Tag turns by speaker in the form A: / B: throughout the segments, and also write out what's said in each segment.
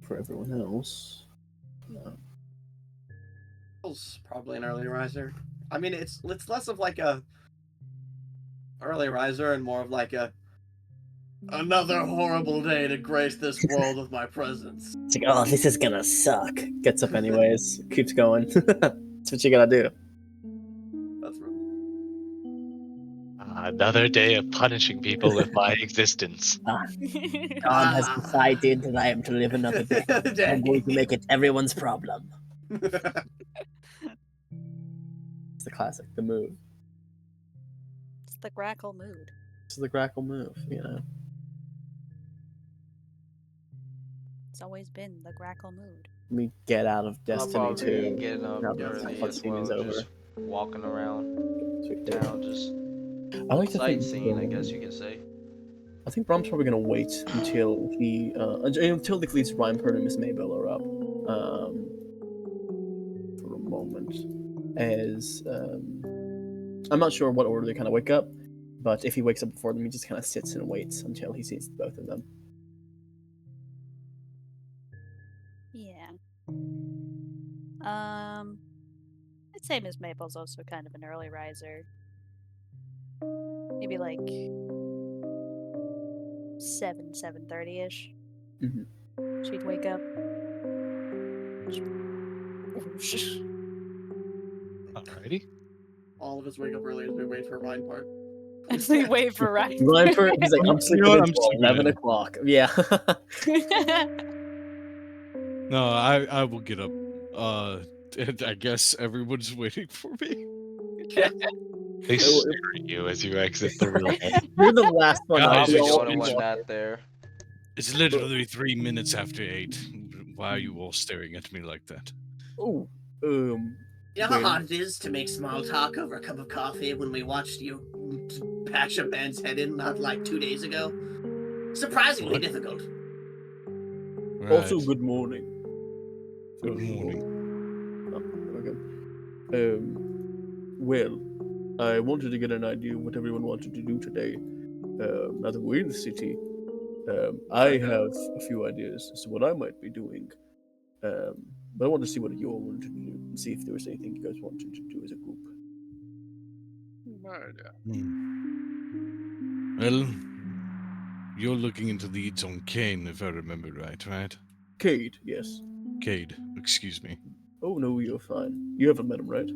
A: for everyone else.
B: Probably an early riser. I mean, it's less of like a early riser and more of like another horrible day to grace this world with my presence.
A: It's like, oh, this is gonna suck. Gets up anyways. Keeps going. That's what you gotta do.
B: That's right.
C: Another day of punishing people with my existence.
A: God has decided that I am to live another day. I'm going to make it everyone's problem. It's the classic, the move.
D: It's the Grackle mood.
A: It's the Grackle move, you know.
D: It's always been the Grackle mood.
A: Let me get out of
E: I'll
A: Destiny
E: probably
A: 2.
E: getting up
A: Now that
E: early
A: the
E: as
A: cutscene
E: well,
A: is over.
E: just walking around
A: Sweet.
E: town, just
A: I like to think
E: sightseeing, I guess you can say.
A: I think Brom's probably gonna wait until until the Fleet's Rhymeper and Miss Maybell are up. For a moment. As I'm not sure what order they kinda wake up, but if he wakes up before them, he just kinda sits and waits until he sees both of them.
D: Yeah. I'd say Miss Maple's also kind of an early riser. Maybe like 7:30ish. She'd wake up.
C: Alrighty.
B: All of us wake up early as we wait for Ryan Park.
D: As we wait for Ryan.
A: Rhymeper, he's like, I'm sleeping
C: what?
A: until 11 o'clock. Yeah.
F: No, I will get up. And I guess everyone's waiting for me.
C: They stare at you as you exit the room.
A: You're the last one
F: Guys,
A: up.
E: I'll be
A: We
E: the
A: all
E: only one
A: walk
E: not there.
F: It's literally 3 minutes after 8. Why are you all staring at me like that?
A: Oh,
B: You know how hard it is to make small talk over a cup of coffee when we watched you bash a man's head in not like 2 days ago? Surprisingly
F: What?
B: difficult.
F: Right.
A: Also, good morning.
F: Good morning.
A: Okay. Well, I wanted to get an idea of what everyone wanted to do today. Now that we're in the city, I have a few ideas as to what I might be doing. But I wanted to see what you all wanted to do and see if there was anything you guys wanted to do as a group.
F: Well, you're looking into leads on Kane, if I remember right?
A: Cade, yes.
F: Cade, excuse me.
A: Oh, no, you're fine. You haven't met him, right?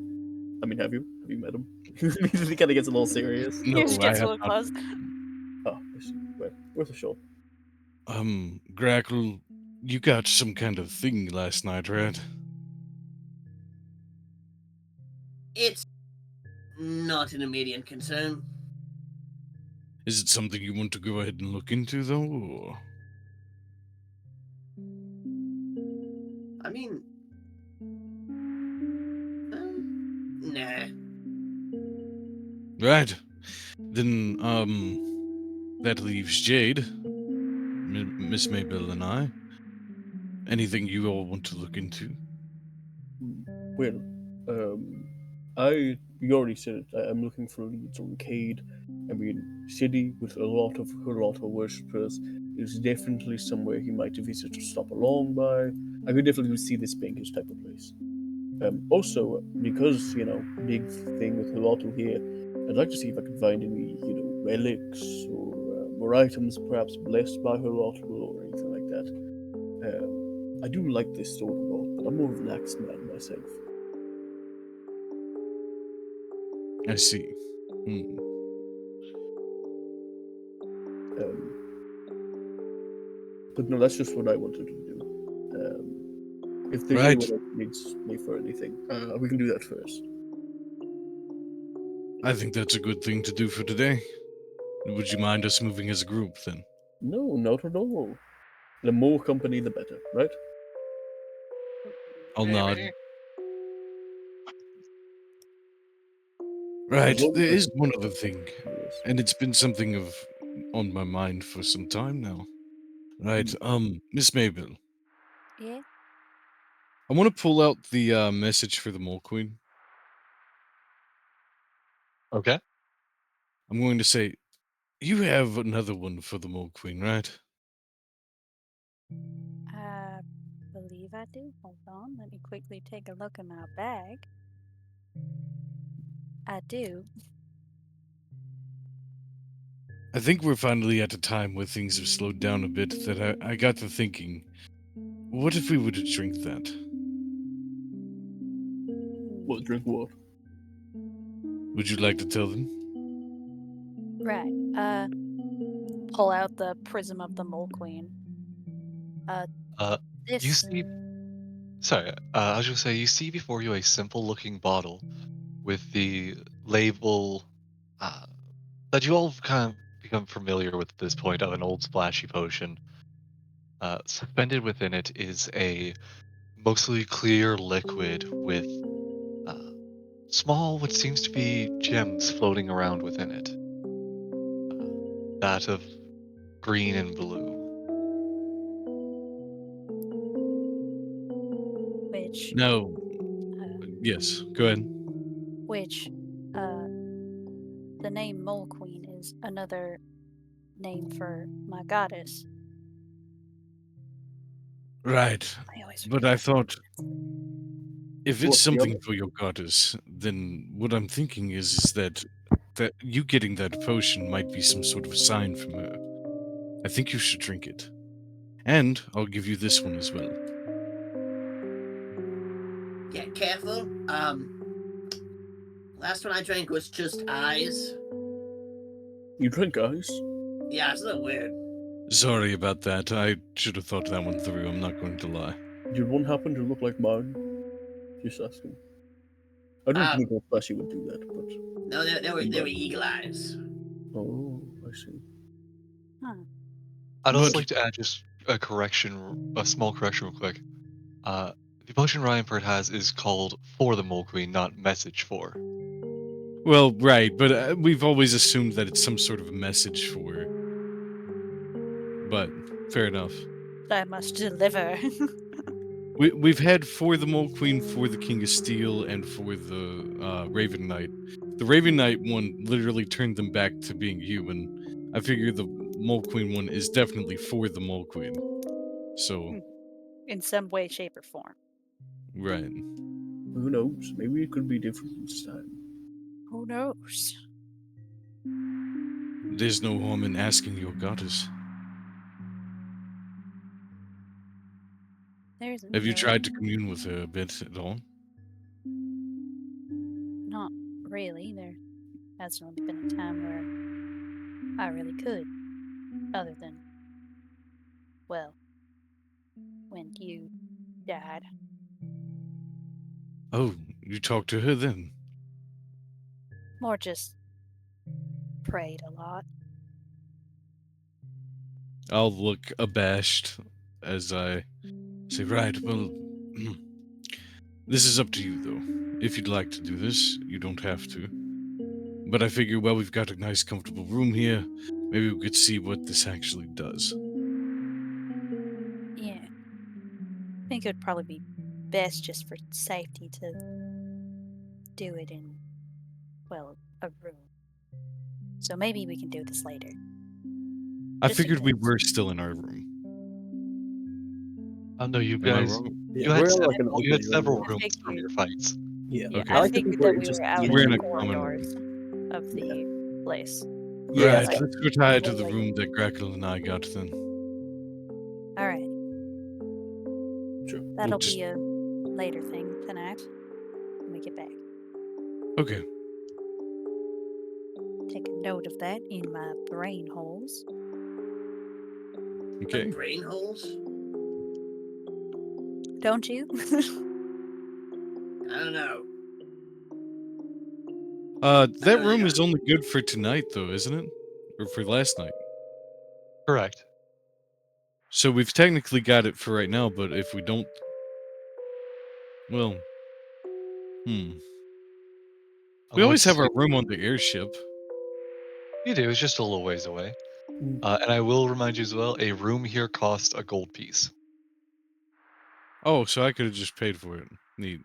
A: I mean, have you? Have you met him? He kind of gets a little serious.
F: No,
D: He just
F: I
D: gets a
F: have
D: little
F: not.
D: close.
A: Oh, I see. Well, worth a shot.
F: Grackle, you got some kind of thing last night, right?
B: It's not an immediate concern.
F: Is it something you want to go ahead and look into, though? Or?
B: I mean, nah.
F: Right. Then, that leaves Jade, Miss Maybell, and I. Anything you all want to look into?
A: Well, you already said it. I'm looking for leads on Cade. I mean, city with a lot of worshippers is definitely somewhere he might visit or stop along by. I could definitely see this being his type of place. Also, because, big thing with Hilato here, I'd like to see if I can find any, relics or more items perhaps blessed by Hilato or anything like that. I do like this sort of lot, but I'm more of an axe man myself.
F: I see.
A: But no, that's just what I wanted to do. If there's anyone else who needs me for anything, we can do that first.
F: I think that's a good thing to do for today. Would you mind us moving as a group, then?
A: No, not at all. The more company, the better, right?
F: I'll nod. Right, there is one other thing, and it's been something on my mind for some time now. Right, Miss Maybell.
D: Yeah?
F: I want to pull out the message for the Mole Queen.
C: Okay.
F: I'm going to say, you have another one for the Mole Queen, right?
D: believe I do. Hold on, let me quickly take a look in my bag. I do.
F: I think we're finally at a time where things have slowed down a bit that I got to thinking, what if we were to drink that?
A: What, drink what?
F: Would you like to tell them?
D: Right. Pull out the prism of the Mole Queen.
C: You
D: This.
C: see, sorry, I was just say you see before you a simple-looking bottle with the label that you all kind of become familiar with at this point of an old splashy potion. Suspended within it is a mostly clear liquid with small, what seems to be gems floating around within it. That of green and blue.
D: Which.
F: No. Yes, go ahead.
D: Which. The name Mole Queen is another name for my goddess.
F: Right.
D: I always
F: But I
D: forget.
F: thought if it's
A: What's the
F: something
A: other?
F: for your goddess, then what I'm thinking is that you getting that potion might be some sort of sign from her. I think you should drink it. And I'll give you this one as well.
B: Yeah, careful. Last one I drank was just eyes.
A: You drink ice?
B: Yeah, it's a little weird.
F: Sorry about that. I should have thought that one through. I'm not going to lie.
A: Did one happen to look like mine? Just asking. I don't think a flashy would do that, but
B: No, they were eagle eyes.
A: oh, I see.
C: I'd also
F: But-
C: like to add just a correction, a small correction real quick. The potion Ryanford has is called For the Mole Queen, not Message For.
F: Well, right, but we've always assumed that it's some sort of message for her. But fair enough.
D: I must deliver.
F: We've had for the Mole Queen, for the King of Steel, and for the Raven Knight. The Raven Knight one literally turned them back to being human. I figure the Mole Queen one is definitely for the Mole Queen. So,
D: In some way, shape, or form.
F: right.
A: Who knows? Maybe it could be different this time.
D: Who knows?
F: There's no harm in asking your goddess.
D: There's
F: Have you
D: no-
F: tried to commune with her a bit at all?
D: Not really. There hasn't really been a time where I really could. Other than, well, when you died.
F: Oh, you talked to her then?
D: More just prayed a lot.
F: I'll look abashed as I say, right, well, this is up to you, though. If you'd like to do this, you don't have to. But I figure, well, we've got a nice, comfortable room here. Maybe we could see what this actually does.
D: Yeah. I think it would probably be best just for safety to do it in, well, a room. So maybe we can do this later.
F: I
D: Just in
F: figured we
D: case.
F: were still in our room.
C: Oh no, you
F: Am I
C: guys,
F: wrong?
C: you
A: Yeah,
C: had
A: we're
C: several,
A: like an
C: you had
A: operating
C: several
A: room.
C: rooms from your fights.
A: Yeah,
D: Yeah,
F: Okay.
D: I
A: like to
D: figured
A: think
D: that
A: we're
D: we
A: just
D: were out
F: We're
D: in
F: in
D: the
F: a common
D: corridors of the place.
A: Yeah,
F: Right, let's retire to the
D: Like-
F: room that Grackle and I got then.
D: All right.
A: sure.
D: That'll
F: just-
D: be a later thing tonight when we get back.
F: Okay.
D: Take a note of that in my brain holes.
F: Okay.
B: Brain holes?
D: Don't you?
B: I don't know.
F: That room is only good for tonight, though, isn't it? Or for last night.
C: Correct.
F: So we've technically got it for right now, but if we don't... Well... We always have our room on the airship.
C: You do, it's just a little ways away.
A: Mm.
C: And I will remind you as well, a room here costs a gold piece.
F: Oh, so I could have just paid for it. Neat.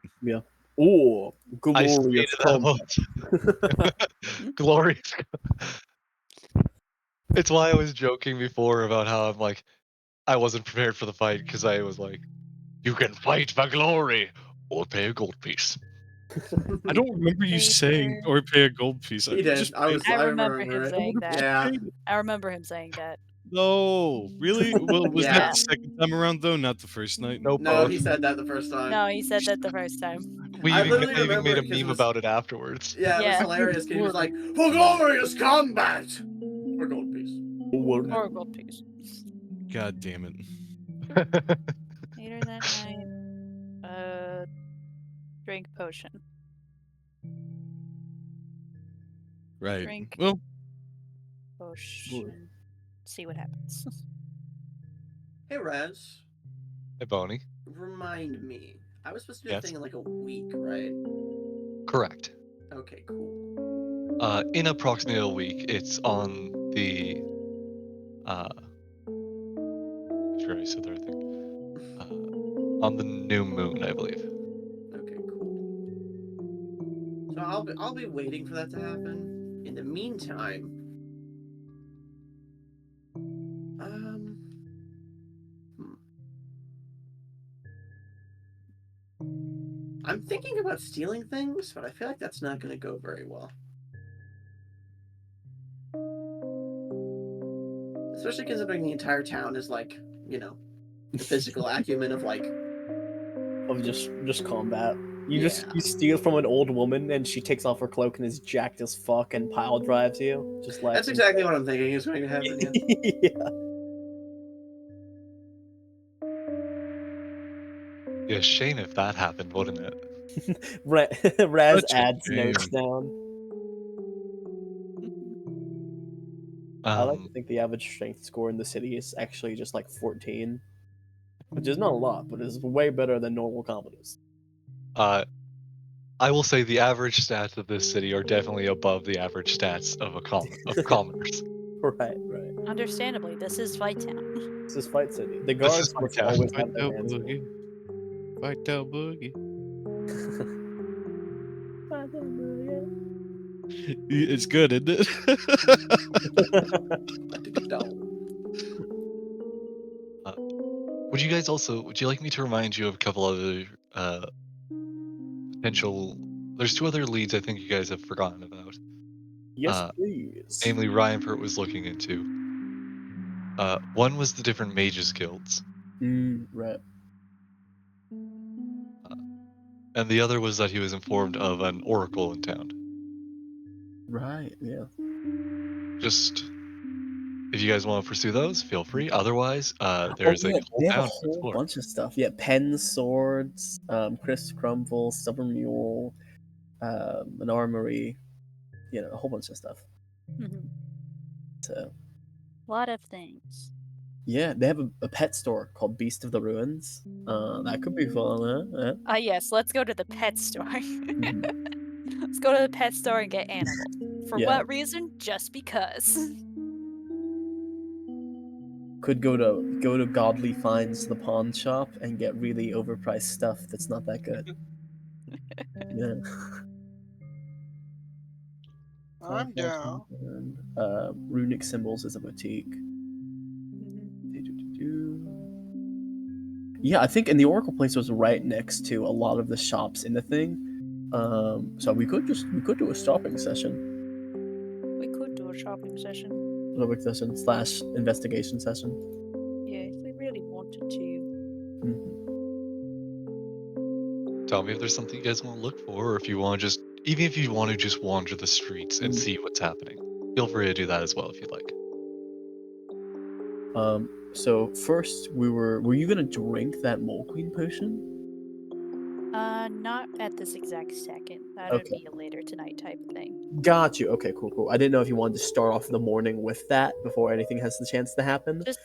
A: Oh,
C: I
A: glorious
C: stated that
A: combat.
C: once. Glorious. It's why I was joking before about how I'm like, I wasn't prepared for the fight because I was like, You can fight for glory or pay a gold piece.
F: I don't remember you saying
D: Paper.
F: or pay a gold piece.
B: He did. I
D: remember him
B: remember it.
D: saying that.
B: Yeah.
D: I remember him saying that.
F: No, really? Well, was that
B: Yeah.
F: the second time around though, not the first night?
C: No,
B: No,
C: both.
B: he said that the first time.
D: No, he said that the first time.
C: We
B: I
C: even,
B: literally
C: I even
B: remember
C: made a
B: it 'cause it
C: meme
B: was-
C: about it afterwards.
B: Yeah, it was
D: Yeah.
B: hilarious. 'Cause he was like, "For glorious combat, for gold piece."
D: Or gold piece.
F: God damn it!
D: Later that night, drink potion.
F: Right.
D: Drink
F: Well,
D: potion. See what happens.
B: Hey, Raz,
C: Hey, Boney.
B: remind me. I was supposed to do a
C: Yes.
B: thing in like a week, right?
C: Correct.
B: Okay, cool.
C: In approximately a week, it's on the. Sure, I said the right thing. On the new moon, I believe.
B: Okay, cool. So I'll be waiting for that to happen. In the meantime, hmm. I'm thinking about stealing things, but I feel like that's not going to go very well. Especially considering the entire town is like, you know, the physical acumen of like,
A: Of just combat. You
B: Yeah.
A: you steal from an old woman and she takes off her cloak and is jacked as fuck and pile drives you. Just like
B: that's exactly what I'm thinking is going to happen. Yeah.
A: yeah.
C: Yeah, shame if that happened, wouldn't it?
A: Raz
F: Such a
A: adds notes
F: shame.
A: down. I like to
C: Um,
A: think the average strength score in the city is actually just like 14, which is not a lot, but is way better than normal commoners.
C: I will say the average stats of this city are definitely above the average stats of commoners.
A: Right, right.
D: Understandably, this is Fight Town.
A: This is Fight City. The
C: This is
A: guards
C: Fight
A: must
C: Town.
A: always
F: Fight
A: have their
F: out
A: hands full.
F: boogie. Fight out boogie. It's good, isn't it?
B: Like to get down.
C: Would you like me to remind you of a couple other potential? There's two other leads I think you guys have forgotten about.
A: Yes,
C: Uh,
A: please.
C: Namely, Ryan Pert was looking into. One was the different mages guilds,
A: Right.
C: and the other was that he was informed of an oracle in town.
A: Right, yeah.
C: Just if you guys want to pursue those, feel free. Otherwise,
A: Oh
C: there's a
A: yeah,
C: whole
A: they have a
C: town to
A: whole
C: explore.
A: bunch of stuff. Yeah, pens, swords, Chris Crumble, Stubborn Mule, an armory, a whole bunch of stuff.
D: Mhm.
A: So
D: A lot of things.
A: yeah, they have a pet store called Beast of the Ruins. That could be fun, huh?
D: Yes, let's go to the pet store.
A: Mhm.
D: Let's go to the pet store and get animals. For
A: Yeah.
D: what reason? Just because.
A: Could go to Godly Finds the pawn shop and get really overpriced stuff that's not that good. Yeah.
G: I'm down.
A: Runic Symbols is a boutique.
D: Mhm.
A: Yeah, I think and the Oracle place was right next to a lot of the shops in the thing. So we could do a shopping session.
D: We could do a shopping session.
A: Shopping session / investigation session.
D: Yeah, if we really wanted to.
A: Mhm.
C: Tell me if there's something you guys want to look for, or if you want to even if you want to just wander the streets and
A: Mm.
C: see what's happening. Feel free to do that as well if you'd like.
A: So first were you gonna drink that Mole Queen potion?
D: Not at this exact second. That would
A: Okay.
D: be a later tonight type of thing.
A: Got you. Okay, cool. I didn't know if you wanted to start off the morning with that before anything has the chance to happen.
D: Just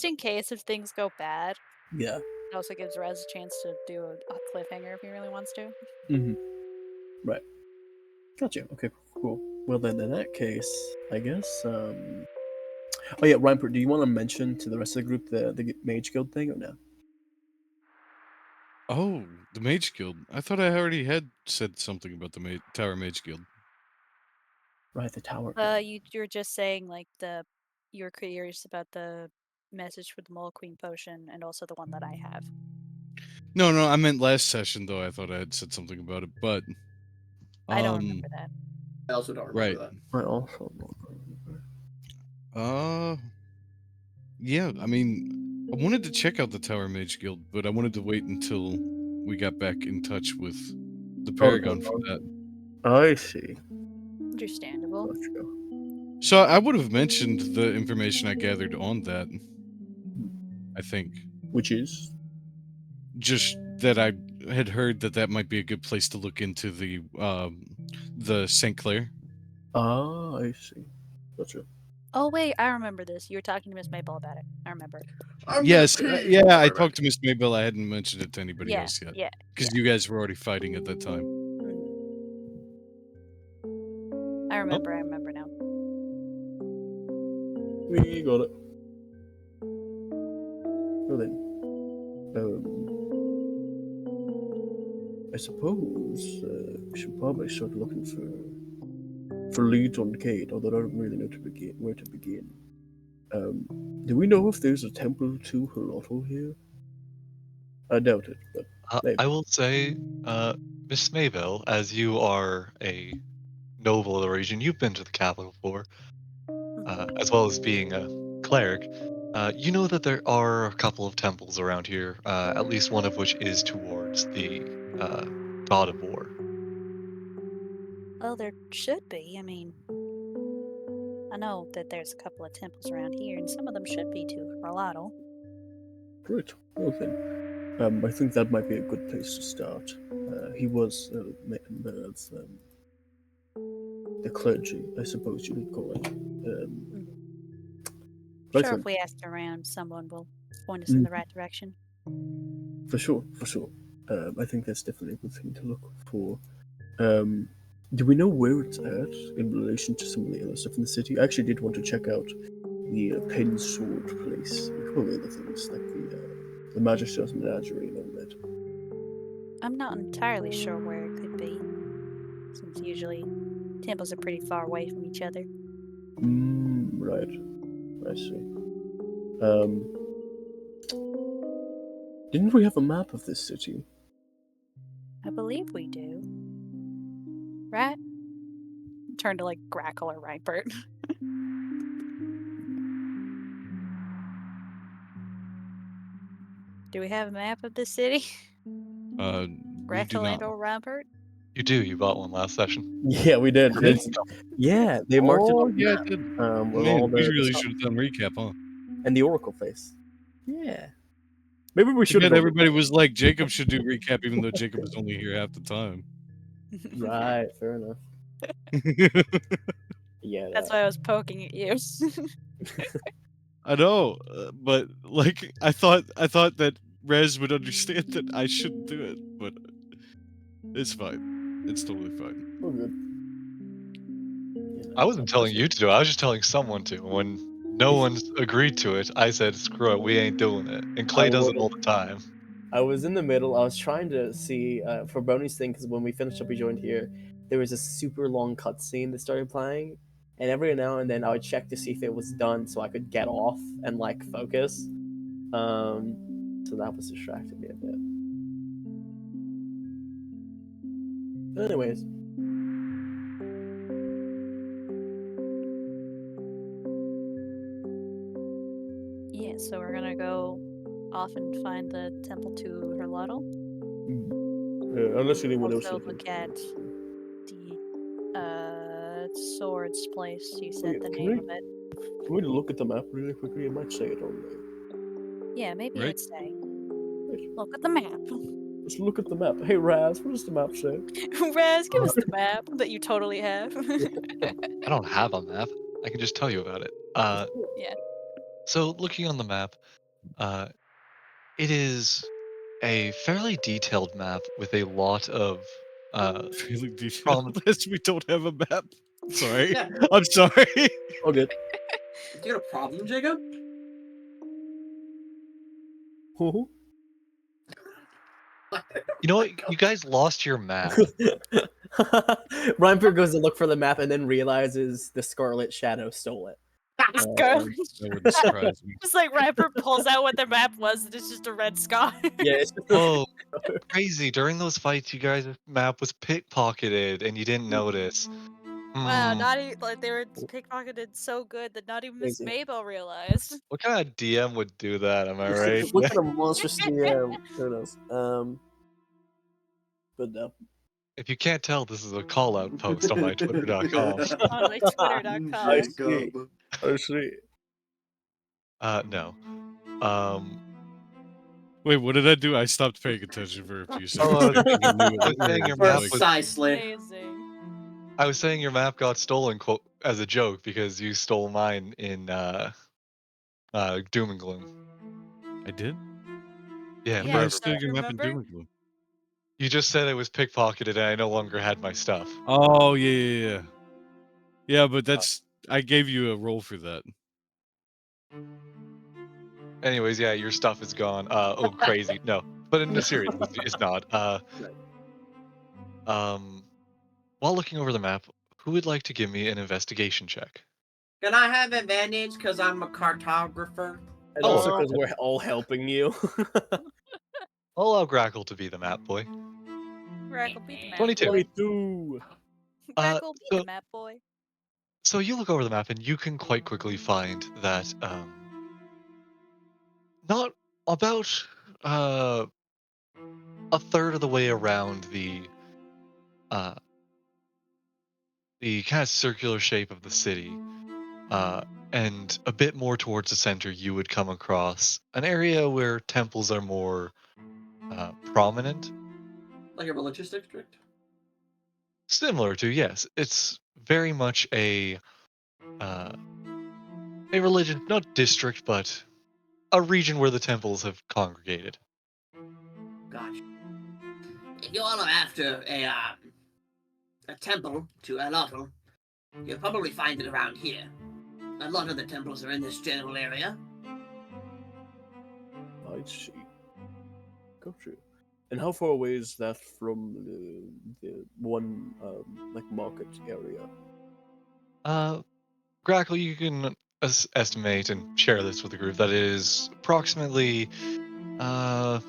D: in case if things go bad.
A: Yeah.
D: It also gives Rez a chance to do a cliffhanger if he really wants to.
A: Mm-hmm. Right. Gotcha. Okay, cool. Well then, in that case, I guess. Oh yeah, Ryan, do you want to mention to the rest of the group the Mage Guild thing or no?
F: Oh, the Mage Guild. I thought I already had said something about the Tower Mage Guild.
A: Right, the Tower Guild.
D: You're just saying like you're curious about the message for the Mole Queen potion and also the one that I have.
F: No, I meant last session though. I thought I had said something about it, but
D: I don't remember that.
B: I also don't
F: right.
B: remember that.
A: I also don't remember.
F: Yeah. I mean, I wanted to check out the Tower Mage Guild, but I wanted to wait until we got back in touch with the Paragon for that.
A: I see.
D: Understandable.
A: Gotcha.
F: So I would have mentioned the information I gathered on that. I think
A: Which is?
F: just that I had heard that might be a good place to look into the St. Clair.
A: Ah, I see. Gotcha.
D: Oh wait, I remember this. You were talking to Miss Maple about it. I remember.
F: Yes, yeah, I talked to Miss Maybell. I hadn't mentioned it to anybody
D: Yeah,
F: else yet.
D: yeah.
F: Because you guys were already fighting at that time.
D: I remember. I remember now.
A: We got it. Well then, I suppose we should probably start looking for leads on Cade, although I don't really know where to begin. Do we know if there's a temple to Halotl here? I doubt it, but maybe.
C: I will say, Miss Mayville, as you are a noble of the region, you've been to the capital before, as well as being a cleric. You know that there are a couple of temples around here, at least one of which is towards the god of war.
D: Well, there should be. I mean, I know that there's a couple of temples around here, and some of them should be to Harlotl.
A: Great. Well then, I think that might be a good place to start. He was a member of the clergy, I suppose you would call it.
D: Sure, if we asked around, someone will point us in the right direction.
A: For sure. I think that's definitely a good thing to look for. Do we know where it's at in relation to some of the other stuff in the city? I actually did want to check out the pen sword place, with all the other things, like the Magister's menagerie and all that.
D: I'm not entirely sure where it could be, since usually temples are pretty far away from each other.
A: Right. I see. Didn't we have a map of this city?
D: I believe we do. Right? Turn to like Grackle or Ripert. Do we have a map of this city?
F: We do
D: Grackle
F: not.
D: and or Ripert?
C: You do. You bought one last session.
A: Yeah, we did. Yeah, they marked it
F: Oh,
A: on the
F: yeah,
A: map.
F: it did.
A: With
F: Man,
A: all
F: we
A: the
F: really
A: stuff.
F: should have done recap, huh?
A: And the Oracle face. Yeah. Maybe we should
F: Too
A: have.
F: bad everybody was like, Jacob should do recap, even though Jacob was only here half the time.
A: Right, fair enough. Yeah.
D: That's why I was poking at you.
F: I know, but like I thought that Rez would understand that I shouldn't do it, but it's fine. It's totally fine.
A: We're good.
C: I wasn't telling you to do it. I was just telling someone to. When no one's agreed to it, I said, "Screw it, we ain't doing it." And Clay does it all the time.
H: I was in the middle. I was trying to see for Boney's thing, because when we finished up, we joined here. There was a super long cutscene that started playing, and every now and then I would check to see if it was done, so I could get off and like focus. So that was distracting me a bit. But anyways.
D: Yeah, so we're gonna go off and find the temple to Harlotl.
A: Unless anyone else
D: Also
A: is
D: look at the swords place. You said the
A: can
D: name
A: we-
D: of it.
A: Can we look at the map really quickly? It might say it on there.
D: Yeah, maybe
F: Right.
D: it'd say. Look at the map.
A: Let's look at the map. Hey Raz, what does the map say?
D: Raz, give us the map that you totally have.
C: I don't have a map. I can just tell you about it.
D: Yeah.
C: So looking on the map, it is a fairly detailed map with a lot of
F: Fairly detailed.
C: prominent.
F: Unless we don't have a map. Sorry.
B: Yeah.
F: I'm sorry.
A: Oh, good.
B: Do you got a problem, Jacob?
A: Who?
C: You know what? You guys lost your map.
H: Rhymer goes to look for the map and then realizes the Scarlet Shadow stole it.
D: Just go.
F: That wouldn't surprise me.
D: Just like Rapper pulls out what the map was, and it's just a red scar.
H: Yeah, it's just
C: Oh, crazy! During those fights, you guys' map was pickpocketed, and you didn't notice.
D: Wow,
C: Hmm.
D: not even like they were pickpocketed so good that not even Miss
H: Crazy.
D: Mabel realized.
C: What kind of DM would do that? Am I right?
H: what kind of monstrous DM? Who knows? But no.
C: If you can't tell, this is a call-out post on my Twitter.com.
D: On my Twitter.com.
H: I see. I see.
C: No. Um.
F: Wait, what did I do? I stopped paying attention for a few seconds.
C: Oh,
F: there, 'cause I knew
C: I was saying
F: it
C: your
F: was
C: map
F: like-
C: was.
B: Precisely.
D: Amazing.
C: I was saying your map got stolen as a joke because you stole mine in Doom and Gloom.
F: I did?
C: Yeah,
D: Yeah,
F: Why I
C: forever.
F: still your map in
D: remember?
F: Doom and Gloom?
C: You just said it was pickpocketed and I no longer had my stuff.
F: Oh yeah. Yeah, but that's I gave you a roll for that.
C: Anyways, yeah, your stuff is gone. Oh, crazy. No, but in the series, it's not. While looking over the map, who would like to give me an investigation check?
B: Can I have advantage because I'm a cartographer?
H: And
C: Oh,
H: also because we're all helping you.
C: I'll allow Grackle to be the map boy.
D: Grackle, beat the map
C: 22.
D: boy.
H: 22.
D: Grackle, beat
C: so-
D: the map boy.
C: So you look over the map and you can quite quickly find that not about a third of the way around the kind of circular shape of the city, and a bit more towards the center, you would come across an area where temples are more prominent.
B: Like a religious district?
C: Similar to, yes, it's very much a religion, not district, but a region where the temples have congregated.
B: Gotcha. If you all are after a temple to Alotl, you'll probably find it around here. A lot of the temples are in this general area.
A: I see. Gotcha. And how far away is that from the one like market area?
C: Grackle, you can estimate and share this with the group that it is approximately a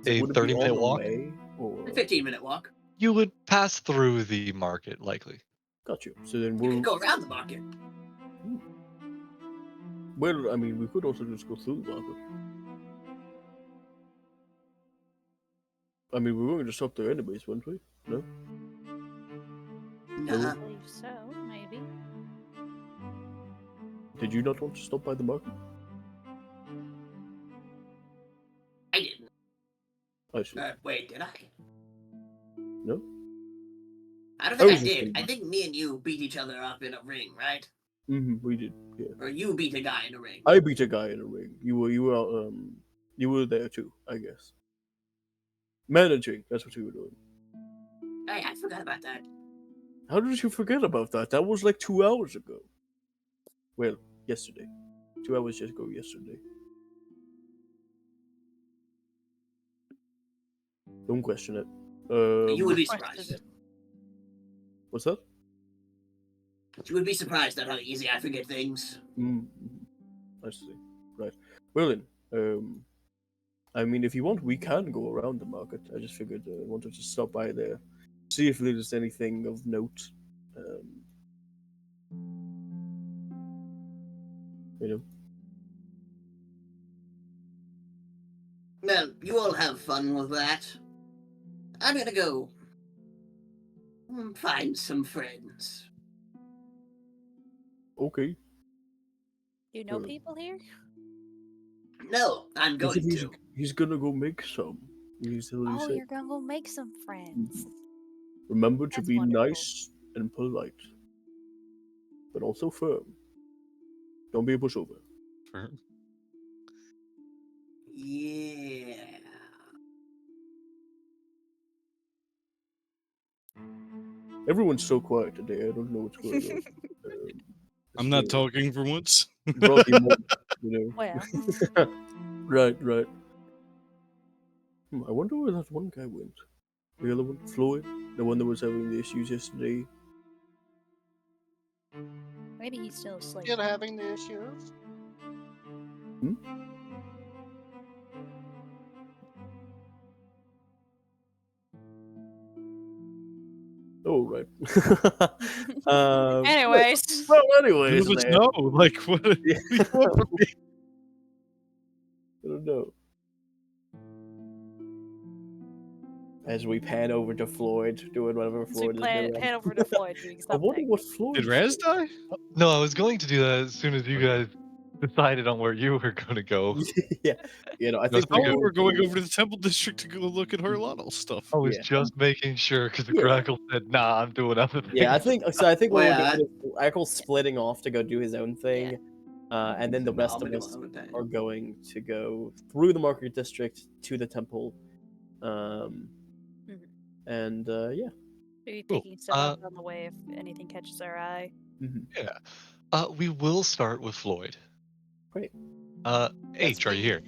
A: Would it be
C: 30-minute
A: on the
C: walk.
A: way, or
B: A 15-minute walk.
C: You would pass through the market, likely.
A: got you? So then
B: You
A: we'll.
B: can go around the market.
A: Well, I mean, we could also just go through the market. I mean, we were going to stop there anyways, weren't we? No.
B: Nuh-uh.
D: I believe so, maybe.
A: Did you not want to stop by the market?
B: I didn't.
A: I see.
B: Wait, did I?
A: No.
B: I don't
A: I
B: think
A: was
B: I
A: just
B: did.
A: thinking.
B: I think me and you beat each other up in a ring, right?
A: We did. Yeah.
B: Or you beat a guy in a ring.
A: I beat a guy in a ring. You were there too, I guess. Managing. That's what you were doing.
B: Hey, I forgot about that.
A: How did you forget about that? That was like 2 hours ago. Well, yesterday. 2 hours just ago yesterday. Don't question it.
B: You would be
D: Question
B: surprised.
D: it.
A: What's that?
B: You would be surprised at how easy I forget things.
A: I see. Right. Well then, I mean, if you want, we can go around the market. I just figured I wanted to stop by there, see if there's anything of note. You know.
B: Well, you all have fun with that. I'm gonna go find some friends.
A: Okay.
D: You know
A: Good.
D: people here?
B: No, I'm
A: He
B: going
A: said
B: to.
A: he's gonna go make some. He's what he
D: Oh,
A: said.
D: you're gonna go make some friends.
A: Remember to
D: That's
A: be
D: wonderful.
A: nice and polite, but also firm. Don't be a pushover.
B: Yeah.
A: Everyone's so quiet today. I don't know what's going on.
F: I'm not talking for once.
A: Broad emotion, you know.
D: Well,
A: Right. I wonder where that one guy went. The other one, Floyd, the one that was having the issues yesterday.
D: Maybe he's still asleep.
G: Still having the issues.
A: Oh, right.
D: Anyways.
A: Well,
F: None
A: anyways,
F: of us
A: man.
F: know. Like, what do
A: Yeah.
F: you want from me?
A: I don't know. As we pan over to Floyd, doing whatever
D: As we
A: Floyd is doing.
D: pan over to Floyd doing
A: I'm wondering
D: something.
A: what Floyd
F: Did
A: is
F: Raz
A: doing.
F: die?
C: No, I was going to do that as soon as you guys decided on where you were going to go.
A: Yeah, I
C: That's
A: think
F: Oh,
C: good.
F: we were going
A: to-
F: over to the Temple District to go look at Harlotl stuff.
C: I was
A: Yeah.
C: just making sure because the
A: Yeah.
C: Grackle said, "Nah, I'm doing other things."
A: Yeah, I think so. I think
B: Well,
A: what we're
B: yeah,
A: doing is Eccles splitting off to go do his own thing, and then the
B: I'll
A: rest
B: be
A: of
B: doing
A: us
B: my own thing.
A: are going to go through the market district to the temple,
D: Mhm.
A: and yeah.
D: Maybe
C: Cool.
D: picking stuff up on the way if anything catches our eye.
C: Yeah. We will start with Floyd.
A: Great.
C: H, are you here?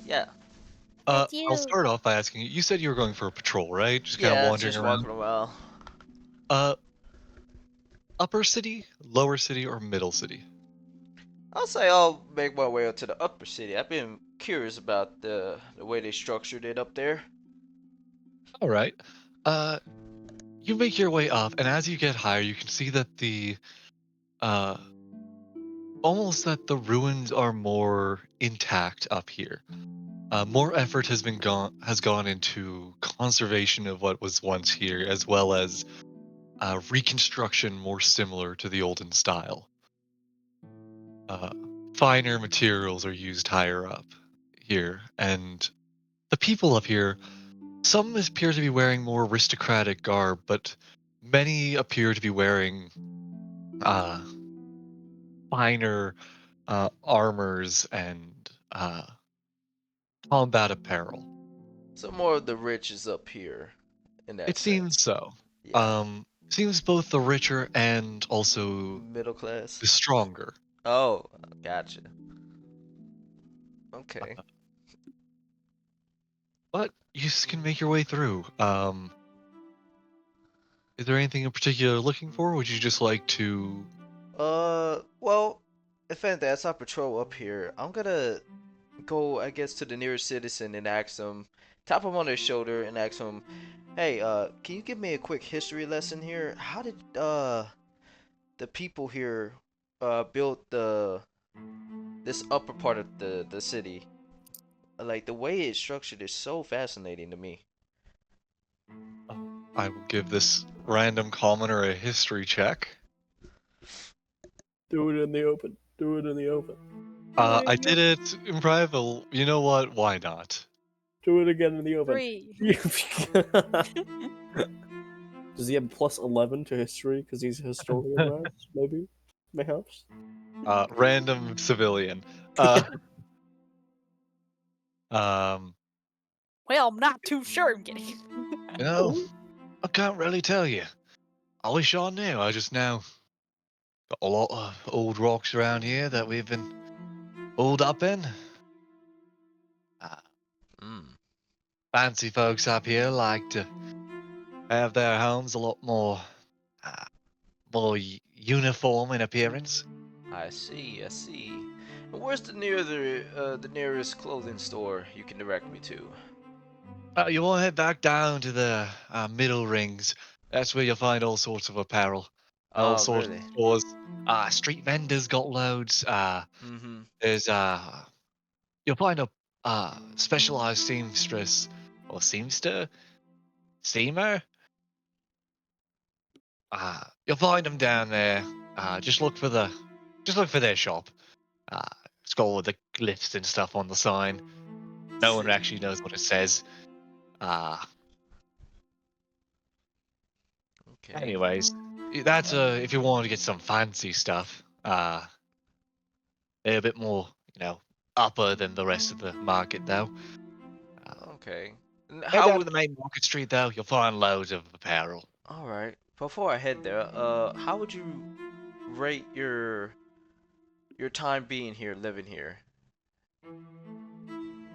E: Yeah.
D: That's
C: I'll
D: you.
C: start off by asking you. You said you were going for a patrol, right? Just kind of
E: Yeah,
C: wandering
E: just
C: around.
E: walking around.
C: Upper city, lower city, or middle city?
E: I'll say I'll make my way up to the upper city. I've been curious about the way they structured it up there.
C: All right. You make your way up, and as you get higher, you can see that uh, almost that the ruins are more intact up here. More effort has gone into conservation of what was once here, as well as reconstruction more similar to the olden style. Uh, Finer materials are used higher up here, and the people up here, some appear to be wearing more aristocratic garb, but many appear to be wearing uh, finer armors and combat apparel.
E: So more of the rich is up here, in that
C: It
E: sense.
C: seems so.
E: Yeah.
C: Seems both the richer and also
E: Middle class.
C: the stronger.
E: Oh, gotcha. Okay.
C: But you can make your way through. Is there anything in particular you're looking for? Or would you just like to?
E: Well, if anything, as I patrol up here, I'm gonna go, I guess, to the nearest citizen and ask them, tap him on their shoulder and ask him, hey, can you give me a quick history lesson here? How did, the people here, build this upper part of the city? Like, the way it's structured is so fascinating to me.
C: I will give this random commoner a history check.
A: Do it in the open. Do it in the open.
C: I did it in private. You know what? Why not?
A: Do it again in the open.
D: 3.
A: Does he have plus 11 to history because he's a historian, right? Maybe, perhaps.
C: Random civilian. Um,
D: Well, I'm not too sure. I'm kidding.
C: you know, I can't really tell you. I wish I knew. I just know got a lot of old rocks around here that we've been holed up in.
E: Mm,
C: Fancy folks up here like to have their homes a lot more, uh, uniform in appearance.
E: I see, I see. And where's the nearest clothing store you can direct me to?
C: You want to head back down to the middle rings. That's where you'll find all sorts of apparel, all
E: Oh,
C: sorts of
E: really?
C: stores. Street vendors got loads.
E: Mm-hmm.
C: There's you'll find a specialized seamstress or seamster, steamer. You'll find them down there. Just look for their shop. Uh, it's got all the glyphs and stuff on the sign. No one actually knows what it says. Uh,
E: Okay.
C: Anyways, that's if you want to get some fancy stuff. They're a bit more, upper than the rest of the market though.
E: Okay. And
C: Head
E: how
C: down to
E: would...
C: the main market street though, you'll find loads of apparel.
E: All right. Before I head there, how would you rate your time being here, living here?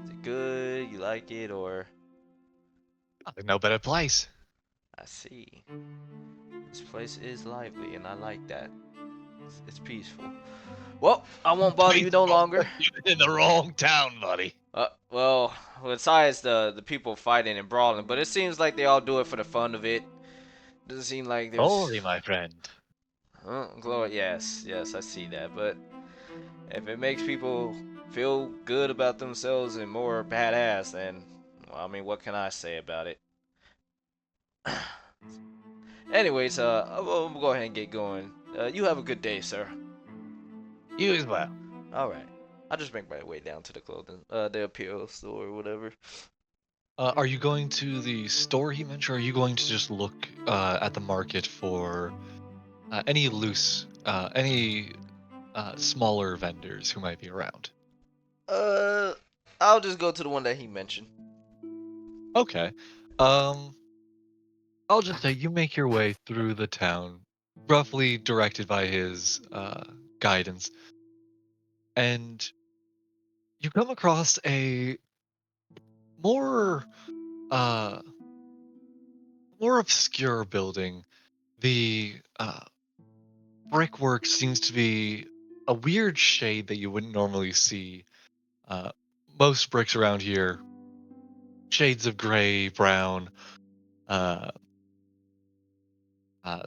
E: Is it good? You like it, or...
C: I think no better place.
E: I see. This place is lively, and I like that. It's peaceful. Well, I won't bother you no longer.
C: You're in the wrong town, buddy.
E: Well, besides the people fighting and brawling, but it seems like they all do it for the fun of it. Doesn't seem like there's.
C: Glory, my friend.
E: Glory, yes, I see that. But if it makes people feel good about themselves and more badass, then, well, I mean, what can I say about it? Anyways, we'll go ahead and get going. You have a good day, sir.
C: You as well.
E: All right. I'll just make my way down to the clothing, the apparel store or whatever.
C: Are you going to the store he mentioned, or are you going to just look at the market for any any smaller vendors who might be around?
E: I'll just go to the one that he mentioned.
C: Okay. Um, I'll just say you make your way through the town, roughly directed by his guidance, and you come across a more uh more obscure building. The brickwork seems to be a weird shade that you wouldn't normally see. Uh, most bricks around here, shades of gray, brown, uh,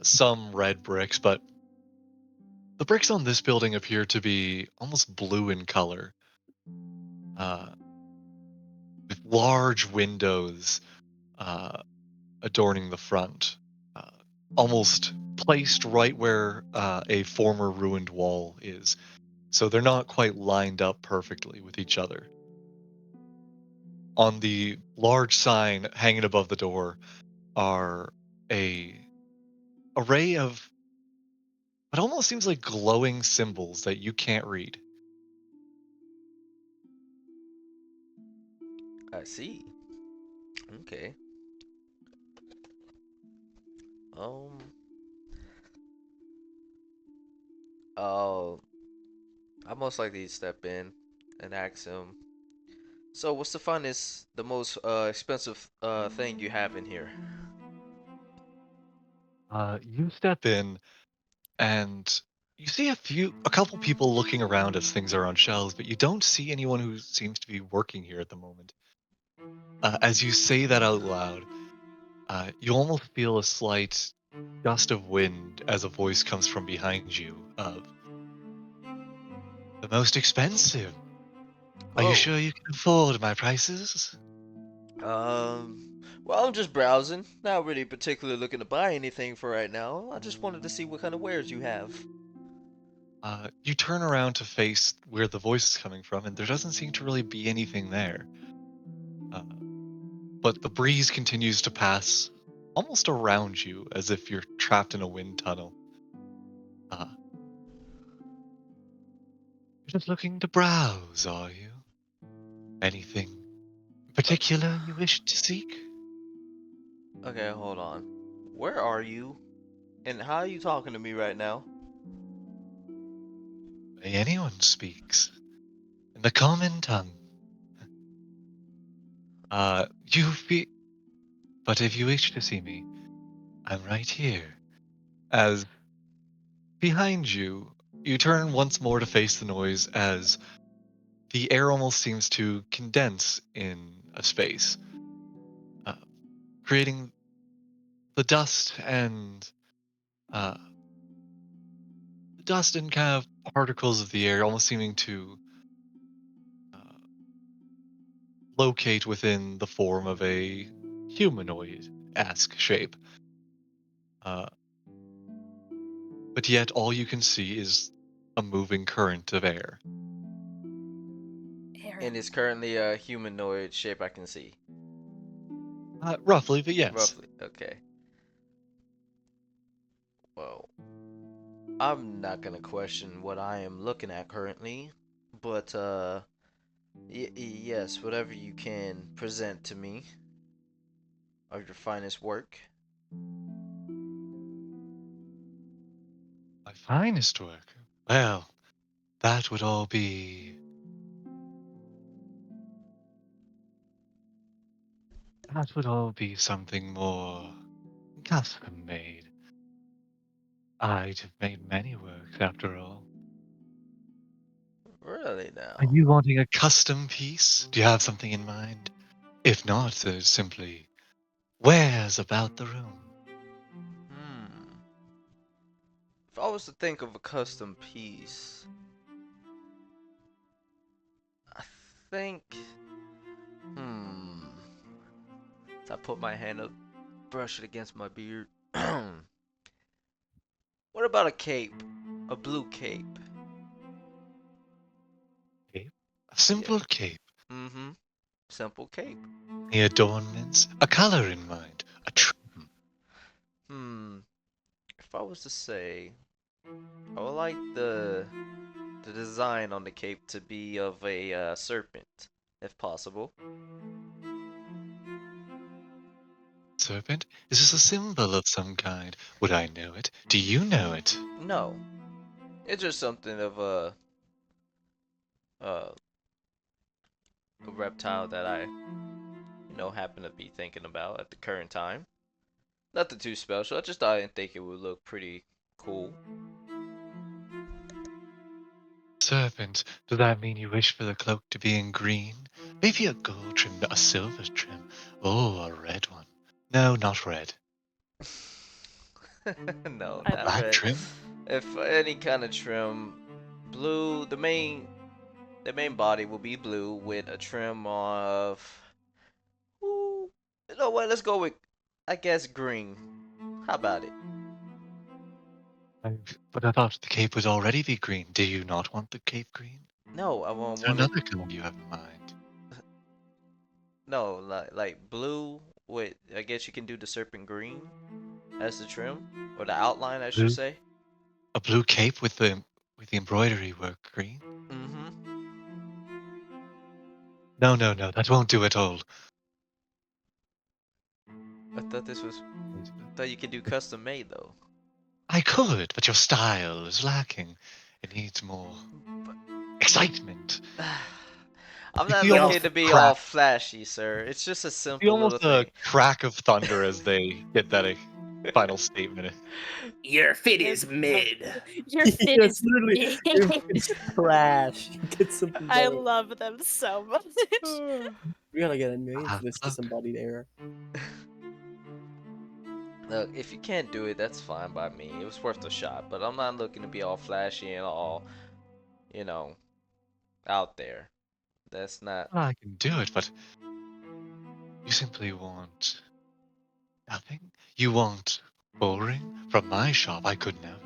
C: some red bricks, but the bricks on this building appear to be almost blue in color, uh, with large windows uh, adorning the front, uh, almost placed right where a former ruined wall is. So they're not quite lined up perfectly with each other. On the large sign hanging above the door are a array of what almost seems like glowing symbols that you can't read.
E: I see. Okay. Um. Oh, I most likely step in and ask him. So, what's the funnest, the most expensive thing you have in here?
C: You step in and you see a couple people looking around as things are on shelves, but you don't see anyone who seems to be working here at the moment. As you say that out loud, you almost feel a slight gust of wind as a voice comes from behind you of the most expensive. Are you
E: Oh,
C: sure you can afford my prices?
E: well, I'm just browsing. Not really particularly looking to buy anything for right now. I just wanted to see what kind of wares you have.
C: You turn around to face where the voice is coming from, and there doesn't seem to really be anything there. Uh, but the breeze continues to pass almost around you as if you're trapped in a wind tunnel. Uh, you're just looking to browse, are you? Anything in particular you wish to seek?
E: Okay, hold on. Where are you? And how are you talking to me right now?
C: May anyone speaks in the common tongue. You be, but if you wish to see me, I'm right here. As behind you, you turn once more to face the noise as the air almost seems to condense in a space, uh, creating the uh, dust and kind of particles of the air, almost seeming to uh, locate within the form of a humanoid-esque shape. Uh, but yet, all you can see is a moving current of air.
E: And
D: Aaron.
E: it's currently a humanoid shape I can see.
C: Roughly, but yes.
E: Roughly. Okay. Well, I'm not gonna question what I am looking at currently, but yes, whatever you can present to me of your finest work.
C: My finest work. Well, that would all be. That would all be something more custom made. I'd have made many works after all.
E: Really
C: Are
E: now?
C: you wanting a custom piece? Do you have something in mind? If not, there's simply wares about the room.
E: Hmm. If I was to think of a custom piece, I think. Hmm. So I put my hand up, brush it against my beard. What about a cape? A blue cape?
C: Cape? A simple
E: Yeah.
C: cape.
E: Mm-hmm. Simple cape.
C: The adornments, a color in mind, a trim.
E: Hmm. If I was to say, I would like the design on the cape to be of a serpent, if possible.
C: Serpent? Is this a symbol of some kind? Would I know it? Do you know it?
E: No, it's just something of uh, a reptile that I happen to be thinking about at the current time. Nothing too special. I just thought I didn't think it would look pretty cool.
C: Serpent, does that mean you wish for the cloak to be in green? Maybe a gold trim, a silver trim. Oh, a red one. No, not red.
E: No,
D: I
E: not
D: love
C: Black
E: red.
D: it.
C: trim?
E: If any kind of trim, blue. The main body will be blue with a trim of. Ooh, you know what? Let's go with, I guess, green. How about it?
C: But I thought the cape would already be green. Do you not want the cape green?
E: No, I
C: Is
E: won't
C: there
E: want it.
C: another color you have in mind?
E: No, like blue with. I guess you can do the serpent green as the trim or the outline, I should
C: Blue?
E: say.
C: A blue cape with the embroidery work green?
E: Mm-hmm.
C: No, no, no, that won't do at all.
E: I thought this was. I thought you could do custom made though.
C: I could, but your style is lacking. It needs more excitement.
E: I'm
C: It'd
E: not
C: be almost
E: looking
C: a
E: to be all
C: crack.
E: flashy, sir. It's just a
C: It'd be
E: simple little
C: almost a
E: thing.
C: crack of thunder as they get that final statement.
B: Your fit
D: I
B: is
D: love
B: mid.
D: your fit
H: Yes,
D: is
H: literally,
D: big.
H: your fit's trash. Get something
D: I
H: better.
D: love them so much.
H: We gotta get a name
C: Ah,
H: for this
C: look.
H: disembodied error.
E: Look, if you can't do it, that's fine by me. It was worth a shot, but I'm not looking to be all flashy and all, you know, out there. That's not.
C: I can do it, but you simply want nothing? You want boring? From my shop, I could never.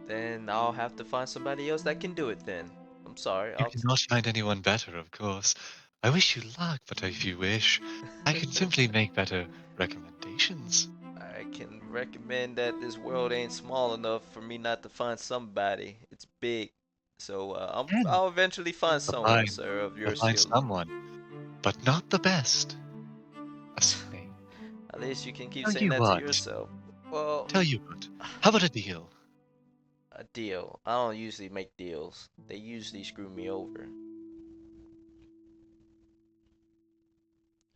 E: Then I'll have to find somebody else that can do it then. I'm sorry.
C: You cannot find anyone better, of course. I wish you luck, but if you wish, I can simply make better recommendations.
E: I can recommend that this world ain't small enough for me not to find somebody. It's big. So
C: And
E: I'll eventually find someone,
C: find,
E: sir, of
C: you'll
E: your
C: find
E: skill.
C: someone, but not the best. A snake.
E: At least you can keep
C: Tell
E: saying
C: you
E: that to
C: what.
E: yourself. Well,
C: Tell you what. How about a deal?
E: a deal. I don't usually make deals. They usually screw me over.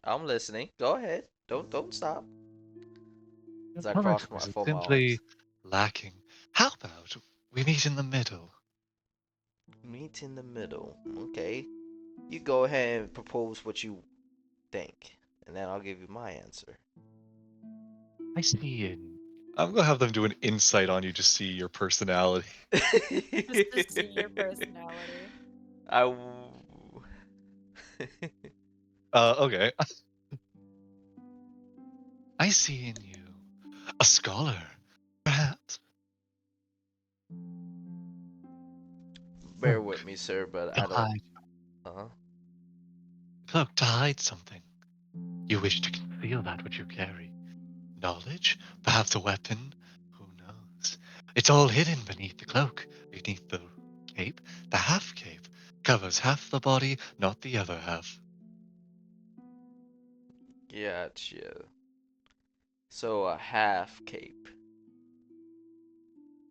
E: I'm listening. Go ahead. Don't stop.
C: Your
E: As I
C: color
E: cross
C: choice is
E: fold my
C: simply
E: arms.
C: lacking. How about we meet in the middle?
E: Meet in the middle. Okay. You go ahead and propose what you think, and then I'll give you my answer.
C: I see in. I'm gonna have them do an insight on you to see your personality.
D: Just to see your personality.
E: I. w-
C: Okay. I see in you a scholar, perhaps.
E: Bear with
C: Cloak
E: me, sir, but
C: to
E: I don't.
C: hide.
E: Uh-huh.
C: Cloak to hide something. You wish to conceal that which you carry. Knowledge? Perhaps a weapon? Who knows? It's all hidden beneath the cloak, beneath the cape. The half cape covers half the body, not the other half.
E: Gotcha. So a half cape.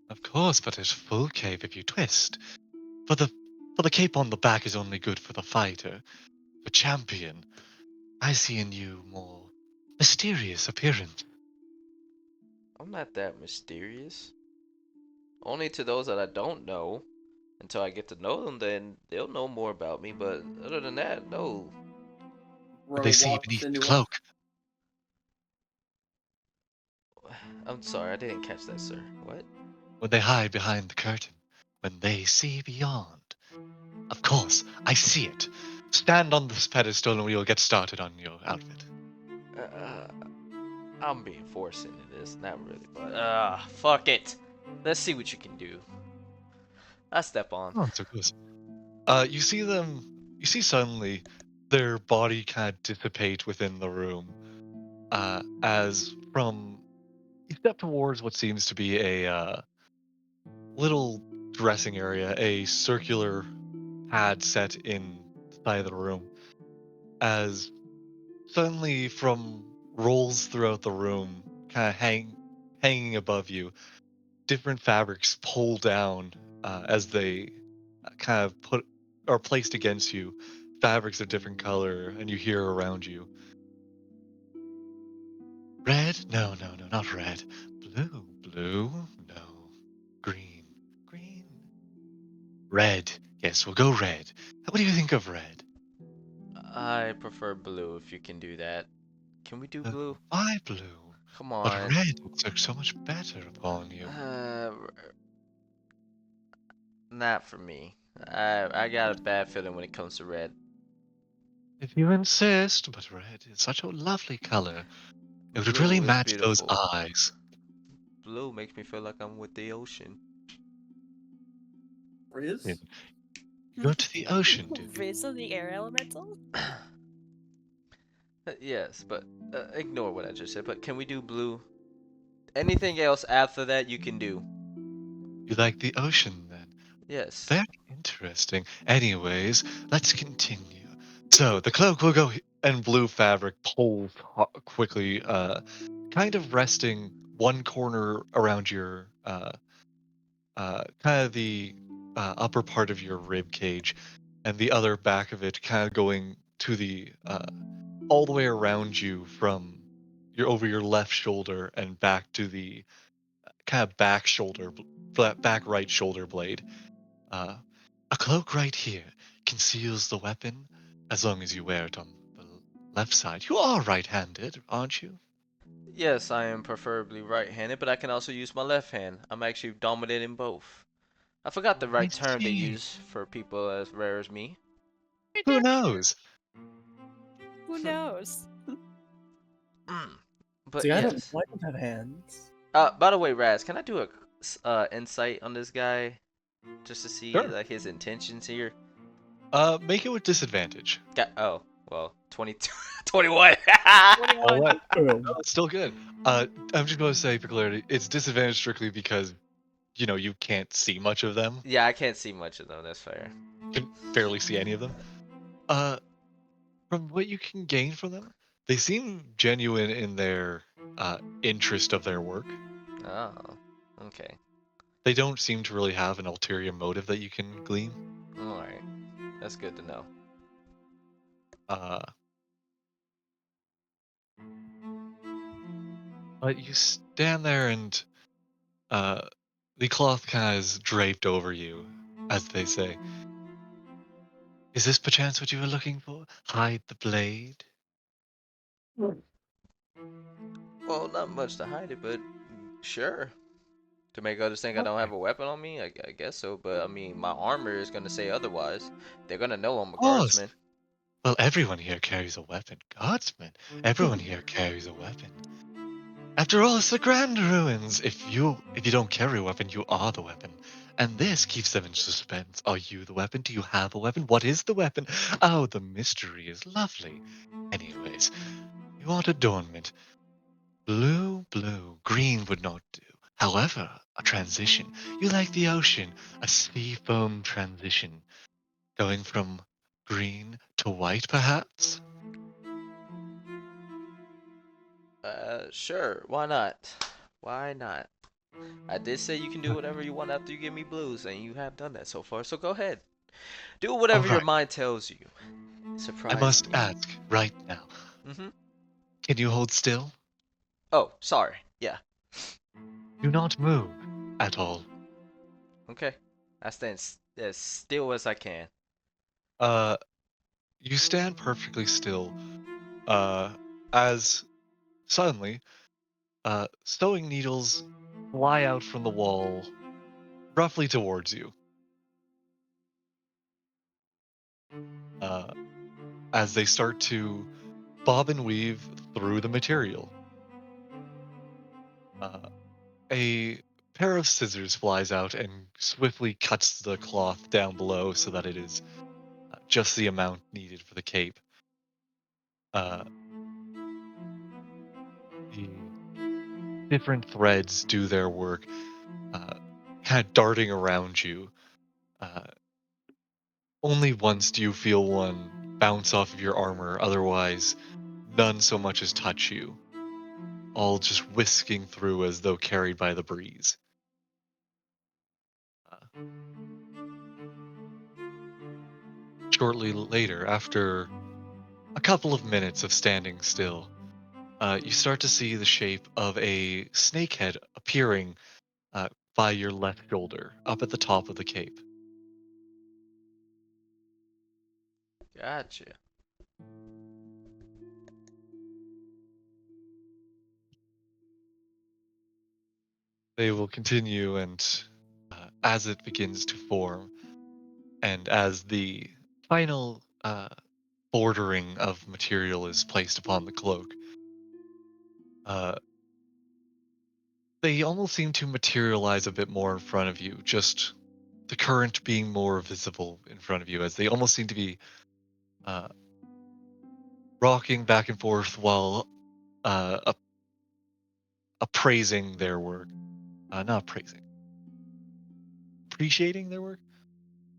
C: Of course, but it's full cape if you twist. For the for the cape on the back is only good for the fighter. For champion, I see in you more mysterious appearance.
E: I'm not that mysterious. Only to those that I don't know. Until I get to know them, then they'll know more about me. But other than that, no.
C: What
B: Ro
C: they see
B: walks
C: beneath the
B: into
C: cloak.
E: I'm sorry, I didn't catch that, sir. What?
C: When they hide behind the curtain. When they see beyond. Of course, I see it. Stand on this pedestal and we will get started on your outfit.
E: Uh, I'm being forced into this. Not really, but fuck it. Let's see what you can do. I step on.
C: Oh, so close. You see them. You see suddenly their body kind of dissipate within the room. As from you step towards what seems to be a little dressing area, a circular pad set inside the room. As suddenly from rolls throughout the room, kind of hanging above you, different fabrics pull down as they kind of put are placed against you. Fabrics of different color, and you hear around you. Red? No, no, no, not red. Blue, blue, no. Green, green. Red. Yes, we'll go red. What do you think of red?
E: I prefer blue if you can do that. Can we do blue?
C: Why blue?
E: Come
C: But
E: on.
C: red looks like so much better upon you.
E: Not for me. I got a bad feeling when it comes to red.
C: If you insist, but red is such a lovely color. It would really
E: Blue is
C: match those
E: beautiful.
C: eyes.
E: Blue makes me feel like I'm with the ocean.
C: Yeah.
B: Riz?
C: Go to the ocean, do you?
D: Riz of the air elemental?
E: Yes, but ignore what I just said. But can we do blue? Anything else after that you can do.
C: You like the ocean then?
E: Yes.
C: Very interesting. Anyways, let's continue. So the cloak will go, and blue fabric pulls quickly, kind of resting one corner around your, kind of the upper part of your rib cage, and the other back of it, kind of going to the all the way around you from your over your left shoulder and back to the kind of back shoulder, back right shoulder blade. Uh, a cloak right here conceals the weapon as long as you wear it on the left side. You are right-handed, aren't you?
E: Yes, I am preferably right-handed, but I can also use my left hand. I'm actually dominant in both. I forgot the
C: I
E: right term they
C: see.
E: use for people as rare as me.
C: Who knows?
D: Who knows?
E: But
H: So
E: yes.
H: why don't have hands?
E: By the way, Raz, can I do a insight on this guy just to see
C: Sure.
E: like his intentions here?
C: Make it with disadvantage.
E: Oh, well, 22, 21.
C: All right.
H: Oh,
C: No, it's still good. I'm just going to say for clarity, it's disadvantage strictly because you can't see much of them.
E: Yeah, I can't see much of them. That's fair.
C: You can barely see any of them. Uh, from what you can gain from them, they seem genuine in their interest of their work.
E: Oh, okay.
C: They don't seem to really have an ulterior motive that you can glean.
E: All right, that's good to know.
C: Uh, but you stand there and uh, the cloth kind of is draped over you, as they say. Is this perchance what you were looking for? Hide the blade?
E: Well, not much to hide it, but sure. To make others think I don't have a weapon on me, I guess so. But I mean, my armor is gonna say otherwise. They're gonna know I'm a
C: Of course.
E: guardsman.
C: Well, everyone here carries a weapon. Guardsman, everyone here carries a weapon. After all, it's the Grand Ruins. If you don't carry a weapon, you are the weapon. And this keeps them in suspense. Are you the weapon? Do you have a weapon? What is the weapon? Oh, the mystery is lovely. Anyways, you want adornment. Blue, blue, green would not do. However, a transition. You like the ocean, a sea foam transition. Going from green to white, perhaps?
E: Sure. Why not? Why not? I did say you can do whatever you want after you give me blues, and you have done that so far. So go ahead. Do
C: All
E: whatever your
C: right.
E: mind tells you.
C: I
E: Surprise
C: must
E: me.
C: ask right now.
E: Mm-hmm.
C: Can you hold still?
E: Oh, sorry. Yeah.
C: Do not move at all.
E: Okay. I stand as still as I can.
C: Uh, you stand perfectly still. As suddenly, sewing needles fly out from the wall, roughly towards you. Uh, as they start to bob and weave through the material. Uh, a pair of scissors flies out and swiftly cuts the cloth down below so that it is just the amount needed for the cape. Uh, the different threads do their work, uh, kind of darting around you. Uh, only once do you feel one bounce off of your armor, otherwise, none so much as touch you, all just whisking through as though carried by the breeze. Uh, shortly later, after a couple of minutes of standing still, you start to see the shape of a snakehead appearing uh, by your left shoulder, up at the top of the cape.
E: Gotcha.
C: They will continue, and as it begins to form, and as the final bordering of material is placed upon the cloak, uh, they almost seem to materialize a bit more in front of you, just the current being more visible in front of you, as they almost seem to be uh, rocking back and forth while appraising their work. Not praising, appreciating their work,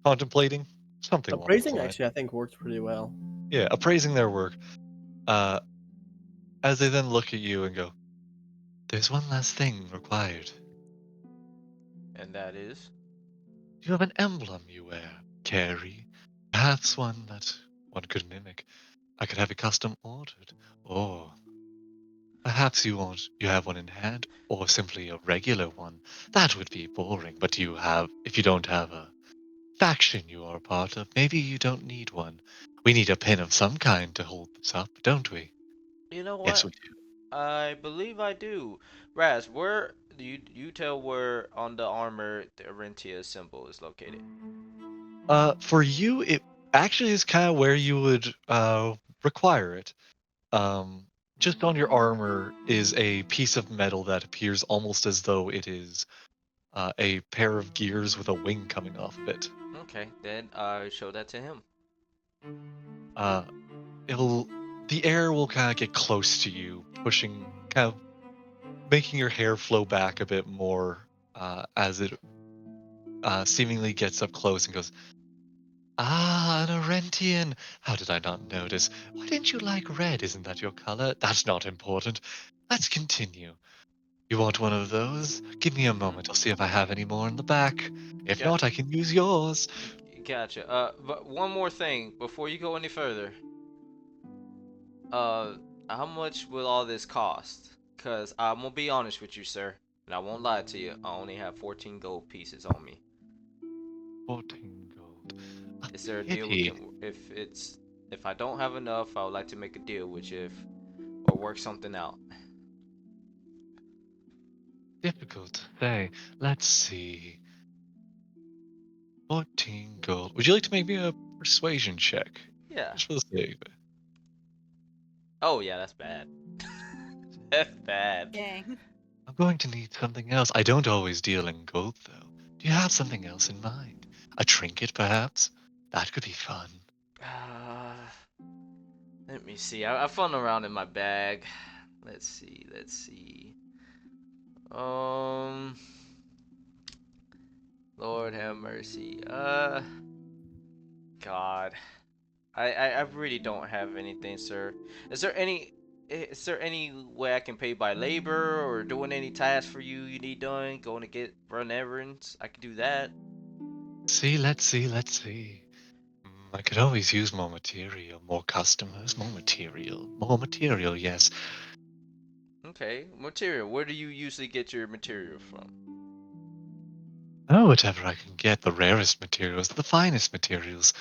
C: contemplating, something along those
H: Appraising
C: lines.
H: actually, I think, works pretty well.
C: Yeah, appraising their work. Uh, as they then look at you and go, "There's one last thing required.
E: And that is?
C: You have an emblem you wear, carry, perhaps one that one could mimic. I could have it custom ordered, or perhaps you have one in hand, or simply a regular one. That would be boring, but if you don't have a faction you are a part of, maybe you don't need one. We need a pin of some kind to hold this up, don't we?
E: You know
C: Yes,
E: what?
C: we do.
E: I believe I do. Raz, where do you tell where on the armor the Arentia symbol is located?
C: For you, it actually is kind of where you would require it. Um, just on your armor is a piece of metal that appears almost as though it is a pair of gears with a wing coming off of it.
E: Okay, then I show that to him.
C: Uh, it'll the air will kind of get close to you, pushing, kind of making your hair flow back a bit more as it seemingly gets up close and goes, "Ah, an Orentian! How did I not notice? Why didn't you like red? Isn't that your color? That's not important. Let's continue. You want one of those? Give me a moment. I'll see if I have any more in the back. If
E: Got,
C: not, I can use yours."
E: gotcha. But one more thing before you go any further. Uh, how much will all this cost? Cause I'm gonna be honest with you, sir, and I won't lie to you. I only have 14 gold pieces on me.
C: 14 gold. A
E: Is there a deal we
C: pity.
E: can? If I don't have enough, I would like to make a deal with you, or work something out.
C: Difficult to say. Let's see. 14 gold. Would you like to make me a persuasion check?
E: Yeah.
C: Just for the sake of it.
E: Oh yeah, that's bad. That's bad.
D: Dang.
C: I'm going to need something else. I don't always deal in gold, though. Do you have something else in mind? A trinket, perhaps? That could be fun.
E: Uh, let me see. I fun around in my bag. Let's see. Let's see. Um, Lord have mercy. God. I really don't have anything, sir. Is there any is there any way I can pay by labor or doing any tasks for you need done? Going to get run errands? I can do that.
C: Let's see. I could always use more material, more customers, more material, yes.
E: Okay, material. Where do you usually get your material from?
C: Oh, whatever I can get, the rarest materials, the finest materials.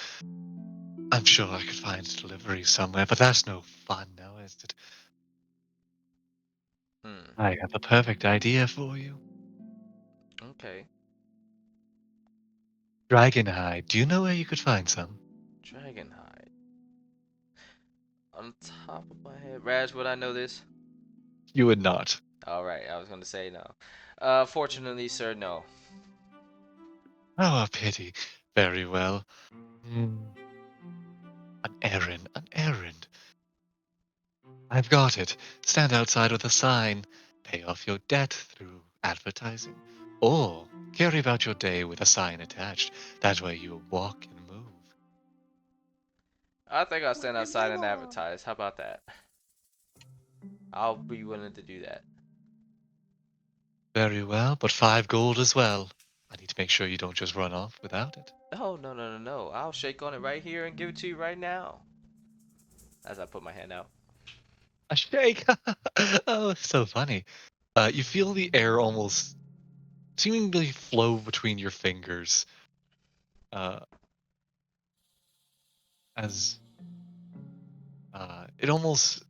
C: I'm sure I could find delivery somewhere, but that's no fun now, is it?
E: Hmm.
C: I have the perfect idea for you.
E: Okay.
C: Dragonhide. Do you know where you could find some?
E: Dragonhide. On top of my head, Raj, would I know this?
C: You would not.
E: All right, I was gonna say no. Fortunately, sir, no.
C: Oh, a pity. Very well. Hmm. An errand, an errand. I've got it. Stand outside with a sign. Pay off your debt through advertising. Or carry about your day with a sign attached. That way you walk and move.
E: I think I'll stand outside and advertise. How about that? I'll be willing to do that.
C: Very well, but 5 gold as well. I need to make sure you don't just run off without it.
E: Oh, no, no, no, no. I'll shake on it right here and give it to you right now. As I put my hand out.
C: A shake! Oh, so funny. You feel the air almost seemingly flow between your fingers. Uh, as it almost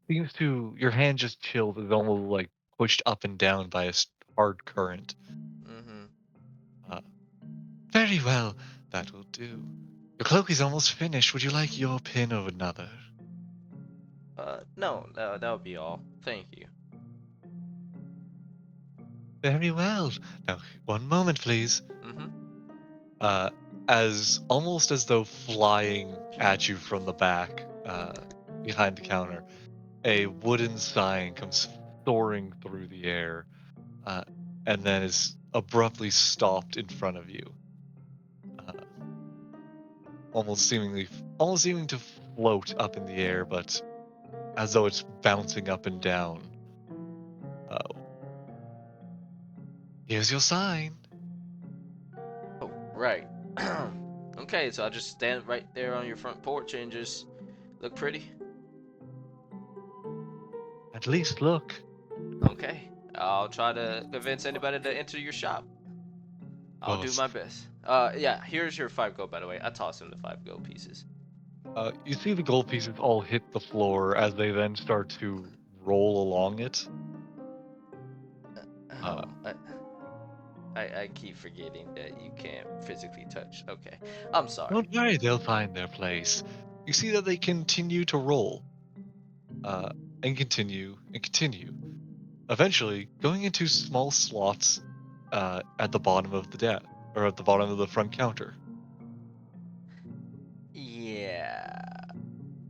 C: seems to your hand just chilled. It's almost like pushed up and down by a hard current.
E: Mm-hmm.
C: Uh, Very well, that will do. Your cloak is almost finished. Would you like your pin or another?
E: No, that would be all. Thank you.
C: Very well. Now, one moment, please.
E: Mm-hmm.
C: Uh, as almost as though flying at you from the back, behind the counter, a wooden sign comes soaring through the air, uh, and then is abruptly stopped in front of you, uh, almost seeming to float up in the air, but as though it's bouncing up and down. Uh, Here's your sign.
E: Oh, right. Okay, so I'll just stand right there on your front porch and just look pretty.
C: At least look.
E: Okay. I'll try to convince anybody to enter your shop. I'll
C: Of
E: do
C: course.
E: my best. Yeah, here's your 5 gold, by the way. I tossed him the 5 gold pieces.
C: You see the gold pieces all hit the floor as they then start to roll along it. Uh,
E: Oh, I keep forgetting that you can't physically touch. Okay. I'm sorry.
C: Don't worry, they'll find their place. You see that they continue to roll, uh, and continue and continue. Eventually, going into small slots, at the bottom of the deck or at the bottom of the front counter.
E: Yeah.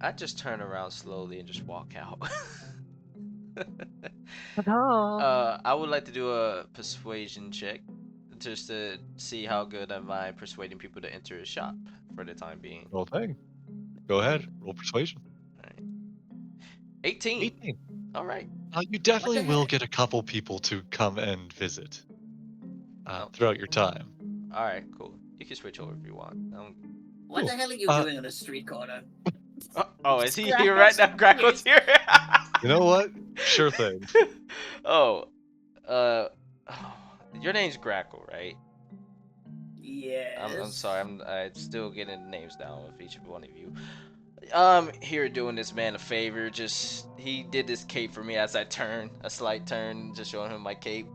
E: I just turn around slowly and just walk out.
C: Ta-da!
E: I would like to do a persuasion check just to see how good am I persuading people to enter a shop for the time being.
C: Well, thing. Go ahead, roll persuasion.
E: All right. 18.
C: 18.
E: All right.
C: You definitely
B: the
C: will
B: heck?
C: get a couple people to come and visit
E: Oh,
C: throughout your time.
E: all right, cool. You can switch over if you want.
B: What
C: Cool.
B: the hell are you
C: Uh,
B: doing on a street corner?
E: Oh, is he here right now? Grackle's here.
C: You know what? Sure thing.
E: Oh, uh, oh, your name's Grackle, right?
B: Yes.
E: I'm sorry. I'm still getting the names down with each one of you. Here doing this man a favor. Just he did this cape for me as I turn a slight turn, just showing him my cape,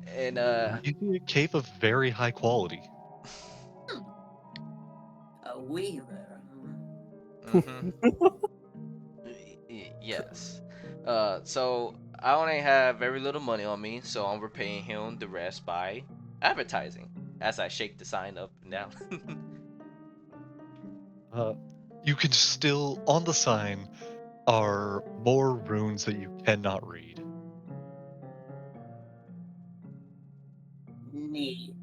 E: and
C: You see a cape of very high quality.
B: A weaver.
E: mm-hmm. Yes. So I only have very little money on me, so I'm repaying him the rest by advertising as I shake the sign up and down.
C: You can still, on the sign, are more runes that you cannot read.
B: Neat.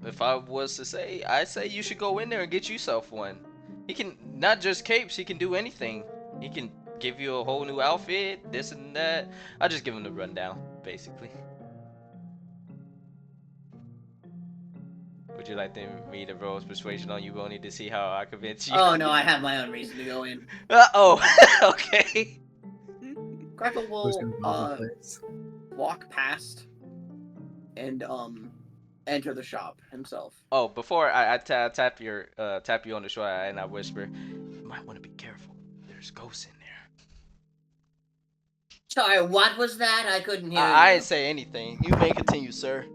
E: If I was to say, I'd say you should go in there and get yourself one. He can not just capes, he can do anything. He can give you a whole new outfit, this and that. I just give him the rundown, basically. Would you like me to roll persuasion on you, only to see how I convince you?
B: Oh no, I have my own reason to go in.
E: Oh, okay.
B: Crackle
H: Goes
B: will
H: in the place.
B: walk past and enter the shop himself.
E: Oh, before I tap you on the shoulder and I whisper, you might want to be careful. There's ghosts in there.
B: Sorry, what was that? I couldn't hear
E: I
B: you.
E: didn't say anything. You may continue, sir.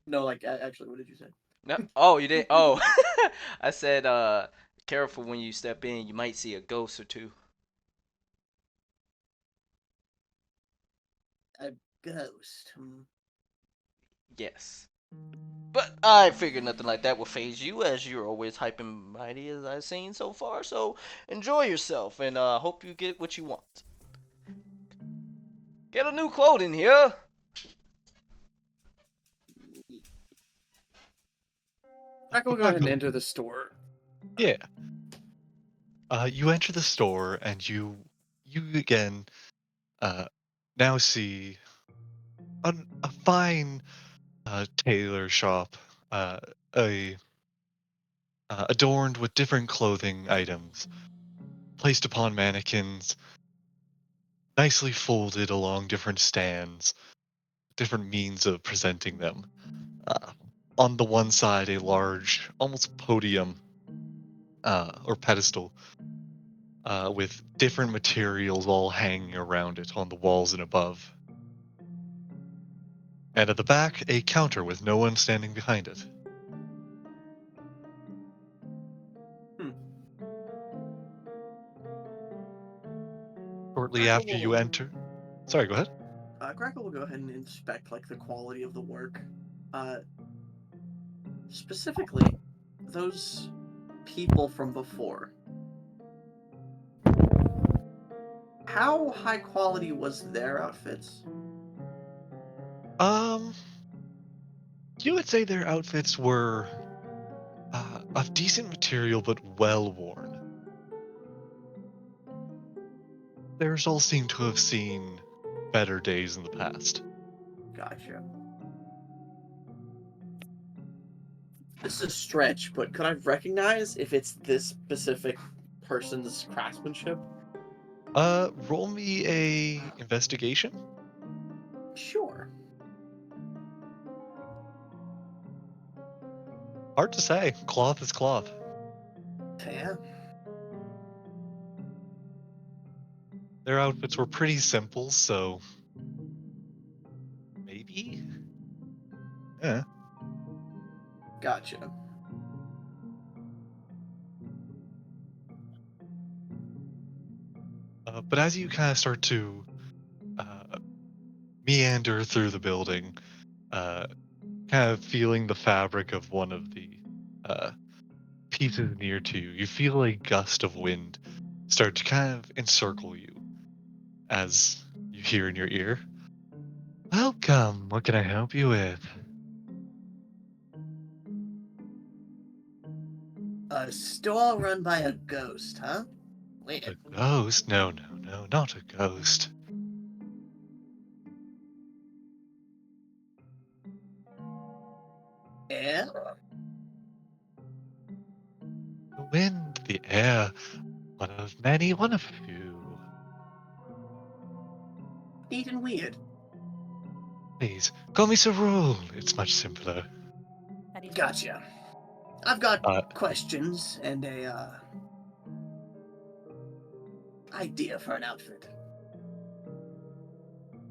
B: No, like actually, what did you say?
E: No. Oh, you didn't. Oh, I said, careful when you step in. You might see a ghost or two.
B: A ghost.
E: Yes. But I figured nothing like that would phase you, as you're always hyping mighty as I've seen so far. So enjoy yourself, and hope you get what you want. Get a new clothing here.
B: Crackle will go ahead and enter the store.
C: Yeah. You enter the store and you again now see a fine tailor shop, a adorned with different clothing items placed upon mannequins, nicely folded along different stands, different means of presenting them. Uh, on the one side, a large, almost podium or pedestal with different materials all hanging around it on the walls and above. And at the back, a counter with no one standing behind it. Shortly
B: Crackle
C: after you
B: will,
C: enter, sorry, go ahead.
B: Crackle will go ahead and inspect like the quality of the work. Specifically, those people from before. How high quality was their outfits?
C: Um, you would say their outfits were of decent material but well worn. Theirs all seem to have seen better days in the past.
B: Gotcha. This is a stretch, but could I recognize if it's this specific person's craftsmanship?
C: Roll me a investigation.
B: Sure.
C: Hard to say. Cloth is cloth.
B: Yeah.
C: Their outfits were pretty simple, so maybe. Yeah.
B: Gotcha.
C: But as you kind of start to uh, meander through the building, uh, kind of feeling the fabric of one of the uh, pieces near to you, you feel a gust of wind start to kind of encircle you as you hear in your ear, "Welcome, what can I help you with?"
B: A store run by a ghost, huh?
C: A
B: Weird.
C: ghost? No, no, no, not a ghost.
B: Yeah?
C: The wind, the air, one of many, one of few.
B: Neat and weird.
C: Please, call me Sarul. It's much simpler.
D: How do you spell
B: Gotcha. I've got
C: Uh,
B: questions and a idea for an outfit.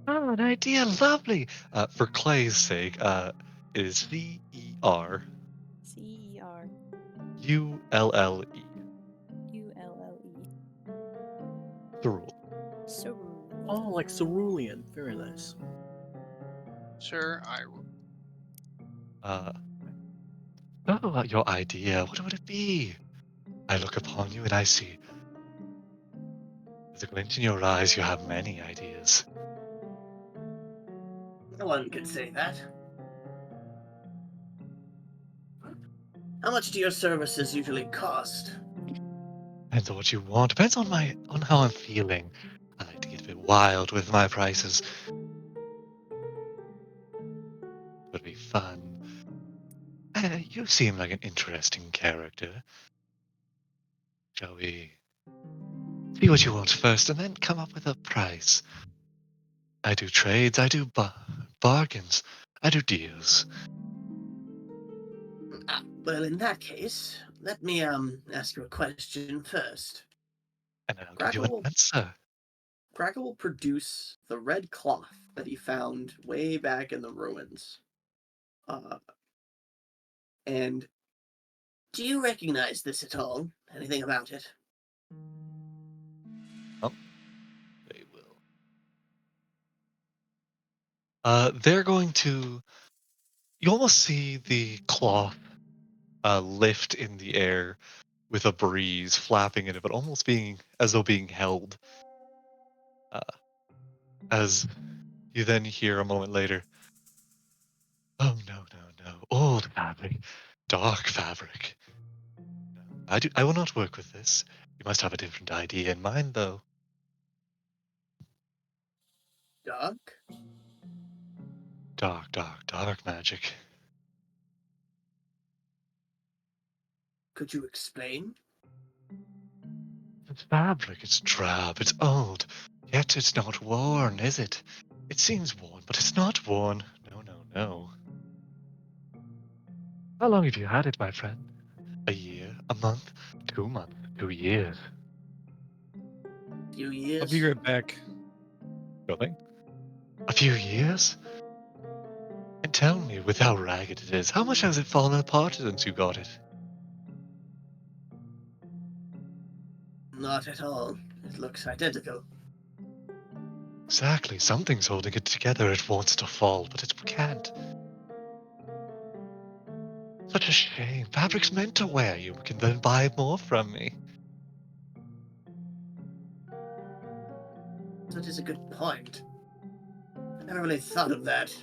C: oh, an idea, lovely. For Clay's sake, it is Cerulle.
D: Cerulle?
C: Sarul.
D: Cerulle.
H: Oh, like cerulean. Very nice.
G: Sure, I will.
C: Uh, oh, your idea, what would it be? I look upon you and I see, with a glint in your eyes, you have many ideas.
B: One could say that. How much do your services usually cost?
C: Depends on what you want. Depends on how I'm feeling. I like to get a bit wild with my prices. Would be fun. You seem like an interesting character. Shall we see what you want first and then come up with a price? I do trades, I do bargains, I do deals.
B: Well, in that case, let me ask you a question first.
C: And I'll give you an
B: Grackle
C: answer.
B: Grackle will produce the red cloth that he found way back in the ruins. And do you recognize this at all? Anything about it?
C: They will. They're going to. You almost see the cloth lift in the air with a breeze flapping in it, but almost being as though being held. Uh, as you then hear a moment later, "Oh no, no, no! Old fabric, dark fabric. No, I will not work with this. You must have a different idea in mind, though.
B: Dark?
C: Dark, dark, dark magic.
B: Could you explain?
C: It's fabric. It's drab. It's old. Yet it's not worn, is it? It seems worn, but it's not worn. No, no, no. How long have you had it, my friend? A year? A month? 2 months? 2 years?
B: Few
F: I'll be
B: years?
F: right back.
C: Really? A few years? And tell me, with how ragged it is, how much has it fallen apart since you got it?
B: Not at all. It looks identical.
C: Exactly. Something's holding it together. It wants to fall, but it can't. Such a shame. Fabric's meant to wear. You can then buy more from me.
B: That is a good point. I never really thought of that.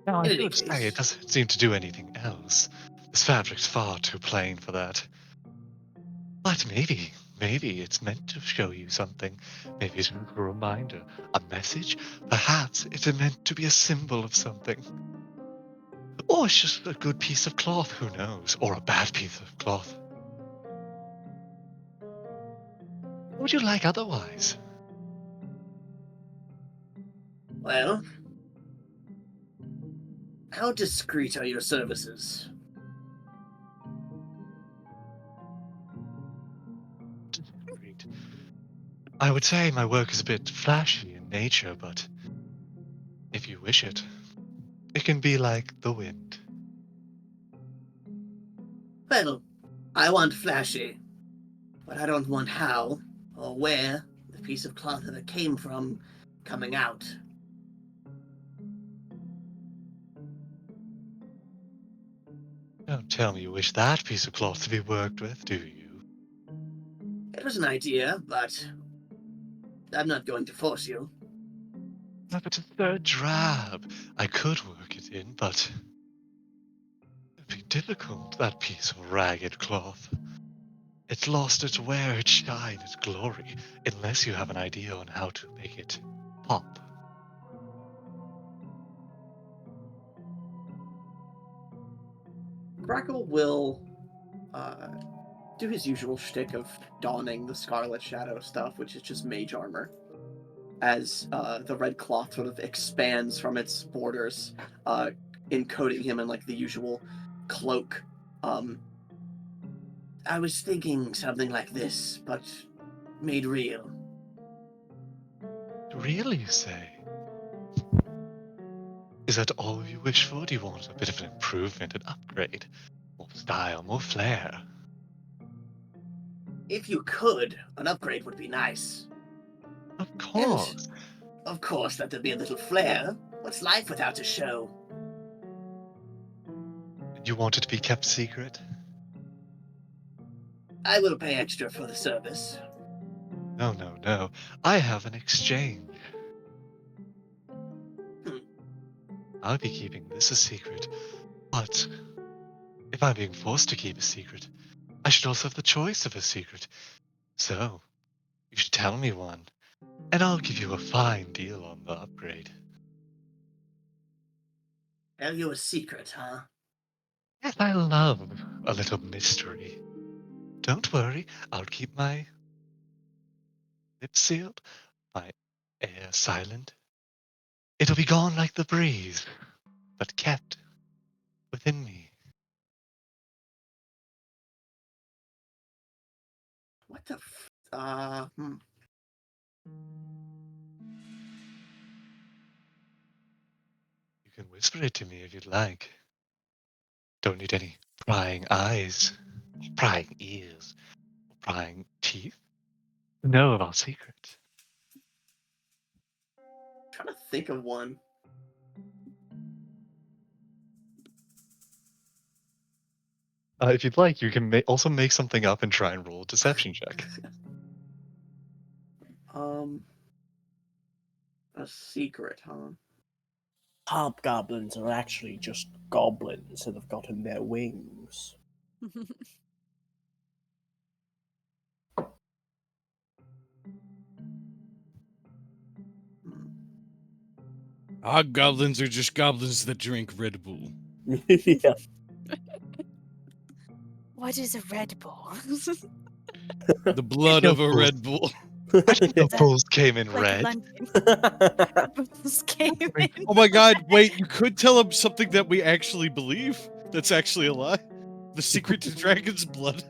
C: Now, I
B: In any
C: should say it
B: case,
C: doesn't seem to do anything else. This fabric's far too plain for that. But maybe it's meant to show you something. Maybe it's a reminder, a message. Perhaps it's meant to be a symbol of something. Or it's just a good piece of cloth, who knows? Or a bad piece of cloth. What would you like otherwise?
B: well, how discreet are your services?
C: Discreet. I would say my work is a bit flashy in nature, but if you wish it, it can be like the wind.
B: Well, I want flashy, but I don't want how or where the piece of cloth that it came from coming out.
C: Don't tell me you wish that piece of cloth to be worked with, do you?
B: It was an idea, but I'm not going to force you.
C: No, but it's so drab. I could work it in, but it'd be difficult, that piece of ragged cloth. It's lost its wear, its shine, its glory, unless you have an idea on how to make it pop.
B: Crackle will do his usual shtick of donning the Scarlet Shadow stuff, which is just mage armor, as the red cloth sort of expands from its borders, encoding him in like the usual cloak. I was thinking something like this, but made real.
C: Really, you say? Is that all you wish for? Do you want a bit of an improvement, an upgrade? More style, more flair?
B: If you could, an upgrade would be nice.
C: Of
B: And,
C: course.
B: of course, let there be a little flair. What's life without a show?
C: You want it to be kept secret?
B: I will pay extra for the service.
C: No, no, no. I have an exchange.
B: Hmm.
C: I'll be keeping this a secret, but if I'm being forced to keep a secret, I should also have the choice of a secret. So, you should tell me one, and I'll give you a fine deal on the upgrade.
B: Tell you a secret, huh?
C: Yes, I love a little mystery. Don't worry, I'll keep my lips sealed, my air silent. It'll be gone like the breeze, but kept within me.
B: What the
C: You can whisper it to me if you'd like. Don't need any prying eyes, or prying ears, or prying teeth to know of our secrets.
B: trying to think of one.
C: If you'd like, you can also make something up and try and roll a deception check.
B: A secret, huh?
A: Hobgoblins are actually just goblins that have gotten their wings.
B: Hmm.
F: Hobgoblins are just goblins that drink Red Bull.
A: Yeah.
D: What is a Red Bull?
F: The blood of a
C: Bulls.
F: Red Bull.
C: I didn't know
D: That-
C: bulls came in
D: like
C: red.
D: London. Bulls came in.
F: Oh my god, wait, you could tell them something that we actually believe. That's actually a lie. The secret to dragon's blood.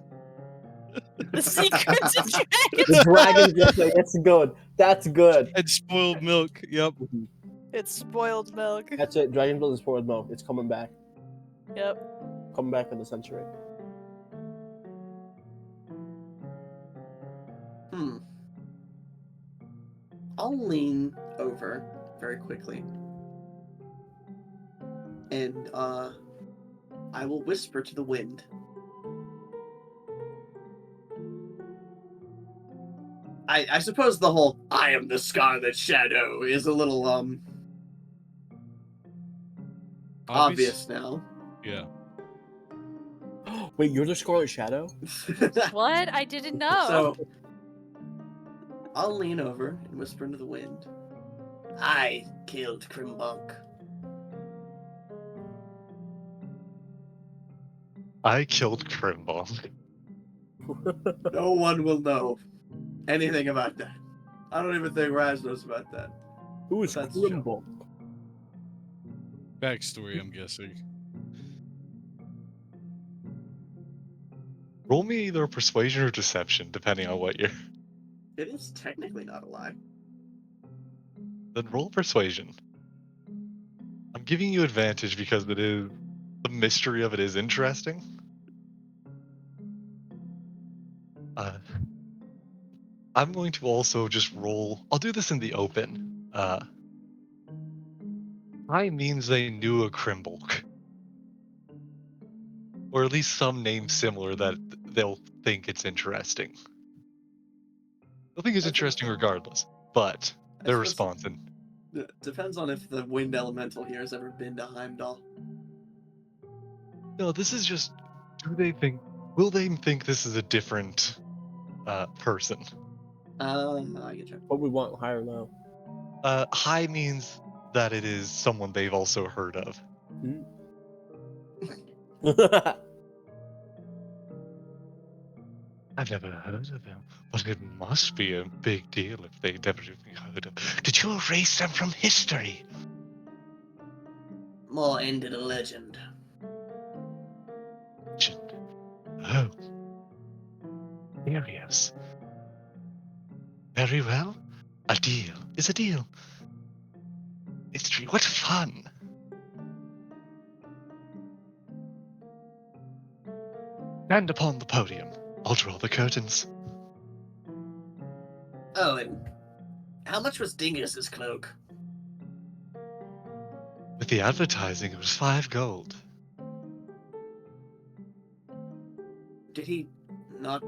D: The secret to
A: The dragon's blood. That's good. That's good.
F: And spoiled milk. Yep.
D: It's spoiled milk.
A: That's it. Dragon's blood is spoiled milk. It's coming back.
D: Yep.
A: Coming back for the century.
B: I'll lean over very quickly. And I will whisper to the wind. I suppose the whole "I am the Scarlet Shadow" is a little obvious now.
F: Yeah.
A: Wait, you're the Scarlet Shadow?
D: What? I didn't know.
B: So I'll lean over and whisper into the wind. I killed Krimbunk.
C: I killed Krimbong.
B: No one will know anything about that. I don't even think Raz knows about that.
A: Who is
B: That's
A: Krimbok?
F: Backstory, I'm guessing.
C: Roll me either persuasion or deception, depending on what you're.
B: It is technically not a lie.
C: Then roll persuasion. I'm giving you advantage because it is the mystery of it is interesting. I'm going to also just roll. I'll do this in the open. I means they knew a Krimbulk. Or at least some name similar that they'll think it's interesting. They'll think it's
B: That's
C: interesting regardless, but
B: I
C: their
B: suppose
C: response and
B: it depends on if the wind elemental here has ever been to Heimdall.
C: no, this is just will they think this is a different person?
B: I get you.
A: What we want, high or low?
C: High means that it is someone they've also heard of. I've never heard of them, but it must be a big deal if they've never even heard of. Did you erase them from history?
B: More into the legend.
C: Legend. Oh. Curious. Very well. A deal is a deal. History, what fun! Stand upon the podium. I'll draw the curtains.
B: Oh, and how much was Dingus's cloak?
C: With the advertising, it was 5 gold.
B: Did he not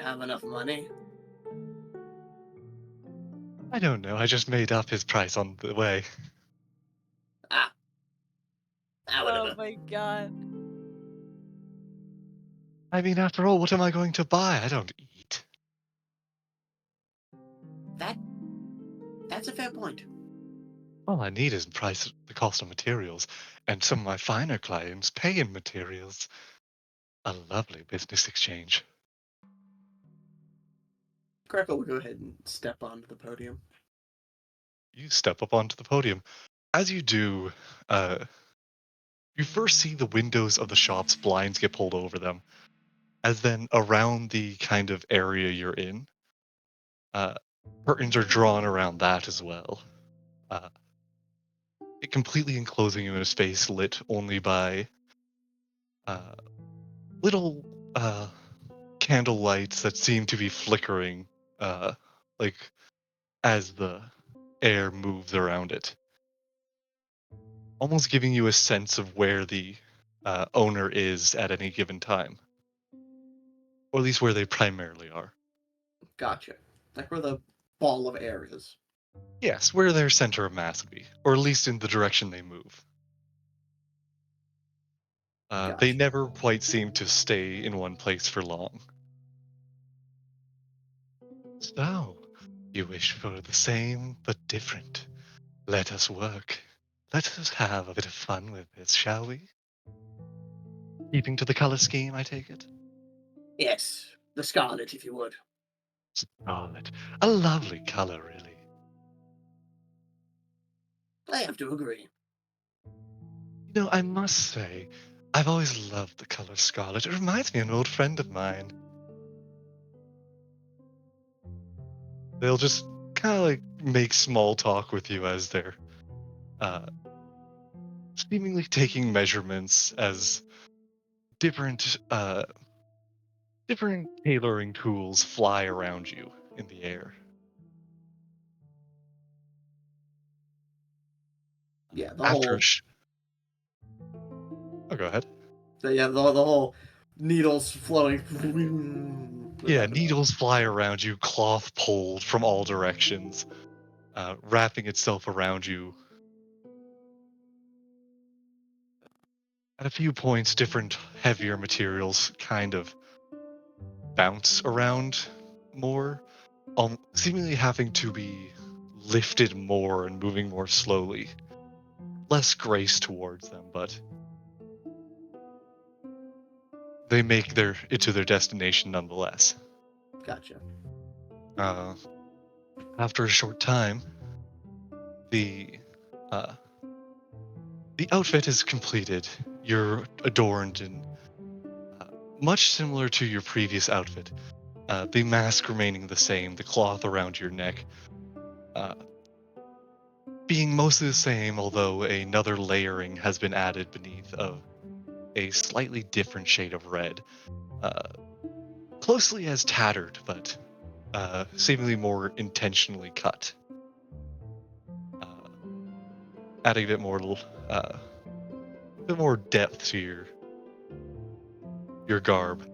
B: have enough money?
C: I don't know, I just made up his price on the way.
B: Ah. I would
D: Oh
B: have.
D: my god.
C: I mean, after all, what am I going to buy? I don't eat.
B: That's a fair point.
C: All I need is the cost of materials, and some of my finer clients pay in materials. A lovely business exchange.
B: Greco will go ahead and step onto the podium.
C: You step up onto the podium. As you do, you first see the windows of the shop's blinds get pulled over them, as then around the kind of area you're in, uh, curtains are drawn around that as well. Uh, it completely enclosing you in a space lit only by uh, little candle lights that seem to be flickering, uh, like as the air moves around it, almost giving you a sense of where the owner is at any given time, or at least where they primarily are.
B: Gotcha. Like where the ball of air is.
C: Yes, where their center of mass would be, or at least in the direction they move. They
B: Gotcha.
C: never quite seem to stay in one place for long. So, you wish for the same but different. Let us work. Let us have a bit of fun with this, shall we? Keeping to the color scheme, I take it?
B: Yes, the scarlet, if you would.
C: Scarlet. A lovely color, really.
B: I have to agree.
C: You know, I must say, I've always loved the color scarlet. It reminds me of an old friend of mine. They'll just kind of like make small talk with you as they're uh, seemingly taking measurements as different tailoring tools fly around you in the air.
B: Yeah, the
C: After
B: whole
C: oh, go ahead.
B: the whole needles flowing.
C: Yeah, needles fly around you, cloth pulled from all directions, wrapping itself around you. At a few points, different heavier materials kind of bounce around more, seemingly having to be lifted more and moving more slowly. Less grace towards them, but they make it to their destination nonetheless.
B: Gotcha.
C: Uh, After a short time, the uh, the outfit is completed. You're adorned in uh, much similar to your previous outfit. The mask remaining the same, the cloth around your neck uh, being mostly the same, although another layering has been added beneath of a slightly different shade of red, uh, closely as tattered, but seemingly more intentionally cut, uh, adding a bit more depth to your garb.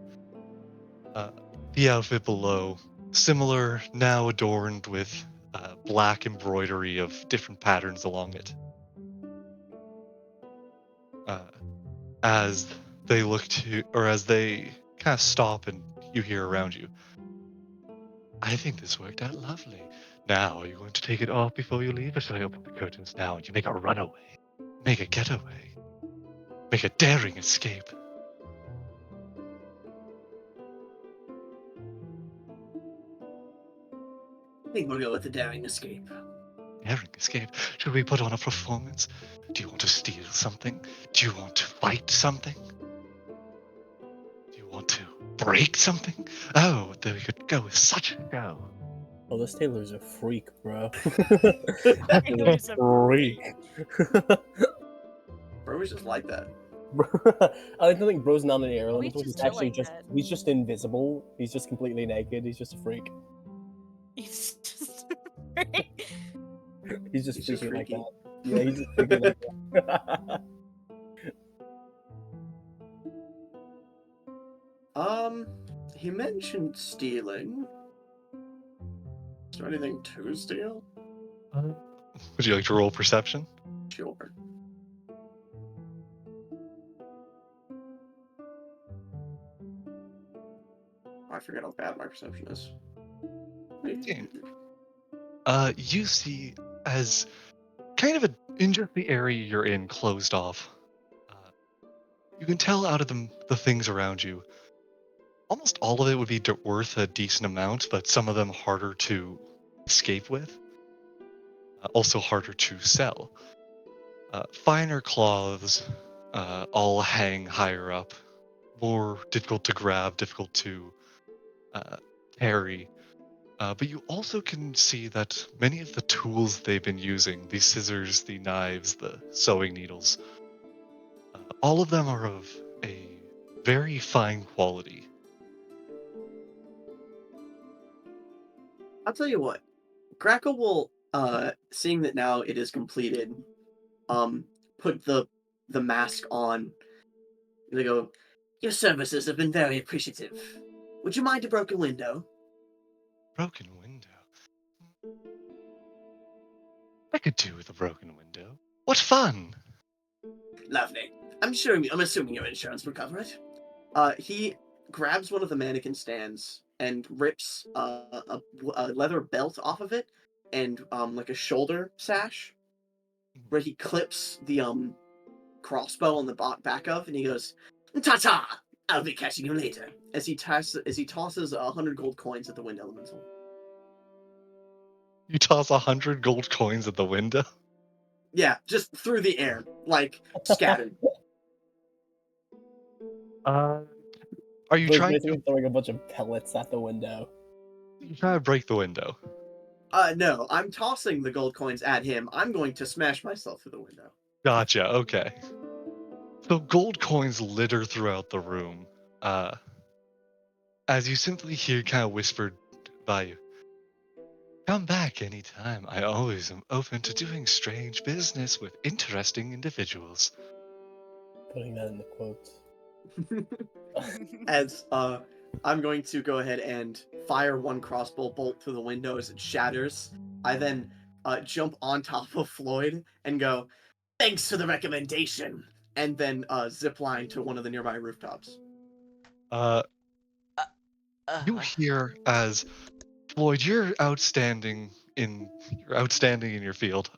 C: Uh, the outfit below, similar, now adorned with black embroidery of different patterns along it. Uh, as they look to, or as they kind of stop and you hear around you, I think this worked out lovely. Now, are you going to take it off before you leave, or should I open the curtains now and you make a runaway? Make a getaway? Make a daring escape?
B: I think we'll go with the daring escape.
C: Daring escape? Should we put on a performance? Do you want to steal something? Do you want to fight something? Do you want to break something? Oh, there we could go with such a go.
A: Oh, this Taylor's a freak, bro.
D: Taylor's a
A: freak.
B: Bro was just like that.
A: I don't think bro's not an air
D: Well, we
A: elemental. He's
D: just chill
A: actually
D: like
A: just
D: that.
A: he's just invisible. He's just completely naked. He's just a freak.
D: It's just
A: He's just
B: He's just
A: freaking like
B: freaky.
A: that. Yeah, he's just freaking like that.
B: He mentioned stealing. Is there anything to steal?
C: Would you like to roll perception?
B: Sure. I forget how bad my perception is.
C: 15. You see as kind of in just the area you're in, closed off. You can tell out of the things around you, almost all of it would be worth a decent amount, but some of them harder to escape with, also harder to sell. Finer cloths all hang higher up, more difficult to grab, difficult to carry. But you also can see that many of the tools they've been using, the scissors, the knives, the sewing needles, all of them are of a very fine quality.
B: I'll tell you what. Grackle will, seeing that now it is completed, put the mask on. They go, "Your services have been very appreciative. Would you mind a broken window?"
C: Broken window. I could do with a broken window. What fun!
B: Lovely. I'm assuming your insurance will cover it. He grabs one of the mannequin stands and rips a leather belt off of it and like a shoulder sash, where he clips the crossbow on the back of, and he goes, "Ta-ta! I'll be catching you later." As he tosses 100 gold coins at the wind elemental.
C: You toss 100 gold coins at the window?
B: Yeah, just through the air, like scattered.
C: Are you
H: He's
C: trying
H: basically throwing a bunch of pellets at the window.
C: to break the window?
B: No, I'm tossing the gold coins at him. I'm going to smash myself through the window.
C: Gotcha, okay. So gold coins litter throughout the room. As you simply hear kind of whispered by you, "Come back anytime. I always am open to doing strange business with interesting individuals."
H: Putting that in the quotes.
B: As I'm going to go ahead and fire one crossbow bolt through the window as it shatters. I then jump on top of Floyd and go, "Thanks for the recommendation," and then zip line to one of the nearby rooftops.
C: You hear as Floyd, you're outstanding in your field.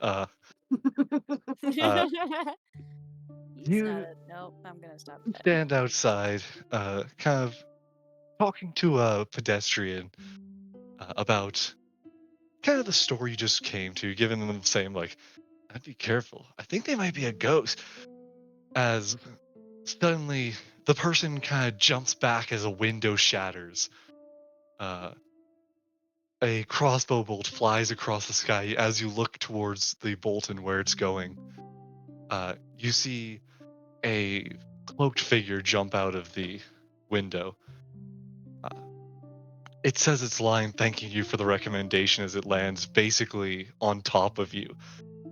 D: He's not
C: You
D: a nope. I'm gonna stop that.
C: stand outside, kind of talking to a pedestrian about kind of the store you just came to, giving them the same like, "I'd be careful. I think they might be a ghost." As suddenly the person kind of jumps back as a window shatters. Uh, a crossbow bolt flies across the sky as you look towards the bolt and where it's going. You see a cloaked figure jump out of the window. It says its line thanking you for the recommendation as it lands basically on top of you,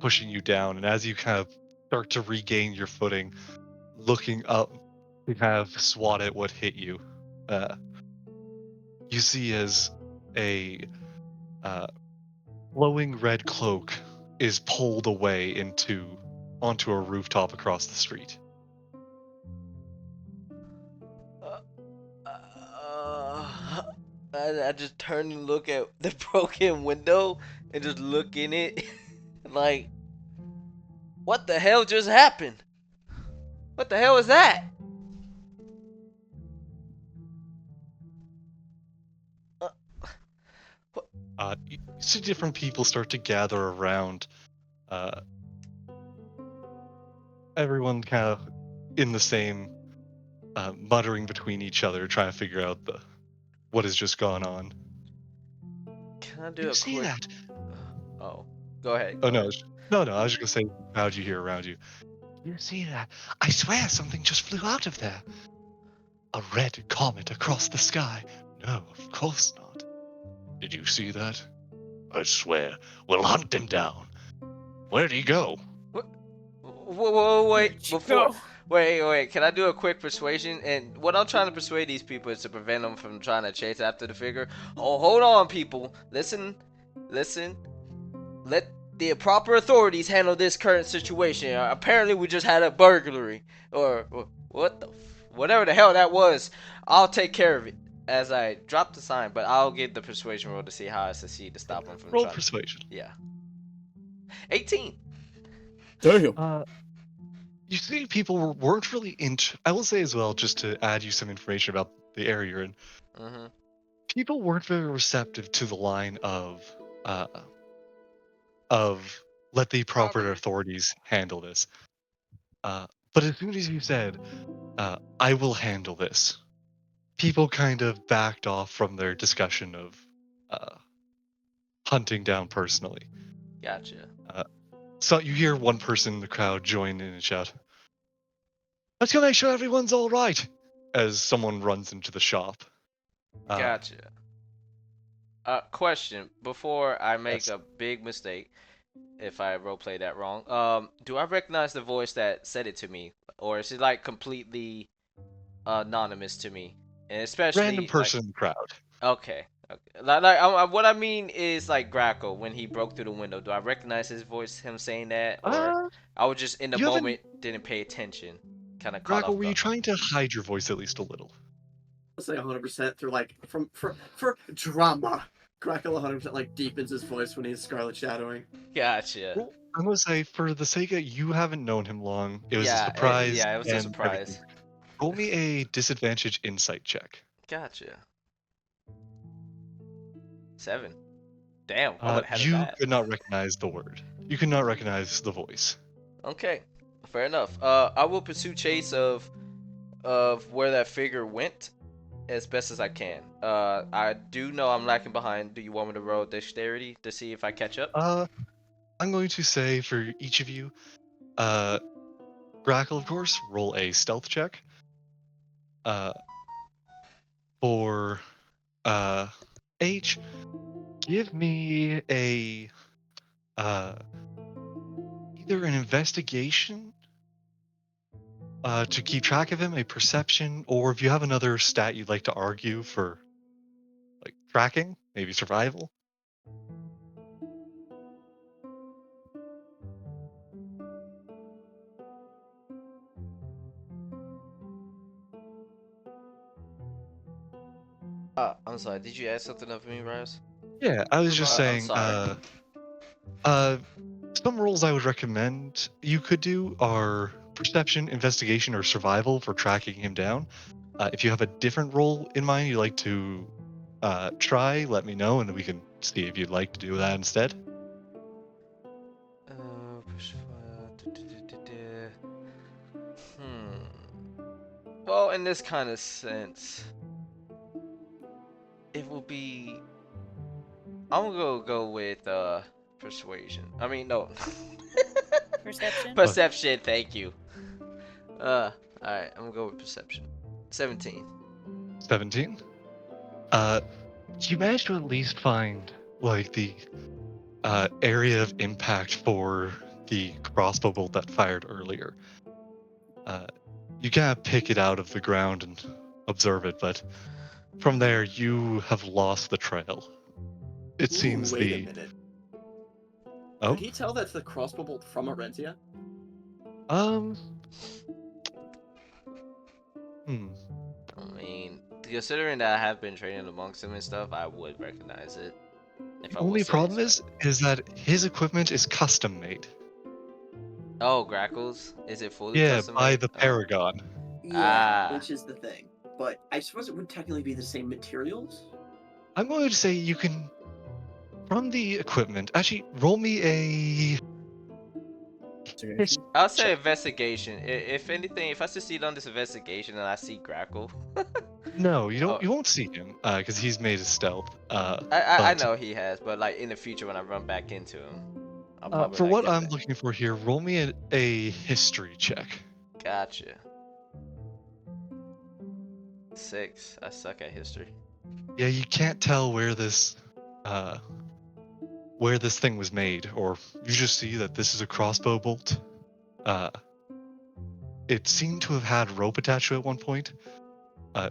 C: pushing you down. And as you kind of start to regain your footing, looking up to kind of swat at what hit you, you see as a glowing red cloak is pulled away onto a rooftop across the street.
E: I just turn and look at the broken window and just look in it like, what the hell just happened? What the hell is that?
C: You see different people start to gather around. Everyone kind of in the same, muttering between each other, trying to figure out what has just gone on.
E: Can I do
C: You
E: a
C: see
E: quick?
C: that?
E: Oh, go ahead.
C: Oh
E: Go
C: no,
E: ahead.
C: no! I was just gonna say, how'd you hear around you? You see that? I swear something just flew out of there. A red comet across the sky. No, of course not. Did you see that? I swear, we'll hunt him down. Where'd he go?
E: Whoa, wait, before,
D: Go.
E: wait, can I do a quick persuasion? And what I'm trying to persuade these people is to prevent them from trying to chase after the figure. Oh, hold on, people. Listen. Let the proper authorities handle this current situation. Apparently, we just had a burglary. Or whatever the hell that was. I'll take care of it as I drop the sign, but I'll get the persuasion roll to see how I succeed to stop them from
C: Roll
E: trying to.
C: persuasion.
E: Yeah. 18.
A: Damn.
C: You see, people weren't really into. I will say as well, just to add you some information about the area you're in.
E: Mm-hmm.
C: People weren't very receptive to the line uh, of let the proper
G: Probably.
C: authorities handle this. But as soon as you said, I will handle this, people kind of backed off from their discussion of hunting down personally.
E: Gotcha.
C: So you hear one person in the crowd join in and shout, "Let's go make sure everyone's all right," as someone runs into the shop.
E: Gotcha. Question before I make
C: Yes.
E: a big mistake, if I roleplay that wrong. Do I recognize the voice that said it to me, or is it like completely anonymous to me? And
C: Random
E: especially like,
C: person in the crowd.
E: okay, okay. What I mean is like Grackle when he broke through the window. Do I recognize his voice, him saying that, or
C: Uh,
E: I was just in the
C: you haven't,
E: moment, didn't pay attention, kind of caught
C: Grackle,
E: off
C: were you
E: guard.
C: trying to hide your voice at least a little?
B: I'll say 100% through like for drama. Crackle 100% like deepens his voice when he's Scarlet Shadowing.
E: Gotcha.
C: Well, I'm gonna say, for the sake of you haven't known him long, it was a
E: Yeah,
C: surprise
E: yeah, it was a
C: and everything.
E: surprise.
C: Roll me a disadvantage insight check.
E: Gotcha. 7. Damn, I would have had it
C: You
E: bad.
C: could not recognize the word. You could not recognize the voice.
E: Okay, fair enough. I will pursue chase of where that figure went as best as I can. I do know I'm lacking behind. Do you want me to roll dexterity to see if I catch up?
C: I'm going to say for each of you, Grackle, of course, roll a stealth check. For H, give me a either an investigation to keep track of him, a perception, or if you have another stat you'd like to argue for like tracking, maybe survival.
E: I'm sorry. Did you ask something of me, Raz?
C: Yeah, I was just
E: I'm
C: saying,
E: sorry.
C: some roles I would recommend you could do are perception, investigation, or survival for tracking him down. If you have a different role in mind you'd like to try, let me know, and we can see if you'd like to do that instead.
E: Push fire. Well, in this kind of sense, it will be. I'm gonna go with persuasion. I mean, no.
D: Perception?
E: Perception. Thank you. All right. I'm gonna go with perception. 17.
C: 17. You managed to at least find like the area of impact for the crossbow bolt that fired earlier. You kind of pick it out of the ground and observe it, but from there you have lost the trail. It seems
B: Wait
C: the
B: a minute.
C: oh
B: Could he tell that's the crossbow bolt from Arentia?
C: um
E: I mean, considering that I have been training amongst them and stuff, I would recognize it. If
C: the
E: I was
C: only
E: saying
C: problem
E: so.
C: is that his equipment is custom made.
E: Oh, Grackles? Is it fully
C: Yeah,
E: custom
C: by
E: made?
C: the
E: Oh.
C: Paragon.
E: Ah.
B: which is the thing. But I suppose it would technically be the same materials.
C: I'm going to say you can from the equipment. Actually, roll me a
E: I'll say
C: check.
E: investigation. If anything, if I succeed on this investigation and I see Grackle,
C: No, you don't.
E: oh,
C: You won't see him because he's made of stealth.
E: I
C: But
E: know he has, but like in the future when I run back into him, I'll probably
C: for
E: like
C: what
E: get
C: I'm
E: that.
C: looking for here, roll me a history check.
E: Gotcha. 6. I suck at history.
C: Yeah, you can't tell where this thing was made, or you just see that this is a crossbow bolt. It seemed to have had rope attached to it at one point.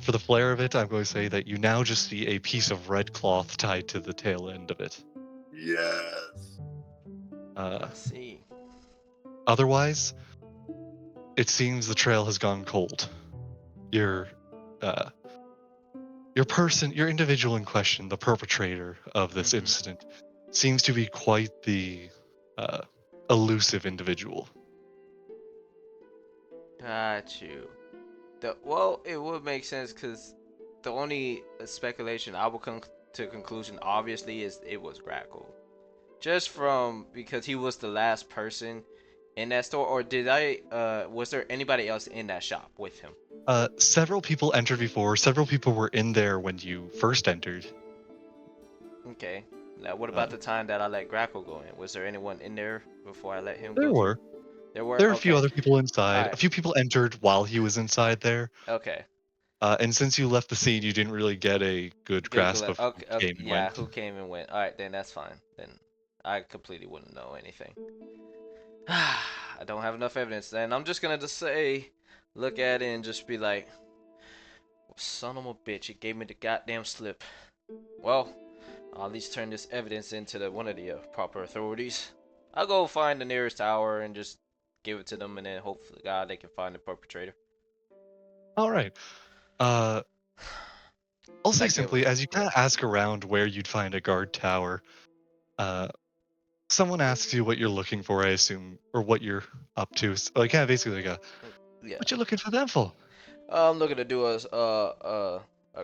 C: For the flare of it, I'm going to say that you now just see a piece of red cloth tied to the tail end of it.
B: Yes.
E: I see.
C: Otherwise, it seems the trail has gone cold. Your your individual in question, the perpetrator of this incident, seems to be quite the elusive individual.
E: Got you. Well, it would make sense because the only speculation I would come to conclusion, obviously, is it was Grackle. Just from because he was the last person in that store, or was there anybody else in that shop with him?
C: Several people entered before. Several people were in there when you first entered.
E: Okay. Now, what about the time that I let Grackle go in? Was there anyone in there before I let him
C: There
E: go?
C: were.
E: There were.
C: There were a few
E: Okay.
C: other people inside.
E: Alright.
C: A few people entered while he was inside there.
E: Okay.
C: And since you left the scene, you didn't really get a good grasp of who
E: Okay,
C: came and
E: yeah,
C: went.
E: who came and went. Alright, then that's fine. Then I completely wouldn't know anything. I don't have enough evidence. Then I'm just gonna say, look at it and just be like, son of a bitch, it gave me the goddamn slip. Well, I'll at least turn this evidence into one of the proper authorities. I'll go find the nearest tower and just give it to them, and then hopefully, God, they can find the perpetrator.
C: All right. I'll say simply, as you kind of ask around where you'd find a guard tower, someone asks you what you're looking for, I assume, or what you're up to. So, like, kind of basically like
E: Yeah.
C: what you looking for them for?
E: I'm looking to do a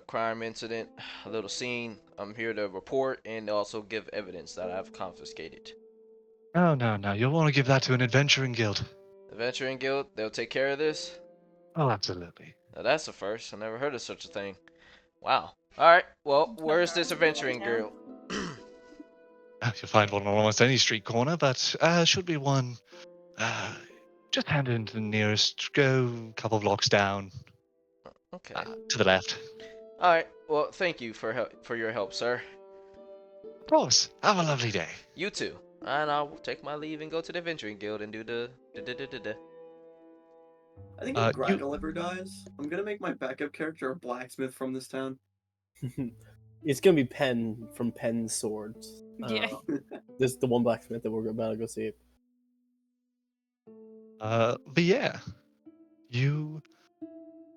E: crime incident, a little scene. I'm here to report and also give evidence that I've confiscated.
C: Oh, no. You'll want to give that to an adventuring guild.
E: Adventuring Guild, they'll take care of this?
C: Oh, absolutely.
E: Now that's a first. I never heard of such a thing. Wow. Alright, well,
D: No
E: where's
D: guards
E: this
D: in the
E: Adventuring
D: town?
E: Guild?
C: You'll find one on almost any street corner, but should be one. Just hand it into the nearest. Go a couple blocks down.
E: Okay.
C: To the left.
E: Alright, well, thank you for your help, sir.
C: Of course. Have a lovely day.
E: You too. And I'll take my leave and go to the Adventuring Guild and do the.
B: I think if Grackle ever dies, I'm gonna make my backup character a blacksmith from this town.
H: It's gonna be Penn from Penn's Swords.
D: Yeah.
H: This is the one blacksmith that we're about to go see.
C: But yeah,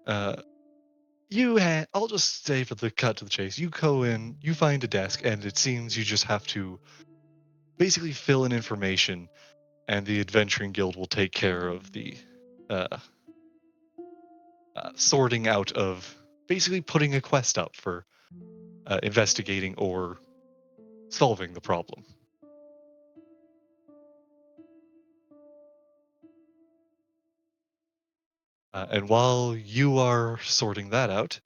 C: I'll just say for the cut to the chase. You go in, you find a desk, and it seems you just have to basically fill in information, and the Adventuring Guild will take care of the sorting out of basically putting a quest up for investigating or solving the problem. And while you are sorting that out,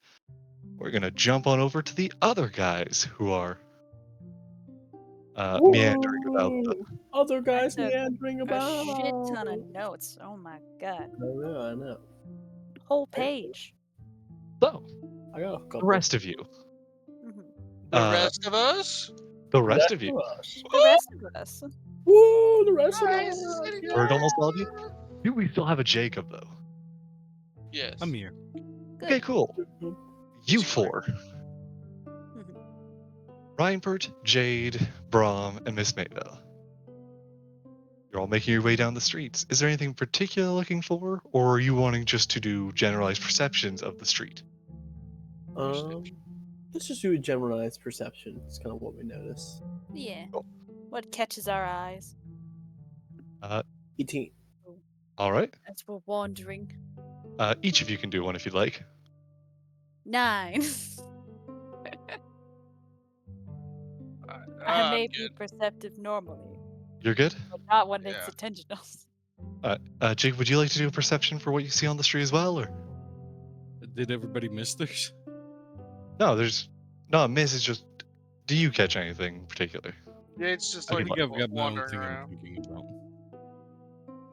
C: we're going to jump on over to the other guys who are meandering about.
H: Other guys
D: That's
H: meandering
D: a
H: about.
D: shit ton of notes. Oh my god.
H: I know.
D: Whole page.
C: So,
H: I got a couple.
C: the rest of you.
D: Mhm.
G: The rest of us?
C: The rest of you.
D: The rest of us.
H: Woo, the rest of
G: Nice.
H: us. Yeah.
C: Heard almost all of you? We still have a Jacob, though.
G: Yes.
F: I'm here.
D: Good.
C: Okay, cool. You four.
D: Mhm.
C: Reinpert, Jade, Brahm, and Miss Maybell. You're all making your way down the streets. Is there anything particular you're looking for, or are you wanting just to do generalized perceptions of the street?
H: Let's just do a generalized perception. It's kind of what we notice.
D: Yeah.
C: Cool.
D: What catches our eyes
H: 18.
C: All right.
D: as we're wandering?
C: Each of you can do one if you'd like.
D: 9. I
G: I'm
D: may be
G: good.
D: perceptive normally,
C: You're good?
D: but not when it's
G: Yeah.
D: intentional.
C: Jake, would you like to do a perception for what you see on the street as well, or?
F: Did everybody miss theirs?
C: No, a miss. Is just, do you catch anything in particular?
G: Yeah, it's just
F: I
G: like
F: think I've got my own
G: wandering
F: thing I'm
G: around.
F: thinking about.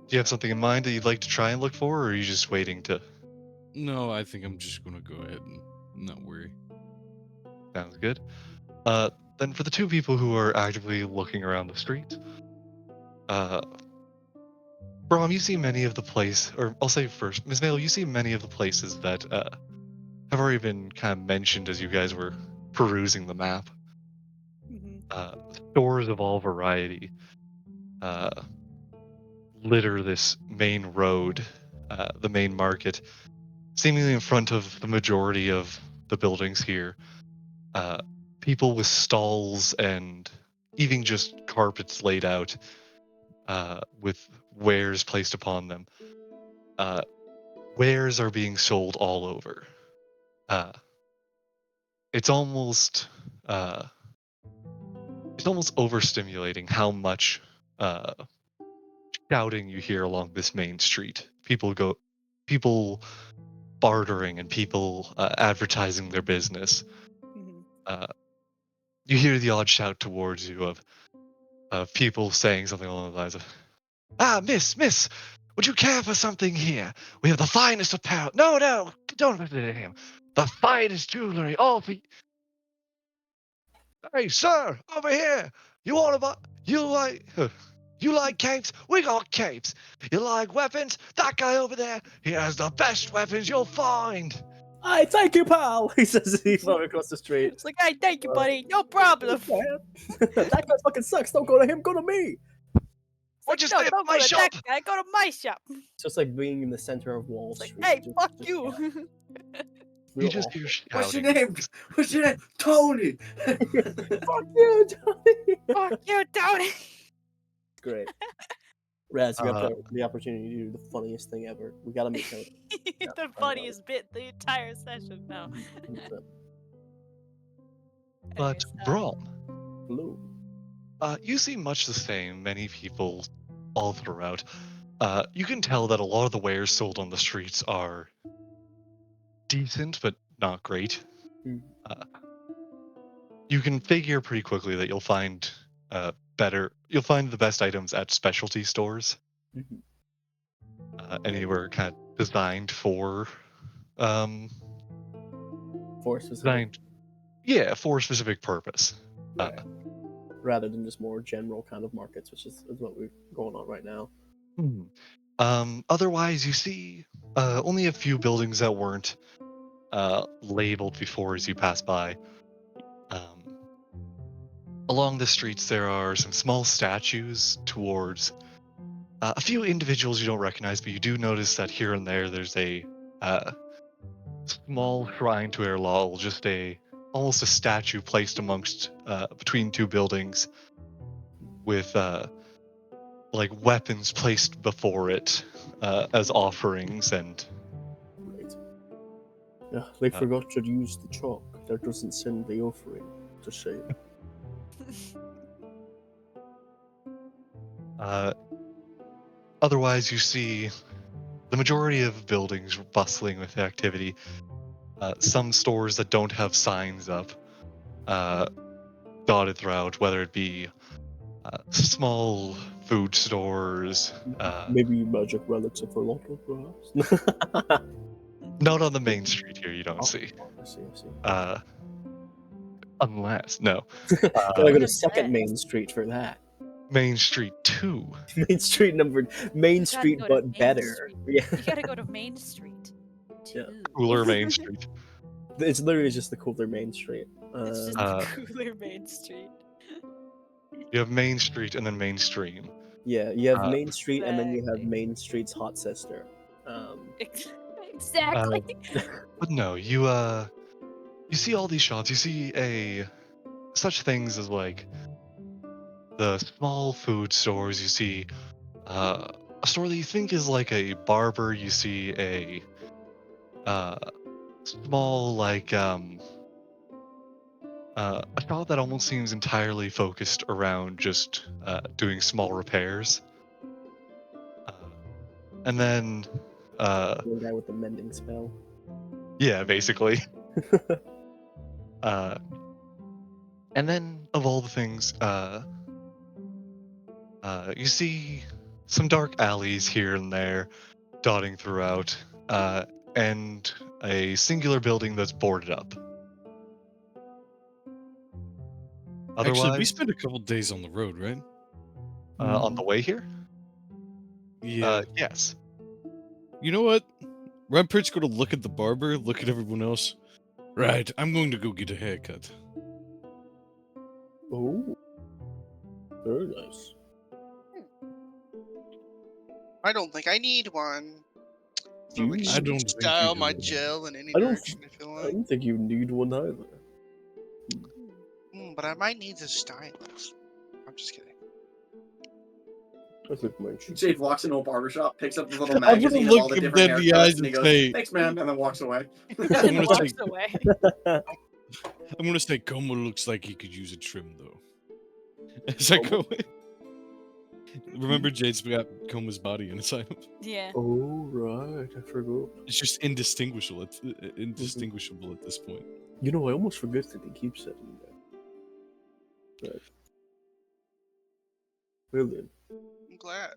C: Do you have something in mind that you'd like to try and look for, or are you just waiting to?
F: No, I think I'm just gonna go ahead and not worry.
C: Sounds good. Then for the two people who are actively looking around the street, Brahm, you see many of the or I'll say first, Ms. Vale, you see many of the places that have already been kind of mentioned as you guys were perusing the map. Stores of all variety litter this main road, the main market, seemingly in front of the majority of the buildings here. People with stalls and even just carpets laid out. with wares placed upon them. Wares are being sold all over. Uh, it's almost uh, it's almost overstimulating how much uh, shouting you hear along this main street. People bartering and people advertising their business.
D: Mhm.
C: You hear the odd shout towards you of people saying something along the lines of, "Ah, miss, would you care for something here? We have the finest apparel." No, don't listen to him. The finest jewelry, all for. Hey, sir, over here. You want to buy? You like? You like capes? We got capes. You like weapons? That guy over there, he has the best weapons you'll find.
H: I thank you, pal. He says as he's flowing across the street.
D: It's like, hey, thank you, buddy. No problem.
H: That guy fucking sucks. Don't go to him. Go to me.
C: What'd you
D: No,
C: say
D: don't
C: about
D: go
C: my
D: to
C: shop?
D: that guy. Go to my shop.
H: It's just like being in the center of Wall
D: It's like,
H: Street.
D: hey,
H: Just-
D: fuck
H: just-
D: you.
C: You
H: real
C: just
H: awful.
C: hear
B: What's your
C: shouting.
B: name? What's your name? Tony.
H: Fuck you, Johnny.
D: Fuck you, Tony.
H: Great. Raz, you have
C: Uh,
H: the opportunity to do the funniest thing ever. We gotta make him.
D: The funniest bit the entire session. No.
C: but
D: Anyways,
C: Brom,
H: Blue.
C: you see much the same. Many people all throughout. You can tell that a lot of the wares sold on the streets are decent, but not great.
H: Hmm.
C: You can figure pretty quickly that you'll find you'll find the best items at specialty stores.
H: Mhm.
C: Anywhere kind of designed for um
H: For specific,
C: designed for a specific purpose.
H: right. Rather than just more general kind of markets, which is what we're going on right now.
C: Otherwise you see only a few buildings that weren't labeled before as you pass by. Along the streets there are some small statues towards a few individuals you don't recognize, but you do notice that here and there there's a small shrine to Erlal, just almost a statue placed amongst between two buildings with like weapons placed before it as offerings and
H: Right. Yeah, they
C: Uh,
H: forgot to use the chalk. That doesn't send the offering. It's a shame.
C: otherwise you see the majority of buildings bustling with activity. Some stores that don't have signs up dotted throughout, whether it be small food stores,
H: Maybe magic relics of Verloto, perhaps.
C: not on the main street here you don't
H: Oh,
C: see.
H: I see.
C: Unless, no.
H: Gotta go to
D: Unless-
H: Second Main Street for that.
C: Main Street 2.
H: Main Street numbered Main
D: You gotta
H: Street,
D: go to
H: but
D: Main
H: better.
D: Street.
H: Yeah,
D: You gotta go to Main Street.
H: Yeah.
D: too.
C: Cooler Main Street.
H: it's literally just the cooler Main Street.
D: It's just
C: Uh,
D: the cooler Main Street.
C: You have Main Street and then mainstream.
H: Yeah, you have
C: uh,
H: Main Street, and then you have
D: Exactly.
H: Main Street's hot sister.
D: Exactly.
C: But no, you see all these shops. You see such things as like the small food stores. You see a store that you think is like a barber. You see a small like a shop that almost seems entirely focused around just doing small repairs. And then
H: The guy with the mending spell.
C: yeah, basically. And then of all the things, you see some dark alleys here and there, dotting throughout, and a singular building that's boarded up. Otherwise,
F: Actually, we spent a couple days on the road, right?
C: on the way here,
F: Yeah.
C: yes.
F: You know what? Rampart's going to look at the barber, look at everyone else. Right, I'm going to go get a haircut.
H: Oh, very nice.
G: I don't think I need one.
H: Do you-
F: I don't think you
G: Style my
F: do.
G: gel in any
H: I don't
G: direction I feel
H: I
G: like.
H: don't think you need one either.
G: But I might need a stylist. I'm just kidding.
A: I think mine should.
B: Jade walks into a barbershop, picks up the little
F: I'm gonna
B: magazine of all
F: look
B: the
F: him
B: different
F: dead in the
B: haircuts,
F: eyes
B: and he
F: and
B: goes,
F: say-
B: "Thanks, man," and then walks away.
F: I'm gonna
D: Walks
F: say,
D: away.
F: I'm gonna say Como looks like he could use a trim though. As I go in. Remember Jade's got Coma's body inside him.
D: Yeah.
A: Oh right, I forgot.
F: It's just indistinguishable. It's indistinguishable at this point.
A: You know, I almost forget that he keeps that in there. Right. Well then.
G: I'm glad.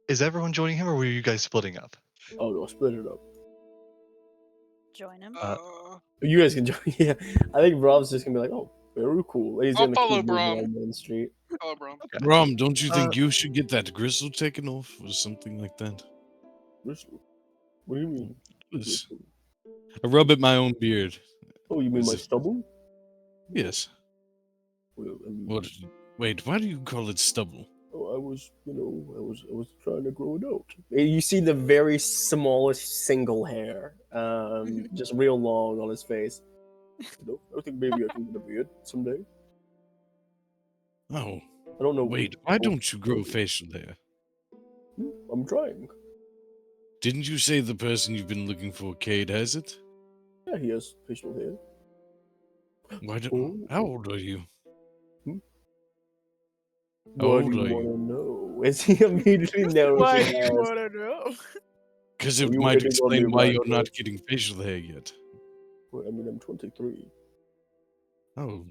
C: Is everyone joining him, or were you guys splitting up?
A: Oh no, split it up.
D: Join him.
A: You guys can join. Yeah, I think Rob's just gonna be like, "Oh, very cool." And he's
G: I'll
A: gonna
G: follow
A: keep moving
G: Brom.
A: on Main Street.
G: Hello, bro.
F: Rom, don't you think you should get that gristle taken off or something like that?
A: Bristol. What do you mean?
F: Yes.
A: Bristol?
F: I rub at my own beard.
A: Oh, you mean
F: Is
A: my
F: it-
A: stubble?
F: Yes.
A: Well, I mean,
F: What? Wait, why do you call it stubble?
A: oh, I was trying to grow it out. You see the very smallest single hair, just real long on his face. I think maybe I can get a beard someday.
F: Oh,
A: I don't know.
F: wait, why don't you grow facial hair?
A: I'm trying.
F: Didn't you say the person you've been looking for, Cade, has it?
A: Yeah, he has facial hair.
F: Why do,
A: Oh.
F: How old are you? How
A: Why
F: old
A: do
F: are
A: you
F: you?
A: want to know? As he immediately narrows
D: Why
A: his
D: do you
A: eyes.
D: want to know?
F: Because
A: Are
F: it
A: you
F: might
A: hitting on me
F: explain why
A: right
F: you're
A: now?
F: not getting facial hair yet.
A: Well, I mean, I'm 23.
F: Oh.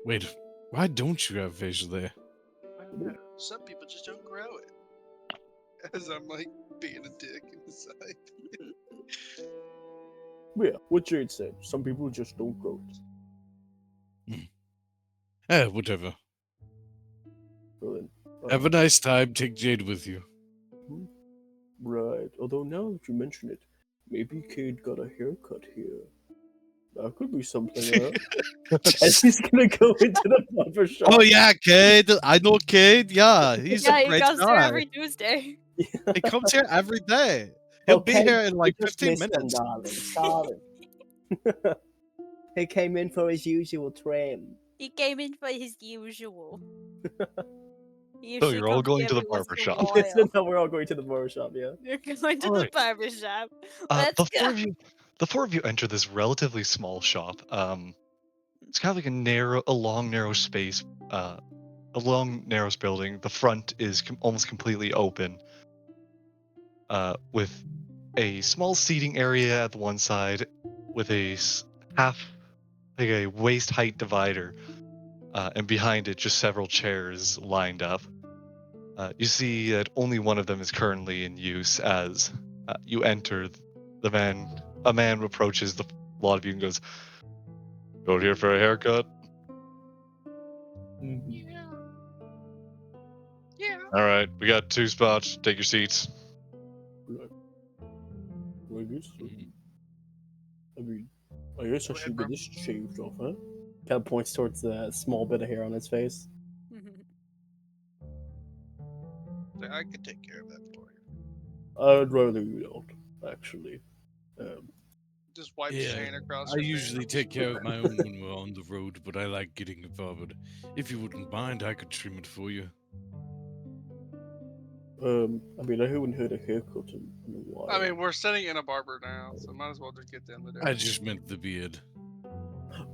F: Wait, why don't you have facial hair?
G: I don't know. Some people just don't grow it. As I'm like being a dick in the side.
A: But yeah, what Jade said. Some people just don't grow it.
F: Whatever.
A: Well, then,
F: Have a nice time. Take Jade with you.
A: right. Although now that you mention it, maybe Cade got a haircut here. That could be something, huh? And he's gonna go into the barber shop.
F: Oh yeah, Cade. I know Cade. Yeah, he's
D: Yeah,
F: a
D: he
F: great
D: goes there
F: guy.
D: every Tuesday.
F: He comes here every day. He'll be here in like
H: we just
F: 15
H: missed him,
F: minutes.
H: darling. Sorry. He came in for his usual trim.
D: He came in for his usual. He
C: So
D: usually
C: you're all
D: comes
C: going
D: here
C: to the
D: every once
C: barber
D: in a
C: shop.
D: while.
A: No, we're all going to the barber shop, yeah.
D: You're going to the
C: Alright.
D: barber shop. Let's go.
C: The four of you enter this relatively small shop. It's kind of like a long, narrow space. A long, narrow building. The front is almost completely open. With a small seating area at the one side, with like a waist height divider, and behind it just several chairs lined up. You see that only one of them is currently in use. As you enter, a man approaches the lot of you and goes, "Go here for a haircut."
G: Yeah. Yeah.
C: All right, we got 2 spots. Take your seats.
A: Right. Well, I guess I should get this shaved off, huh? Kind of points towards the small bit of hair on his face.
G: I could take care of that for you.
A: I'd rather you don't, actually.
G: Just wipe his hand across
F: I
G: her
F: usually
G: face.
F: take care of my own when we're on the road, but I like getting it barbered. If you wouldn't mind, I could trim it for you.
A: I mean, I haven't had a haircut in a while.
G: I mean, we're sitting in a barber now, so might as well just get them to do
F: I
G: it.
F: just meant the beard.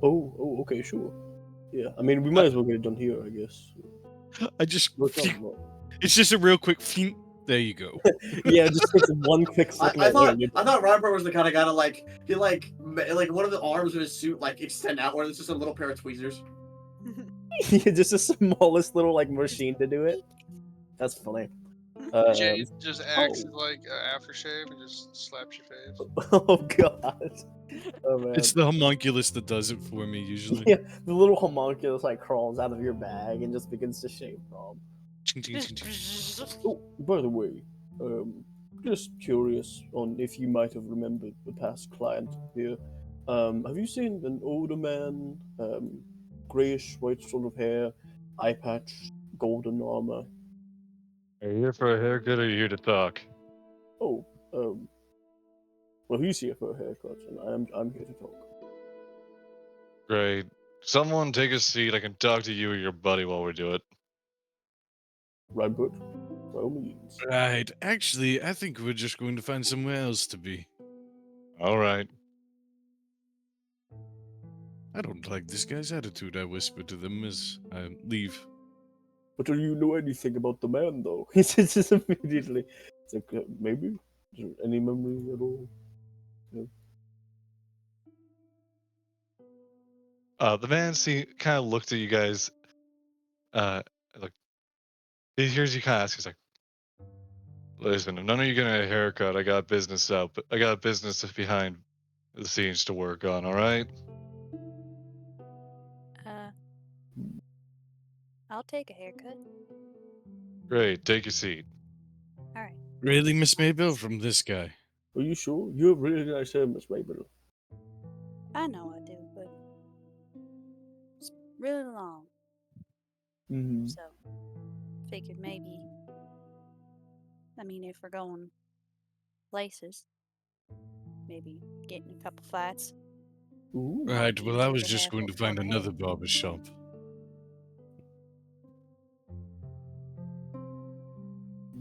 A: Oh, okay, sure. Yeah, I mean, we might as well get it done here, I guess.
F: I just.
A: What's up, Mark?
F: It's just a real quick. There you go.
A: Yeah, it just takes one quick second.
B: I thought Robert was the kind of guy to he one of the arms of his suit extend out where there's just a little pair of tweezers.
A: Yeah, just the smallest little machine to do it. That's funny.
G: Jade just acts as like an aftershave and just slaps your face.
A: Oh god. Oh man.
F: It's the homunculus that does it for me usually.
A: Yeah, the little homunculus crawls out of your bag and just begins to shave Rob.
F: Ching, ching, ching, ching.
A: Oh, by the way, just curious on if you might have remembered the past client here. Have you seen an older man, grayish white sort of hair, eye patch, golden armor?
C: Are you here for a haircut, or are you here to talk?
A: Oh, well, he's here for a haircut, and I'm here to talk.
C: Great. someone take a seat. I can talk to you or your buddy while we do it.
A: Right, but by all means.
F: Right. Actually, I think we're just going to find somewhere else to be.
C: All right.
F: I don't like this guy's attitude, I whisper to them as I leave.
A: But do you know anything about the man, though? He says this immediately. It's like, maybe? Is there any memory at all?
C: The man kind of looked at you guys. Like he hears you kind of ask. He's like, "Listen, if none of you getting a haircut, I got business out. But I got business behind the scenes to work on. All right."
D: Uh, I'll take a haircut.
C: Great. Take your seat.
D: All right.
F: Really, Miss Maybell, from this guy?
A: Are you sure? You have really nice hair, Miss Mabel.
D: I know I do, but it's really long.
A: Mm-hmm.
D: So, figured maybe. I mean, if we're going places, maybe getting a couple flats.
A: Ooh.
F: Right, well, I was
D: Could
F: just
D: have
F: going to
D: before
F: find
D: the
F: another
D: head.
F: barber shop.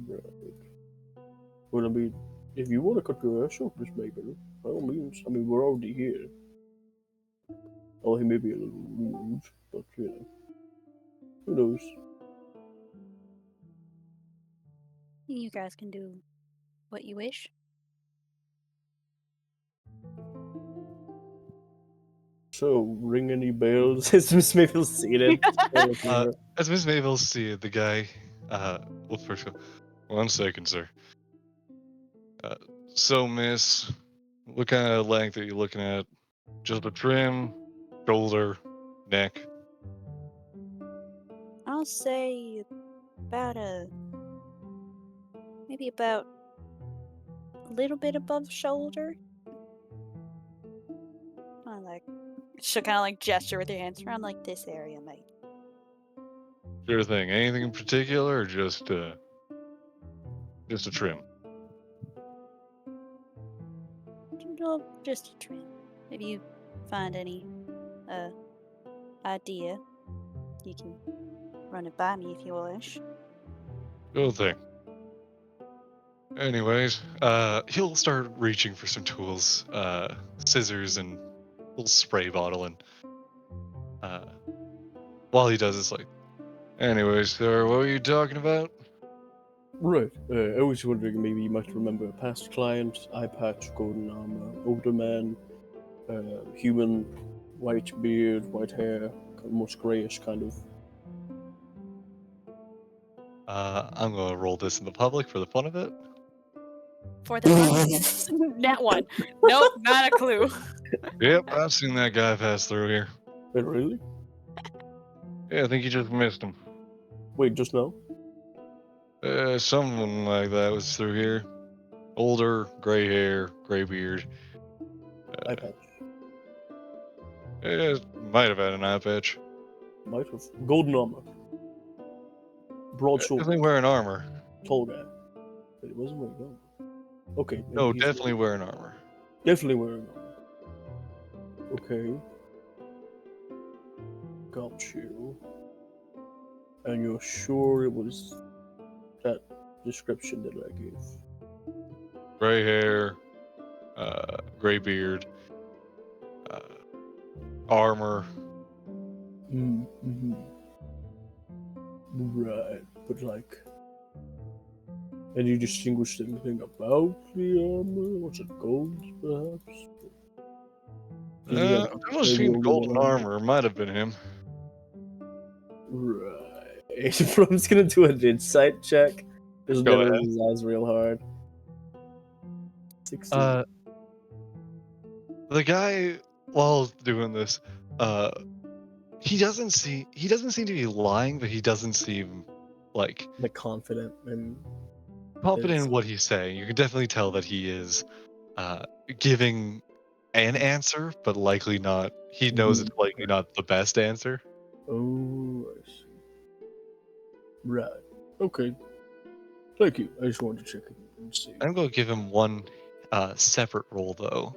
A: Right. Well, I mean, if you want to cut your hair short, Miss Mabel, by all means. I mean, we're already here. Oh, he may be a little rude, but, you know. Who knows?
D: You guys can do what you wish.
A: So, ring any bells? Is Miss Mabel seated?
C: As Miss Mabel see the guy. Well, first, 1 second, sir. So, Miss, what kind of length are you looking at? Just a trim, shoulder, neck.
D: I'll say about maybe about a little bit above shoulder. I like, she'll kind of like gesture with your hands around like this area, mate.
C: Sure thing. Anything in particular, or just a trim?
D: Just a trim. If you find any idea, you can run it by me if you wish.
C: Sure thing. Anyways, he'll start reaching for some tools, scissors and a little spray bottle, and while he does, it's like, anyways, sir, what were you talking about?
A: Right. I was wondering maybe you might remember a past client, eye patch, golden armor, older man, human, white beard, white hair, almost grayish kind of.
C: I'm gonna roll this in the public for the fun of it.
D: For the fun. That one. Nope, not a clue.
C: Yep, I've seen that guy pass through here.
A: Wait, really?
C: Yeah, I think you just missed him.
A: Wait, just now?
C: Someone like that was through here. Older, gray hair, gray beard.
A: Eye patch.
C: Might have had an eye patch.
A: Might have. Golden armor. Broad shoulders.
C: Definitely wearing armor.
A: Tall guy. But he wasn't wearing armor. Okay. maybe
C: No,
A: he's
C: definitely wearing armor.
A: definitely wearing armor. Okay. Got you. And you're sure it was that description that I gave?
C: Gray hair, gray beard, armor.
A: Mm-hmm. Right, but like, and you distinguished anything about the armor? Was it gold, perhaps? Did he have
C: I've never seen golden armor. Might have been him.
A: Right. I'm just gonna do an insight check. Just
C: Go
A: gonna
C: ahead.
A: roll his eyes real hard. 16.
C: The guy, while doing this, he doesn't seem to be lying, but he doesn't seem like
A: Confident and
C: confident in what he's saying. You can definitely tell that he is giving an answer, but likely not. He knows it's likely not the best answer.
A: Oh, I see. Right. Okay. Thank you. I just wanted to check it and see.
C: I'm going to give him one separate roll, though.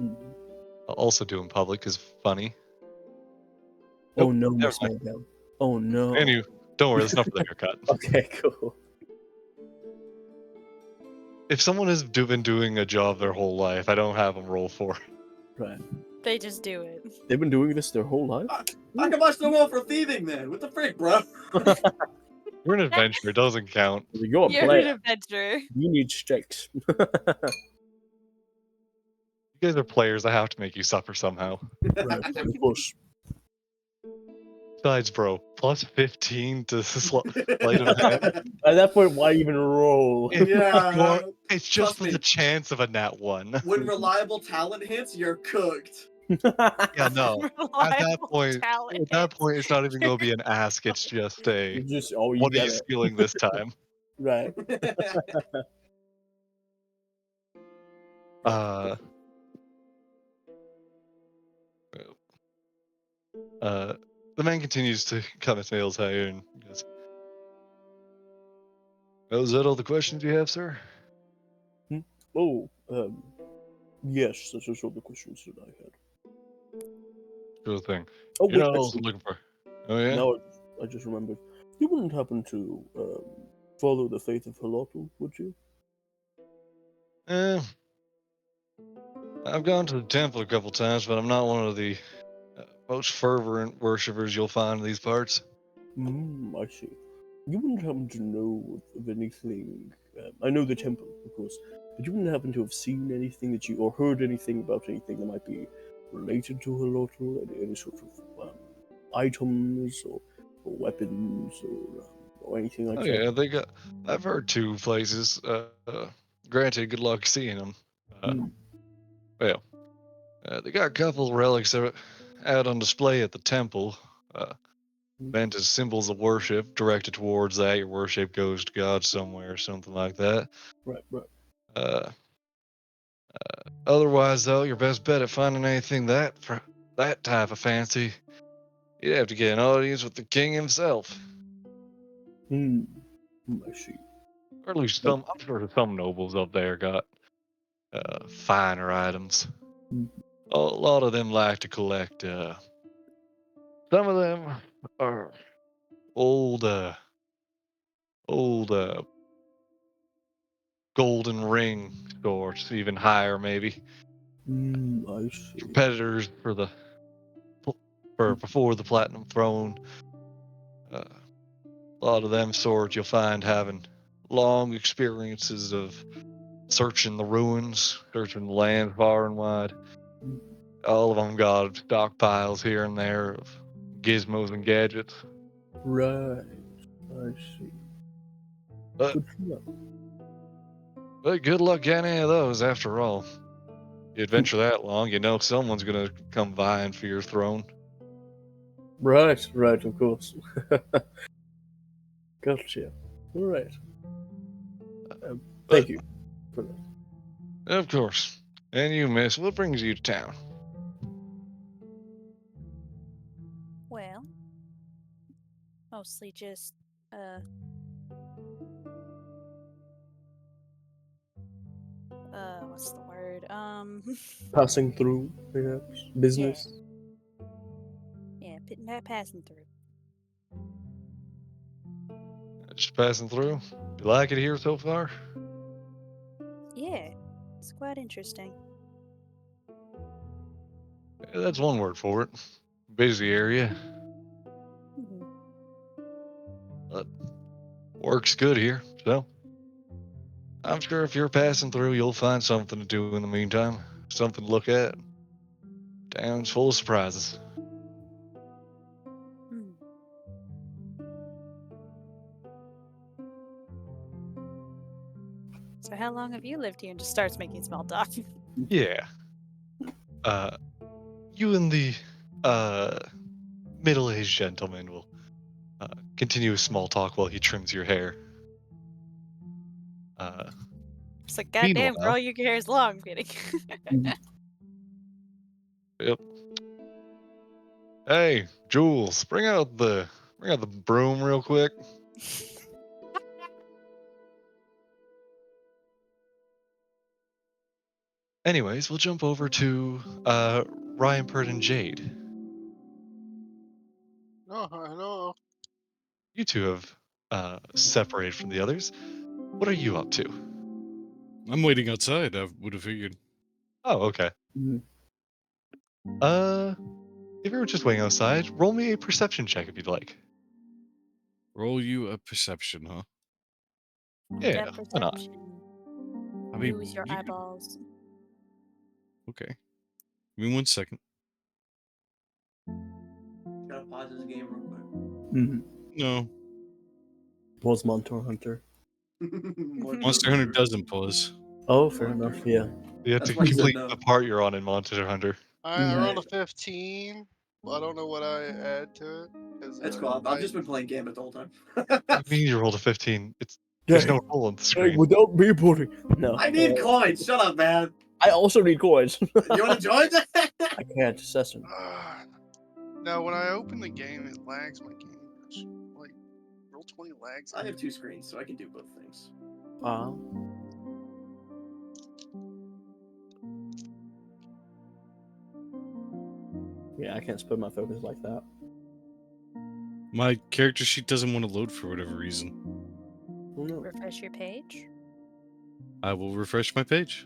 A: Mhm.
C: I'll also do in public because funny.
A: Oh
C: Nope,
A: no,
C: never
A: Miss
C: mind.
A: Maybell. Oh no.
C: Anyway, don't worry, that's enough of the haircut.
A: Okay, cool.
C: If someone has been doing a job their whole life, I don't have them roll for it.
A: Right.
D: They just do it.
A: They've been doing this their whole life?
B: I can watch the roll for thieving then. What the frick, bro?
C: You're an adventurer, it doesn't count.
A: You're a
D: You're
A: player.
D: an adventurer.
A: You need sticks.
C: You guys are players, I have to make you suffer somehow.
A: Right, of course.
C: Besides, bro, plus 15 to sleight of hand.
A: At that point, why even roll?
B: Yeah.
C: It's just
B: Trust
C: for
B: me.
C: the chance of a nat 1.
B: When reliable talent hits, you're cooked.
C: Yeah, no. At that
D: Reliable talent
C: point,
D: hits.
C: it's not even going to be an ask. It's just a,
A: You just, oh, you
C: what are
A: get
C: you
A: it.
C: skilling this time?
A: Right.
C: Uh, the man continues to cut his nails higher and goes, "Oh, is that all the questions you have, sir?"
A: Oh, yes, those are all the questions that I had.
C: Sure thing.
A: Oh,
C: You're
A: wait,
C: not also
A: actually,
C: looking for. Oh, yeah?
A: now I just remembered. You wouldn't happen to follow the faith of Halotl, would you?
C: Eh, I've gone to the temple a couple times, but I'm not one of the most fervent worshippers you'll find in these parts.
A: I see. You wouldn't happen to know of anything. I know the temple, of course, but you wouldn't happen to have seen anything that you, or heard anything about anything that might be related to Halotl, any sort of items or weapons or anything like
C: Oh,
A: that?
C: yeah, they got. I've heard 2 places. Granted, good luck seeing them.
A: Mm.
C: Well, they got a couple relics that are out on display at the temple. Meant as symbols of worship directed towards that. Your worship goes to God somewhere, something like that.
A: Right, right.
C: Uh, Otherwise, though, your best bet at finding anything that type of fancy, you'd have to get an audience with the king himself,
A: I see.
C: or at least
A: But,
C: some. I'm sure some nobles up there got finer items.
A: mm,
C: A lot of them like to collect. Some of them are old, old golden ring sorts, even higher maybe.
A: I see.
C: Competitors for before the platinum throne. A lot of them sorts you'll find having long experiences of searching the ruins, searching the land far and wide.
A: Mm,
C: All of them got stockpiles here and there of gizmos and gadgets.
A: Right, I see.
C: But,
A: Good to know.
C: but good luck getting any of those after all. You adventure that long, you know someone's gonna come vying for your throne.
A: Right, right, of course. Gotcha. All right.
C: But,
A: Thank you for that.
C: of course. And you, miss, what brings you to town?
D: Well, mostly just what's the word?
A: Passing through, perhaps business.
D: Yeah, passing through.
C: Just passing through? You like it here so far?
D: Yeah, it's quite interesting.
C: Yeah, that's one word for it. Busy area.
D: Mhm.
C: But work's good here, so I'm sure if you're passing through, you'll find something to do in the meantime. Something to look at. Town's full of surprises.
D: Hmm. So how long have you lived here? And just starts making small talk.
C: Yeah. You and the middle-aged gentleman will continue a small talk while he trims your hair.
D: It's like, goddamn,
C: Meanwhile,
D: girl, your hair is long. I'm kidding.
C: yep. Hey, Jules, bring out the broom real quick. Anyways, we'll jump over to Ryan Pert and Jade.
G: No, no.
C: You two have separated from the others. What are you up to?
F: I'm waiting outside. I would have figured.
C: Oh, okay.
H: Mhm.
C: If you were just waiting outside, roll me a perception check if you'd like.
F: Roll you a perception, huh?
C: Yeah,
D: That
C: why not?
D: perception.
F: I mean,
D: Use your
F: you could-
D: eyeballs.
F: Okay. Give me 1 second.
B: Gotta pause this game real quick.
H: Mhm.
F: No,
H: Was Monster Hunter.
F: Monster Hunter doesn't pause.
H: Oh, fair enough. Yeah.
C: You have
B: That's
C: to
B: why he said
C: complete
B: no.
C: the part you're on in Monster Hunter.
G: I rolled a 15. I don't know what I add to it.
B: That's cool. I've just been playing Gambit the whole time.
C: I mean, you rolled a 15. There's no roll on the
H: Hey,
C: screen.
H: without me putting. No.
B: I need coins. Shut up, man.
H: I also need coins.
B: You want to join?
H: I can't, Session.
G: No, when I open the game, it lags my game. Like, roll 20 lags.
B: I have 2 screens, so I can do both things.
H: Yeah, I can't split my focus like that.
F: My character sheet doesn't want to load for whatever reason.
H: Oh, no.
D: Refresh your page.
F: I will refresh my page.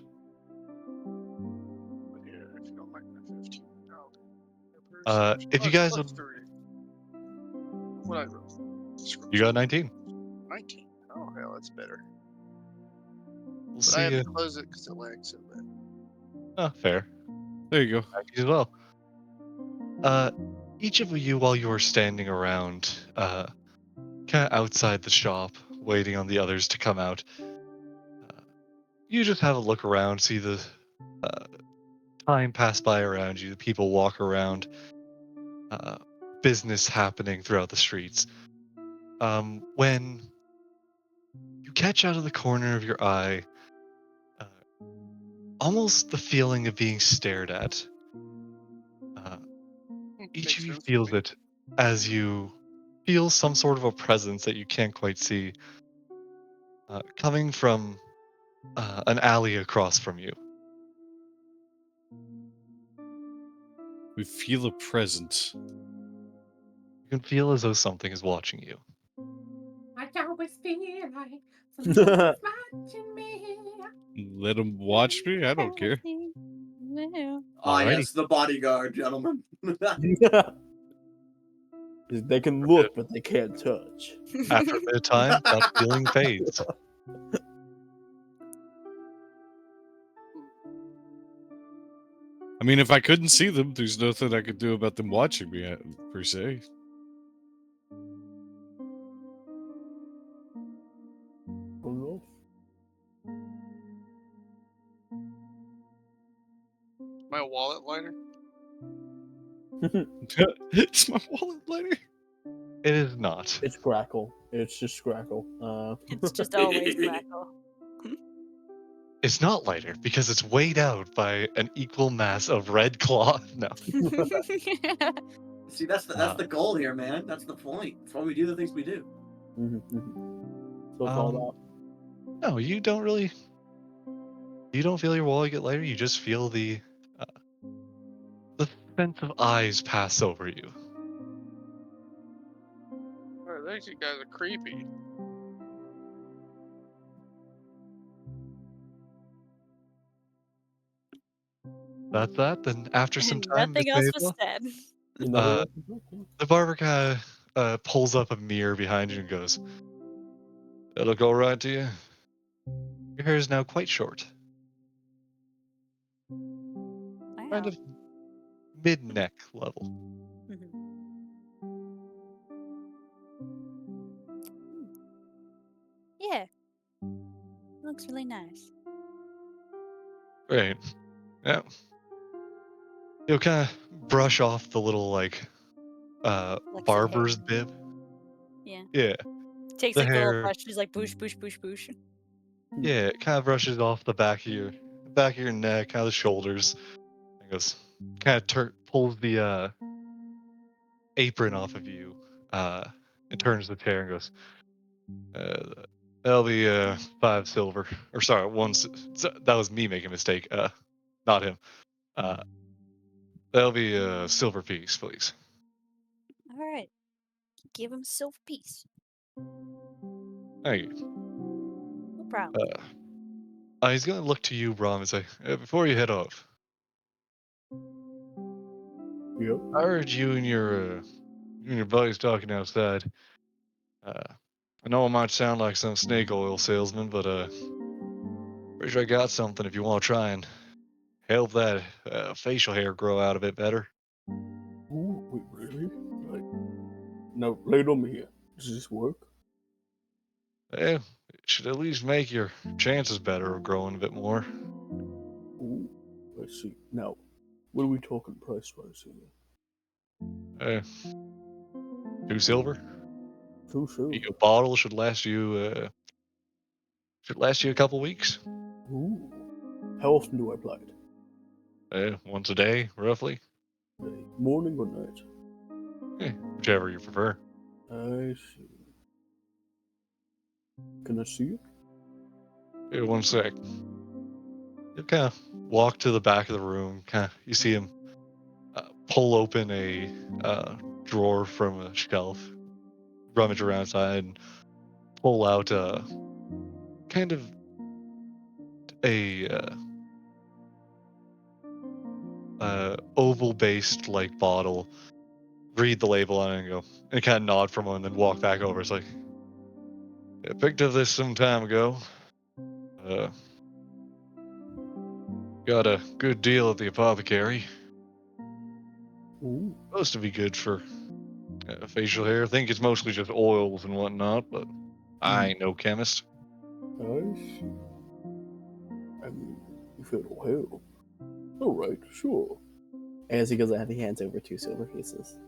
G: But yeah, if you don't like my 15, no.
C: If you guys would,
G: 3. What I roll?
C: you got 19.
G: 19. Oh, hell, that's better.
C: We'll
G: But I
C: see.
G: had to close it because it lags so bad.
C: Oh, fair.
F: There you go.
C: Back to you as well. Each of you, while you were standing around, kind of outside the shop, waiting on the others to come out, you just have a look around, see the time pass by around you, the people walk around, business happening throughout the streets. When you catch out of the corner of your eye, almost the feeling of being stared at. Each
G: Makes
C: of you
G: sense to
C: feels
G: me.
C: it as you feel some sort of a presence that you can't quite see, coming from an alley across from you.
F: We feel a presence.
C: You can feel as though something is watching you.
I: I always feel like somebody's watching me.
F: Let them watch me. I don't care.
B: Ah,
C: Alrighty.
B: yes, the bodyguard, gentlemen.
H: They can
C: Okay.
H: look, but they can't touch.
C: After a bit of time, that feeling fades.
F: I mean, if I couldn't see them, there's nothing I could do about them watching me, per se.
H: Oh, no.
G: My wallet lighter?
F: It's my wallet lighter.
C: It is not.
H: It's Grackle. It's just Grackle.
D: It's just always Grackle.
C: It's not lighter because it's weighed out by an equal mass of red cloth. No.
B: See, that's the goal here, man. That's the point. That's why we do the things we do.
H: So called out.
C: No, you don't really. You don't feel your wallet get lighter. You just feel the sense of eyes pass over you.
G: Oh, these guys are creepy.
C: That's that. Then after some time,
D: Nothing
C: Miss
D: else was
C: Mabel,
D: said.
H: You know,
C: the barber kind of pulls up a mirror behind you and goes, "That look all right to you? Your hair is now quite short, kind
D: Wow.
C: of mid-neck level."
D: Yeah. Looks really nice.
C: Right. Yeah. You'll kind of brush off the little
D: Flex of
C: barber's
D: hair.
C: bib.
D: Yeah.
C: Yeah.
D: Takes
C: The
D: like the little
C: hair.
D: brush, just like boosh, boosh, boosh, boosh.
C: Yeah, it kind of brushes off the back of your neck, kind of the shoulders. And goes, kind of pulls the apron off of you, and turns the chair and goes, "That'll be 5 silver, or sorry, that was me making a mistake, not him. That'll be a silver piece, please."
D: All right. give him a silver piece.
C: Hey,
D: No problem.
C: he's gonna look to you, Brom, and say, before you head off,
A: Yep.
C: I heard you and your buddies talking outside. I know it might sound like some snake oil salesman, but pretty sure I got something if you want to try and help that facial hair grow out a bit better.
A: Ooh, wait, really? Right. Now, lay it on me here. Does this work?
C: Well, it should at least make your chances better of growing a bit more.
A: Ooh, I see. Now, what are we talking price-wise here?
C: 2 silver.
A: Too soon.
C: A bottle should last you a couple weeks.
A: Ooh. How often do I apply it?
C: Once a day, roughly.
A: Morning or night?
C: Whichever you prefer.
A: I see. Can I see it?
C: One sec. You kind of walk to the back of the room. You see him pull open a drawer from a shelf, rummage around inside, and pull out kind of a oval-based like bottle. Read the label on it and go, and kind of nod for a moment, and then walk back over. It's like, I picked up this some time ago. Got a good deal at the apothecary.
A: Ooh.
C: Supposed to be good for facial hair. I think it's mostly just oils and whatnot, but I ain't no chemist.
A: I see. I mean, if it'll help. Alright, sure. As he goes out, he hands over 2 silver pieces.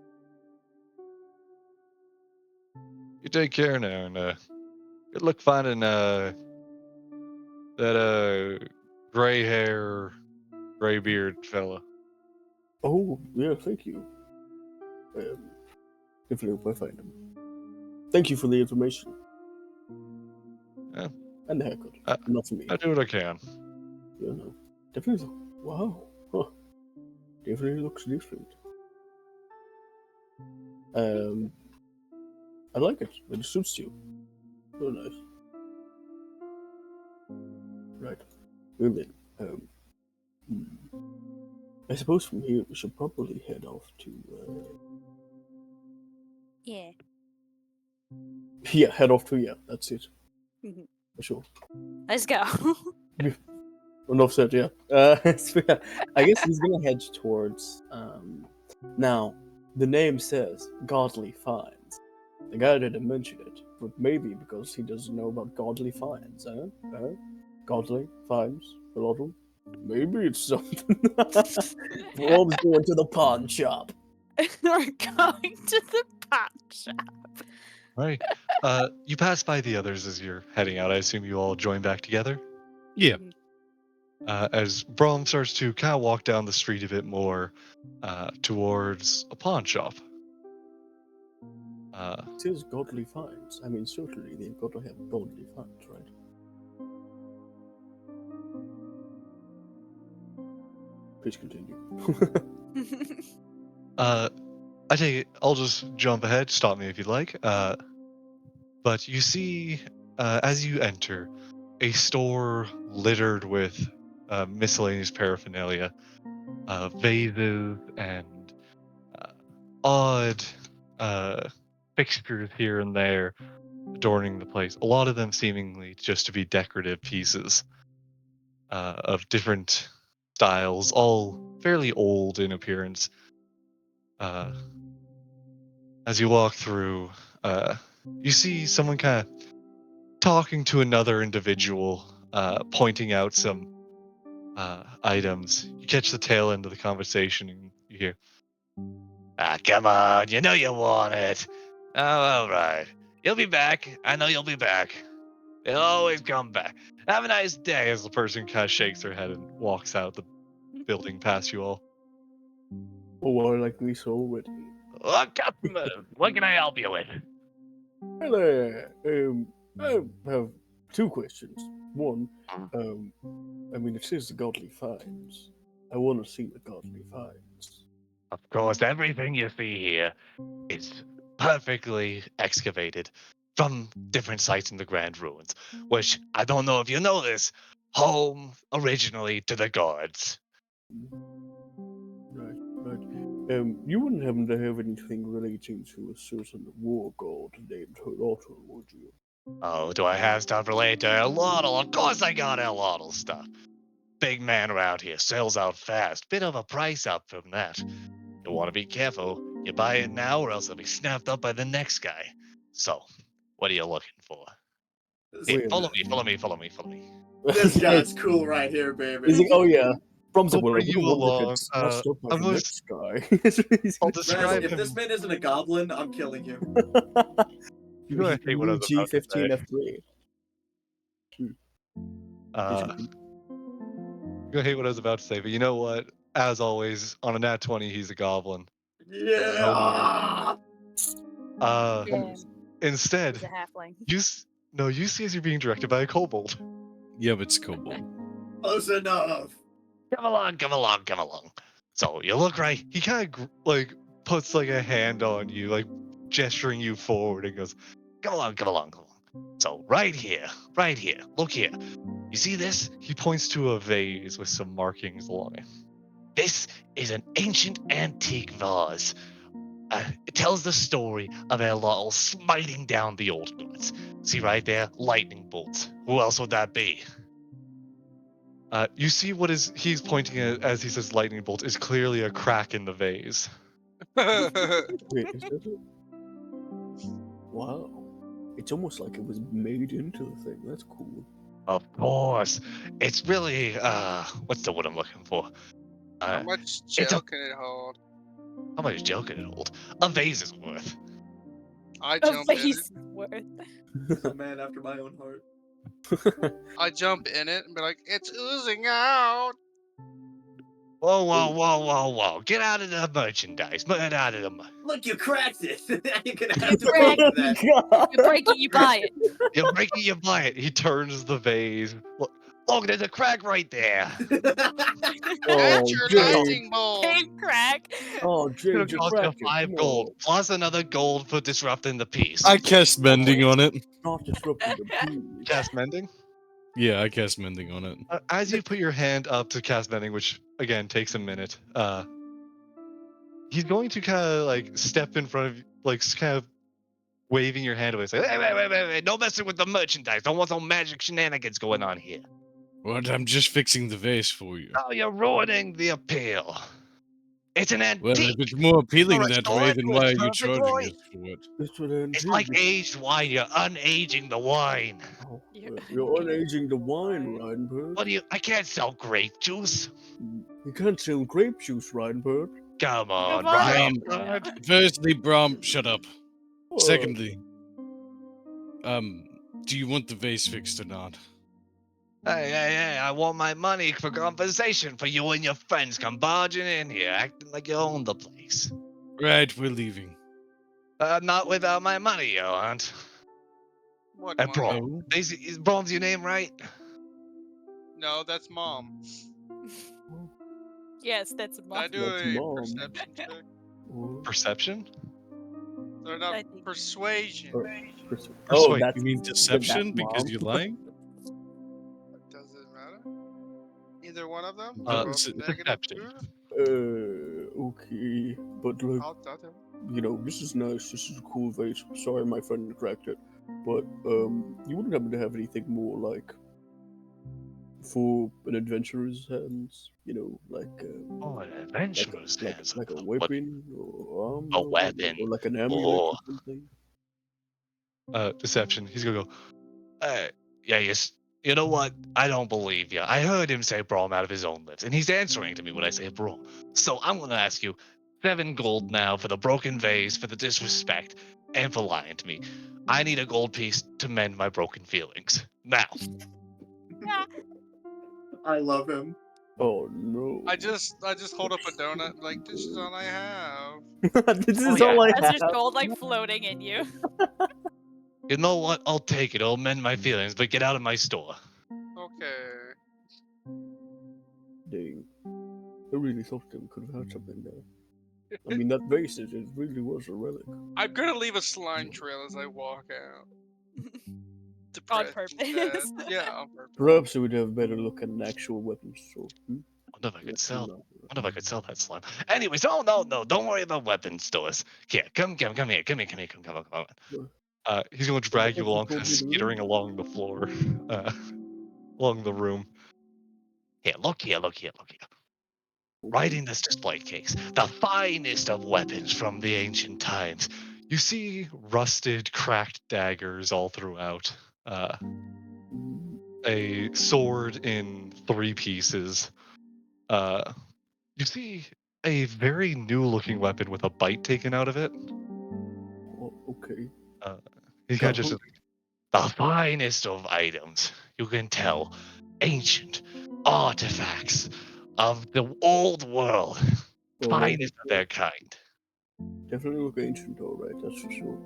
C: You take care now, and good luck finding that gray hair, gray beard fella.
A: Oh, yeah, thank you. Definitely hope I find him. Thank you for the information.
C: Yeah.
A: And the haircut. Not for me.
C: I do what I can.
A: You know. Definitely. Wow. Huh. Definitely looks different. I like it. It suits you. So nice. Right. Well then, I suppose from here we should probably head off to,
D: Yeah.
A: yeah, head off to, yeah, that's it.
D: Mhm.
A: For sure.
D: Let's go.
A: Enough said, yeah. So yeah, I guess he's gonna head towards, now, the name says Godly Finds. The guy didn't mention it, but maybe because he doesn't know about Godly Finds, Godly Finds, a lot of them. Maybe it's something. Rob's going to the pawn shop.
D: We're going to the pawn shop.
C: Right. You pass by the others as you're heading out. I assume you all join back together.
F: Yeah.
C: As Brom starts to kind of walk down the street a bit more towards a pawn shop.
A: It says Godly Finds. I mean, certainly they've got to have Godly Finds, right? Please continue.
C: I take it, I'll just jump ahead, stop me if you'd like. But you see, as you enter, a store littered with miscellaneous paraphernalia, vases and odd fixtures here and there adorning the place. A lot of them seemingly just to be decorative pieces of different styles, all fairly old in appearance. As you walk through, you see someone kind of talking to another individual, pointing out some items. You catch the tail end of the conversation and you hear, "Ah, come on, you know you want it. Oh, all right. You'll be back. I know you'll be back. They'll always come back. Have a nice day," as the person kind of shakes their head and walks out the building past you all.
A: Oh, I like this already.
C: Oh, customer, what can I help you with?
A: Hi there. I have 2 questions. One, I mean, it says the Godly Finds. I want to see the Godly Finds.
C: Of course, everything you see here is perfectly excavated from different sites in the Grand Ruins, which I don't know if you know this, home originally to the gods.
A: Right, right. You wouldn't happen to have anything relating to a certain war god named Herotto, would you?
C: Oh, do I have stuff related to Elotl? Of course I got Elotl stuff. Big man around here, sells out fast. Bit of a price up from that. You want to be careful. You buy it now or else it'll be snapped up by the next guy. So, what are you looking for? Here,
A: Wait a
C: follow
A: minute.
C: me, follow me, follow me, follow me.
B: This guy's cool right here, baby.
A: He's like, oh yeah. Brom's like,
C: I'll
A: well, I
C: bring
A: wouldn't
C: you
A: want to
C: along.
A: get smashed up by
C: I'm
A: the
C: gonna-
A: next guy.
C: I'll
B: Raz,
C: describe
B: if
C: him.
B: this man isn't a goblin, I'm killing you.
C: You're gonna hate what I was about to
A: G15
C: say.
A: F3.
C: You're gonna hate what I was about to say, but you know what? As always, on a nat 20, he's a goblin.
B: Yeah.
D: Damn,
C: Instead,
D: he's a halfling.
C: you see as you're being directed by a kobold.
F: Yeah, but it's kobold.
B: Close enough.
C: Come along, come along, come along. So you look right. He kind of like puts like a hand on you, like gesturing you forward, and goes, "Come along, come along, come along." So right here, look here. You see this? He points to a vase with some markings along it. This is an ancient antique vase. It tells the story of Elotl smiting down the old gods. See right there? Lightning bolts. Who else would that be? You see what is he's pointing at as he says lightning bolt is clearly a crack in the vase.
A: Wait, is that it? Wow. It's almost like it was made into the thing. That's cool.
C: Of course. It's really what's the word I'm looking for?
G: How much
C: it's
G: gel
C: a-
G: can it hold?
C: How much gel can it hold? A vase is worth.
G: I
D: A
G: jump in it.
D: face worth.
B: A man after my own heart.
G: I jump in it and be like, it's oozing out.
C: Whoa, whoa, whoa, whoa, whoa. Get out of the merchandise. Get out of the
B: Look, you cracked it. You're gonna have to
D: cracked
B: break that.
D: You break it, you buy it.
C: You're breaking you buy it. He turns the vase. Look, there's a crack right there.
A: Oh,
G: That's your
A: Jade.
G: lightning bolt.
D: Game crack.
A: Oh,
C: It's
A: Jade,
C: gonna
A: you
C: cost you
A: cracked it.
C: 5
A: Come
C: gold,
A: on.
C: plus another gold for disrupting the piece.
F: I cast mending on it.
A: Not disrupting the peace.
C: Cast mending?
F: Yeah, I cast mending on it.
C: As you put your hand up to cast mending, which again takes a minute, he's going to kind of like step in front of you, like kind of waving your hand away, say, "Hey, wait, no messing with the merchandise. Don't want some magic shenanigans going on here.
F: What? I'm just fixing the vase for you.
C: Oh, you're ruining the appeal. It's an
F: Well, if
C: antique.
F: it's more appealing
C: You're
F: that way,
C: restored
F: then
C: to
F: why
C: its
F: are you
C: perfect
F: charging
C: way.
F: us for it?
A: That's what I
C: It's
A: did.
C: like aged wine. You're unaging the wine.
A: Oh,
D: You're
A: you're unaging the wine, Reinberg.
C: What do you? I can't sell grape juice.
A: You can't sell grape juice, Reinberg.
C: Come on,
D: Come on.
C: Ryan.
F: Firstly, Brom, shut up.
A: Oh,
F: Secondly, do you want the vase fixed or not?
C: Hey, I want my money for compensation for you and your friends come barging in here, acting like you own the place.
F: Right, we're leaving.
C: Not without my money, you aren't.
G: What
C: And
G: money?
C: Brom, is Brom's your name, right?
G: No, that's mom.
D: Yes, that's a
G: Can I
D: month.
G: do
A: That's
G: a
A: mom.
G: perception check?
A: oh,
C: Perception?
G: Or
D: I
G: not
D: think-
G: persuasion.
A: oh,
F: Persuade.
A: that's
F: You mean deception
A: that
F: because
A: mom.
F: you're lying?
G: Does it matter? Either one of them?
F: Uh,
G: They're both
F: it's
C: deception.
A: okay, but like,
G: I'll tell them.
A: you know, this is nice. This is a cool vase. Sorry, my friend cracked it, but you wouldn't happen to have anything more like for an adventurer's hands, you know, like
C: Oh, an adventurer's hands.
A: like a
C: What-
A: weapon or
C: A
A: armor,
C: weapon.
A: or like an amulet
C: Oh.
A: or something.
C: Deception. He's gonna go, yeah, yes. You know what? I don't believe you. I heard him say Brom out of his own lips, and he's answering to me when I say Brom. So I'm gonna ask you 7 gold now for the broken vase, for the disrespect, and for lying to me. I need a gold piece to mend my broken feelings. Now.
B: I love him.
A: Oh no!
G: I just hold up a donut and like, this is all I have.
A: This
C: Oh,
A: is
C: yeah.
A: all I
D: As
A: have.
D: there's gold like floating in you.
C: You know what? I'll take it. It'll mend my feelings, but get out of my store.
G: Okay.
A: Dang. I really thought them could have had something there. I mean, that vase, it really was a relic.
G: I'm gonna leave a slime trail as I walk out.
J: On
G: Depressed and
J: purpose.
G: sad. Yeah, on purpose.
A: Perhaps we'd have better look at an actual weapon store.
C: Wonder if I could
A: Let's
C: sell.
A: not-
C: Wonder if I could sell that slime. Anyways, no, don't worry about weapon stores. Here, come here, come, come. He's gonna drag you along, kind of skittering along the floor, along the room. Here, look here. Right in this display case, the finest of weapons from the ancient times. You see rusted, cracked daggers all throughout. A sword in 3 pieces. You see a very new-looking weapon with a bite taken out of it.
A: Oh, okay.
C: He kind of just the finest of items. You can tell, ancient artifacts of the old world,
A: Well,
C: finest of their kind.
A: definitely look ancient, all right. That's for sure.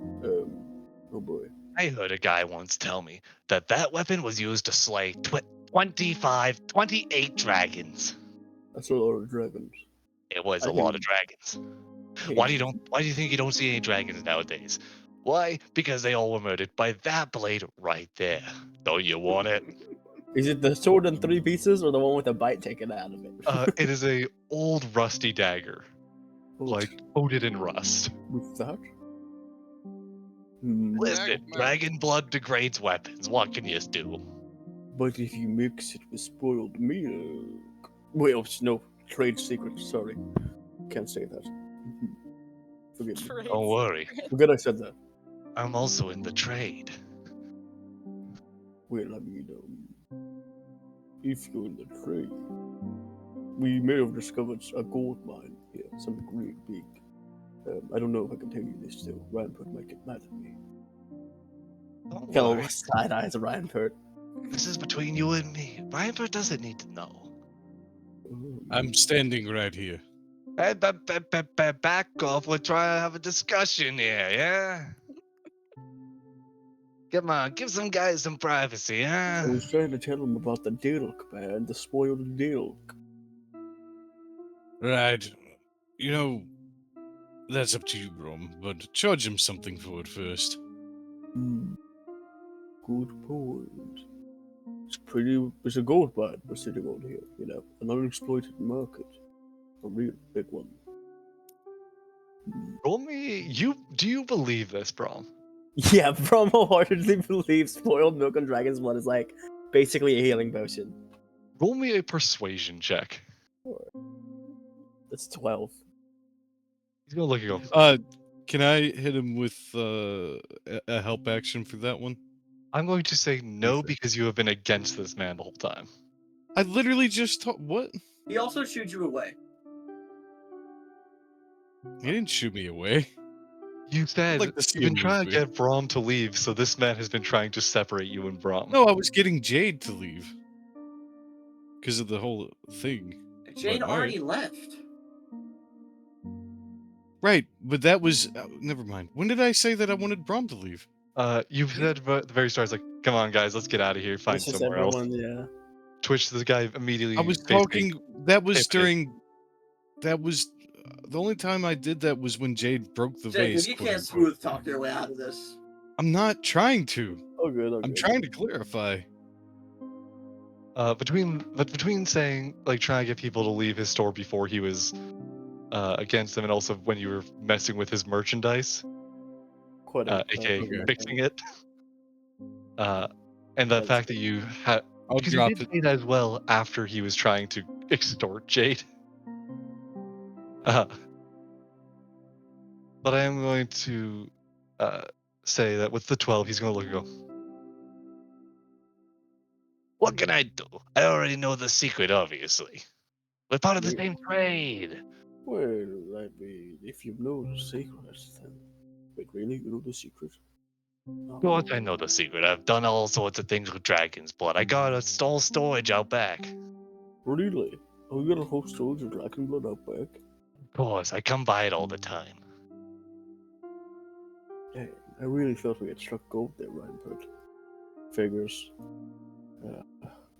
A: Oh boy.
C: I heard a guy once tell me that that weapon was used to slay 28 dragons.
A: That's a lot of dragons.
C: It was
A: I
C: a lot
A: can-
C: of dragons.
A: Hey,
C: Why do you think you don't see any dragons nowadays? Why? Because they all were murdered by that blade right there. Don't you want it?
H: Is it the sword in 3 pieces or the one with the bite taken out of it?
C: It is a old rusty dagger, like coated in rust.
A: with that?
C: Listen,
G: my-
C: dragon blood degrades weapons. What can you do?
A: But if you mix it with spoiled milk. Wait, oh, no. Trade secret, sorry. Can't say that. Forgive me.
J: Trade
C: Don't worry,
A: Forget I said that.
C: I'm also in the trade.
A: Well, I mean, if you're in the trade, we may have discovered a gold mine here, something really big. I don't know if I can tell you this still. Reinpert might get mad at me.
C: Don't
H: Got a
C: worry.
H: little side eyes of Ryan Pert.
C: This is between you and me. Reinbert doesn't need to know.
F: I'm standing right here.
C: Hey, back off. We're trying to have a discussion here, yeah? Come on, give some guys some privacy,
A: I
C: huh?
A: was trying to tell him about the dilk, man, the spoiled dilk.
F: Right. You know, that's up to you, Brom, but charge him something for it first.
A: Good point. It's a gold mine we're sitting on here, you know, an unexploited market. A real big one.
C: Roll me. Do you believe this, Brom?
H: Yeah, Brom wholeheartedly believes spoiled milk and dragon's blood is like basically a healing potion.
C: Roll me a persuasion check.
H: That's 12.
C: He's gonna look at you.
F: Can I hit him with a help action for that one?
C: I'm going to say no because you have been against this man the whole time.
F: I literally just what?
B: He also shooed you away.
F: He didn't shoot me away.
C: You said
F: like to see
C: you've been
F: him
C: trying
F: move
C: to
F: me.
C: get Brom to leave, so this man has been trying to separate you and Brom.
F: No, I was getting Jade to leave because of the whole thing.
B: Jade
F: But,
B: already left.
F: Right, but that was never mind. When did I say that I wanted Brom to leave?
C: You've said at the very start, it's like, come on, guys, let's get out of here, find
H: It's just
C: somewhere else.
H: everyone, yeah.
C: Twitch, this guy immediately.
F: I was
C: basically-
F: talking. That was
C: Hey,
F: during. That was the only time I did that was when Jade broke the
B: Jake,
F: vase.
B: if you
F: quote
B: can't
F: unquote.
B: smooth talk your way out of this.
F: I'm not trying to.
A: Oh, good.
F: I'm trying to clarify.
C: Between saying like trying to get people to leave his store before he was against them, and also when you were messing with his merchandise,
A: Quite
C: aka
F: okay.
C: fixing it, and the
A: That's
C: fact that you had
F: I'll
C: because you
F: drop
C: did
F: it.
C: say that as well after he was trying to extort Jade. But I am going to say that with the 12, he's going to look and go, what can I do? I already know the secret, obviously. We're part of the same trade.
A: Well, I mean, if you know the secret, then. Wait, really? You know the secret?
C: Of course I know the secret. I've done all sorts of things with dragon's blood. I got a stall storage out back.
A: Really? Oh, you got a whole storage of dragon blood out back?
C: Of course, I come by it all the time.
A: Dang, I really thought we had struck gold there, Reinpert. Figures.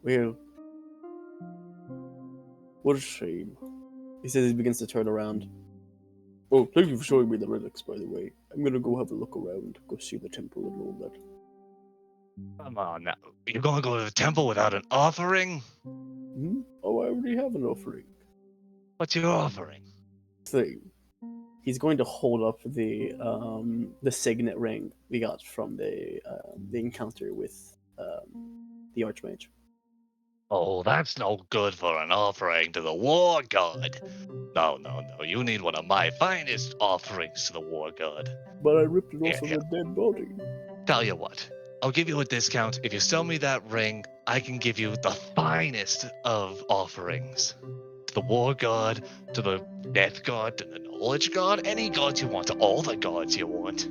A: Well, what a shame.
H: He says he begins to turn around.
A: Oh, thank you for showing me the relics, by the way. I'm gonna go have a look around, go see the temple and all that.
C: Come on now. You're gonna go to the temple without an offering?
A: Oh, I already have an offering.
C: What's your offering?
H: Thing. He's going to hold up the signet ring we got from the encounter with the Archmage.
C: Oh, that's no good for an offering to the war god. No. You need one of my finest offerings to the war god.
A: But I ripped it off
C: Here,
A: of
C: here.
A: a dead body.
C: Tell you what, I'll give you a discount. If you sell me that ring, I can give you the finest of offerings. To the war god, to the death god, to the knowledge god, any gods you want, to all the gods you want.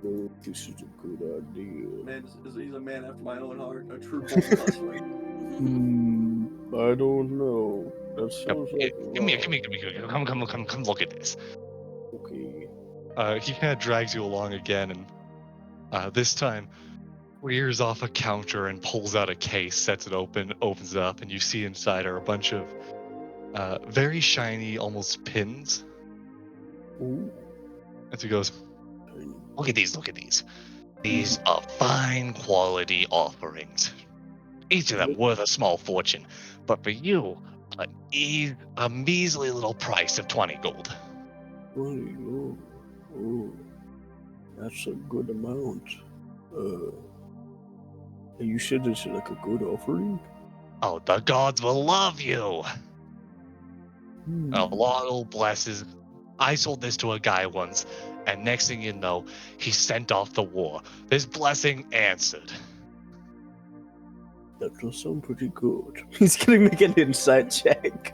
A: Oh, this is a good idea.
B: Man, he's a man after my own heart. A true born hustler.
A: I don't know. That sounds like
C: Come here. Come look at this.
A: Okay.
C: He kind of drags you along again, and this time clears off a counter and pulls out a case, sets it open, opens it up, and you see inside are a bunch of very shiny, almost pins.
A: Ooh.
C: As he goes, look at these. These are fine quality offerings. Each of them worth a small fortune, but for you, a measly little price of 20 gold.
A: 20. Oh, that's a good amount. You said it's like a good offering?
C: Oh, the gods will love you. Lottle blesses. I sold this to a guy once, and next thing you know, he sent off the war. This blessing answered.
A: That does sound pretty good. He's gonna make an insight check.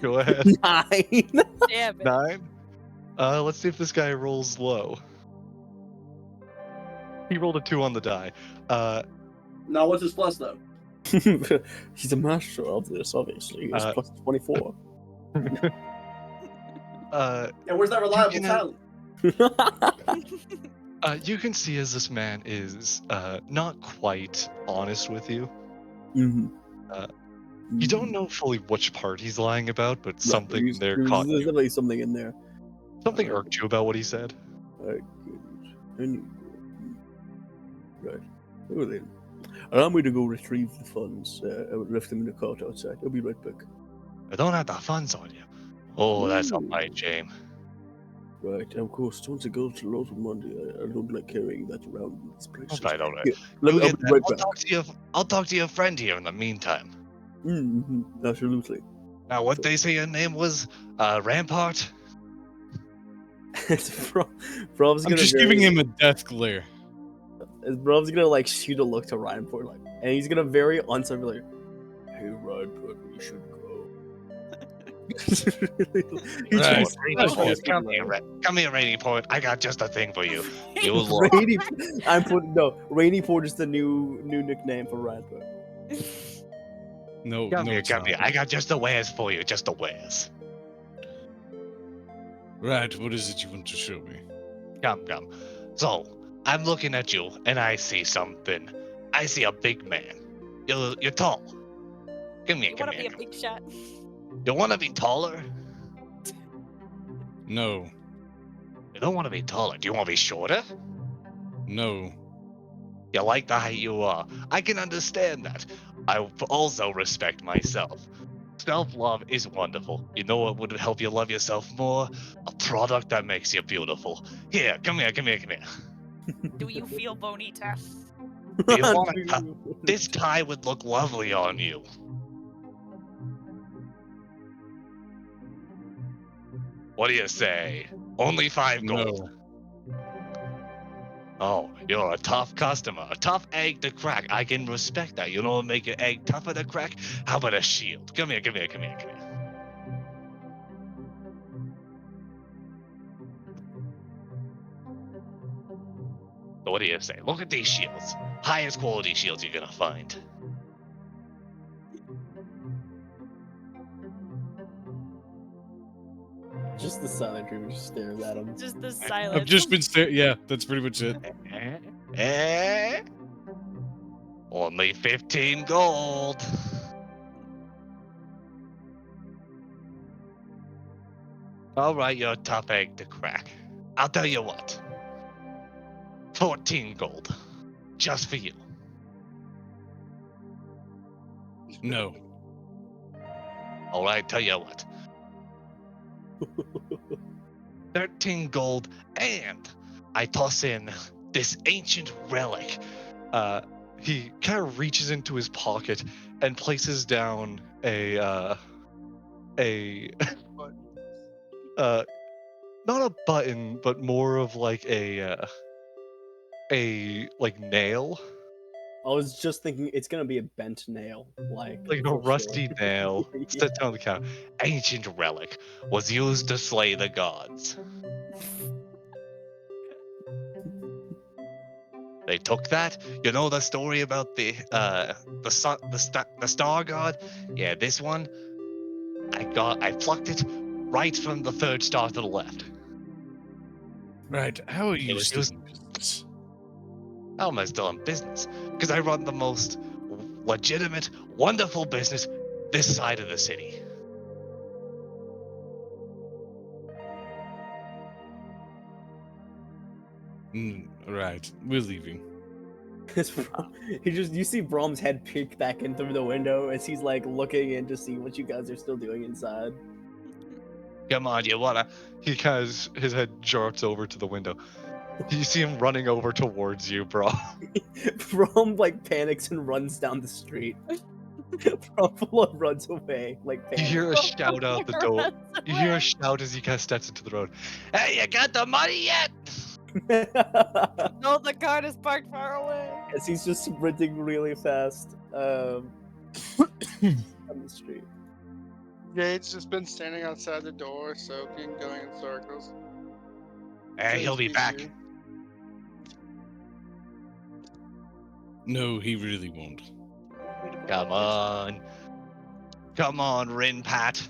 C: Go ahead.
H: 9.
D: Damn it.
C: 9. Let's see if this guy rolls low. He rolled a 2 on the die.
B: Now, what's his plus though?
A: He's a master of this, obviously. He's plus 24.
B: And where's that reliable talent?
C: You can see as this man is not quite honest with you.
A: Mm-hmm.
C: You don't know fully which part he's lying about, but something in there caught
A: There's
C: you.
A: definitely something in there.
C: Something irked you about what he said.
A: Right. Well then. Allow me to go retrieve the funds. I would left them in the cart outside. I'll be right back.
C: I don't have the funds on you. Oh, that's not my shame.
A: Right, of course. Once it goes to a lot of money, I don't like carrying that around in this place.
C: All right.
A: Yeah, I'll be right
C: I'll
A: back.
C: talk to your friend here in the meantime.
A: Mm-hmm. Absolutely.
C: Now, what they say your name was? Rampart?
A: Rob's
F: I'm just giving him a death glare.
H: Rob's gonna like shoot a look to Ryan for like, and he's gonna very unsubtly like,
A: Hey, Ryan, but we should go.
C: Come here, Rainy Port. I got just a thing for you. You look.
H: Rainy Port is the new nickname for Ryan.
F: No,
C: Come
F: no,
C: here,
F: it's
C: come
F: not.
C: here. I got just the wares for you, just the wares.
F: Right, what is it you want to show me?
C: Come. So, I'm looking at you, and I see something. I see a big man. You're tall. Come here,
D: You
C: come
D: want to be
C: here.
D: a big shot?
C: You want to be taller?
F: No,
C: You don't want to be taller. Do you want to be shorter?
F: no.
C: You like the height you are. I can understand that. I also respect myself. Self-love is wonderful. You know what would help you love yourself more? A product that makes you beautiful. Here, come here.
D: Do you feel bonita?
C: Do you want a tie? This tie would look lovely on you. What do you say? Only 5 gold.
F: No.
C: Oh, you're a tough customer. A tough egg to crack. I can respect that. You know what make an egg tougher to crack? How about a shield? Come here. So what do you say? Look at these shields. Highest quality shields you're gonna find.
H: Just the silent dream just stares at him.
D: Just the silence.
F: I've just been staring. Yeah, that's pretty much it.
C: Only 15 gold. All right, you're a tough egg to crack. I'll tell you what. 14 gold. Just for you.
F: No.
C: All right, tell you what. 13 gold, and I toss in this ancient relic. He kind of reaches into his pocket and places down a
G: But
C: not a button, but more of like a like nail,
H: I was just thinking it's gonna be a bent nail, like
C: like a
H: for
C: rusty
H: sure.
C: nail,
H: Yeah.
C: sits on the counter. Ancient relic was used to slay the gods. They took that. You know the story about the sun, the star god? Yeah, this one I plucked it right from the third star to the left.
F: Right. How are
C: It
F: you
C: was
F: still
C: used.
F: in business?
C: How am I still in business? Because I run the most legitimate, wonderful business this side of the city.
F: Right. We're leaving.
H: You see Brom's head peek back in through the window as he's like looking in to see what you guys are still doing inside.
C: Come on, you wanna? He kind of his head jerks over to the window. You see him running over towards you, bro.
H: Brom like panics and runs down the street. Brom full on runs away, like
C: You
H: panic.
C: hear a shout out the door.
D: Runs
C: You hear a
D: away.
C: shout as he kind of steps into the road. Hey, you got the money yet?
D: No, the car is parked far away.
H: As he's just sprinting really fast on the street.
G: Gabe's just been standing outside the door, soaking, going in circles.
C: Hey, he'll be back.
F: No, he really won't.
C: Come on. Come on, Rin Pat.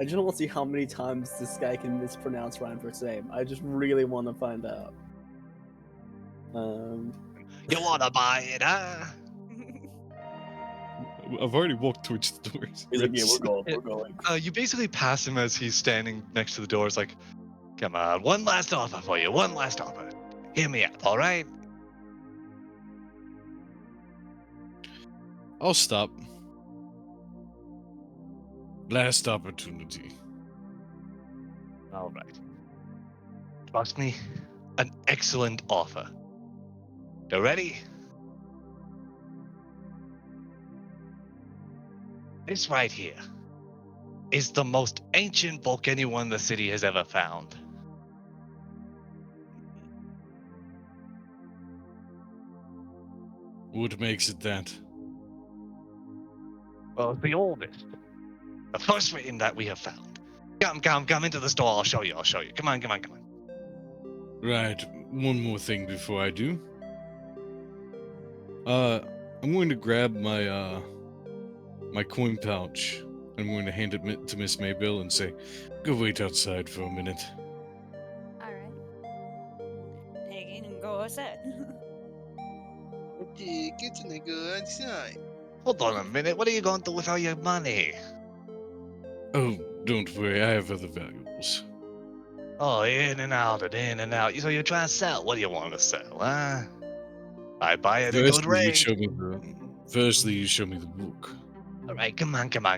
H: I just want to see how many times this guy can mispronounce Reinberg's name. I just really want to find out.
C: You wanna buy it, huh?
F: I've already walked towards the doors.
H: He's like, yeah, we're going, we're going.
C: You basically pass him as he's standing next to the door. It's like, come on, one last offer for you, one last offer. Hear me out, all right?
F: I'll stop. Last opportunity.
C: All right. Trust me, an excellent offer. You ready? This right here is the most ancient book anyone in the city has ever found.
F: What makes it that?
C: Well, the oldest. The first written that we have found. Come into the store, I'll show you. Come on.
F: Right. One more thing before I do. I'm going to grab my my coin pouch. I'm going to hand it to Miss Maybell and say, "Go wait outside for a minute."
D: Alright. Take it and go outside.
G: Okay, get to go outside.
C: Hold on a minute. What are you going to do with all your money?
F: Oh, don't worry. I have other valuables.
C: Oh, in and out. So you're trying to sell. What do you want to sell, huh? I buy at a good rate.
F: Firstly, you show me the book.
C: All right, come on.
F: I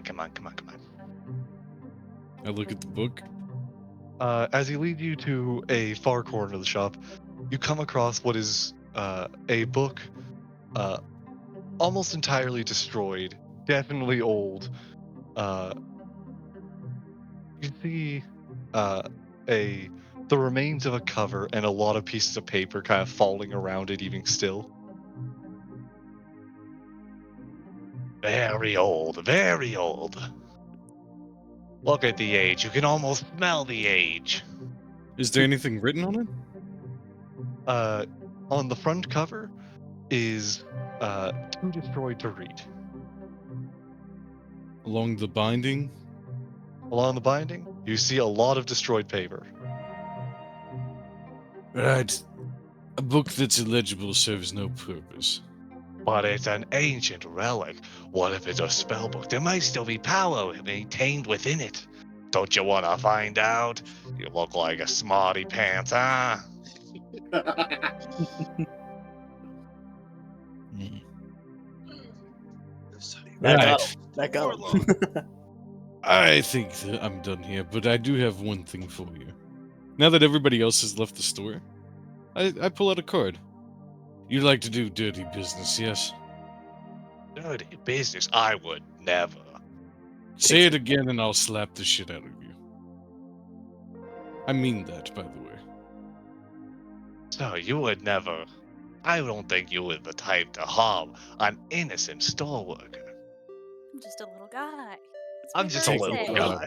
F: look at the book.
C: As he leads you to a far corner of the shop, you come across what is a book, almost entirely destroyed, definitely old. You see the remains of a cover and a lot of pieces of paper kind of falling around it even still. Very old, very old. Look at the age. You can almost smell the age.
F: Is there anything written on it?
C: On the front cover is too destroyed to read.
F: Along the binding?
C: Along the binding, you see a lot of destroyed paper.
F: Right. A book that's illegible serves no purpose.
C: But it's an ancient relic. What if it's a spellbook? There might still be power maintained within it. Don't you want to find out? You look like a smarty pants, huh?
G: This honey
H: That got
F: Right.
H: him. That got him.
G: Warlock.
F: I think that I'm done here, but I do have one thing for you. Now that everybody else has left the store, I pull out a card. You like to do dirty business, yes?
C: Dirty business. I would never.
F: Say it again and I'll slap the shit out of you. I mean that, by the way.
C: So you would never. I don't think you were the type to harm an innocent store worker.
D: I'm just a little guy. It's
C: I'm
D: my
C: just a little
D: birthday.
C: guy.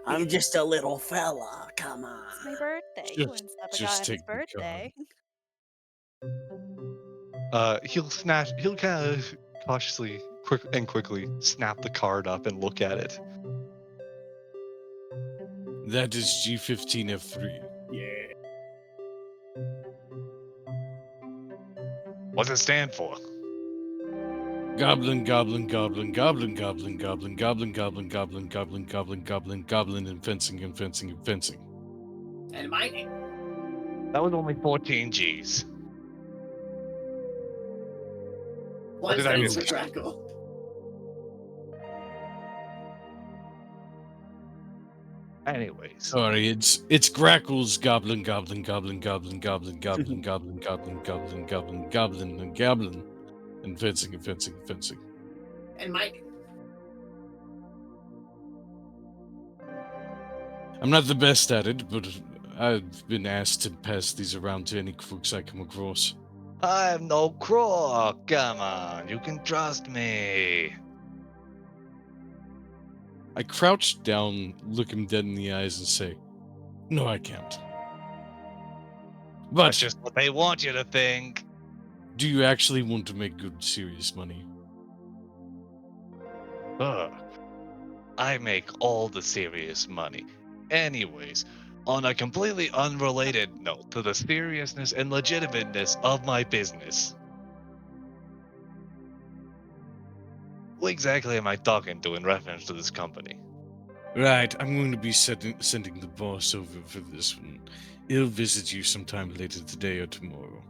H: I'm just a little fella. Come on.
D: It's my birthday. You
F: Just-
D: wouldn't slap a guy
F: just
D: on his
F: take the card.
D: birthday.
C: He'll kind of cautiously, quickly snap the card up and look at it.
F: That is G15F3.
H: Yeah.
C: What's it stand for?
F: Goblin, goblin, goblin, goblin, goblin, goblin, goblin, goblin, goblin, goblin, goblin, goblin, goblin, and fencing, and fencing, and fencing.
B: And mining.
C: That was only 14 G's.
B: One
C: did I
B: cent
C: miss?
B: for Crackle.
C: Anyways,
F: Sorry, it's Grackles, goblin, goblin, goblin, goblin, goblin, goblin, goblin, goblin, goblin, goblin, goblin, and goblin, and fencing, and fencing, and fencing.
B: And mining.
F: I'm not the best at it, but I've been asked to pass these around to any crooks I come across.
C: I'm no crook. Come on, you can trust me.
F: I crouch down, look him dead in the eyes, and say, "No, I can't."
C: That's
F: But
C: just what they want you to think.
F: do you actually want to make good, serious money?
C: Ugh. I make all the serious money. Anyways, on a completely unrelated note to the seriousness and legitimateness of my business. What exactly am I talking to in reference to this company?
F: Right, I'm going to be sending the boss over for this one. He'll visit you sometime later today or tomorrow.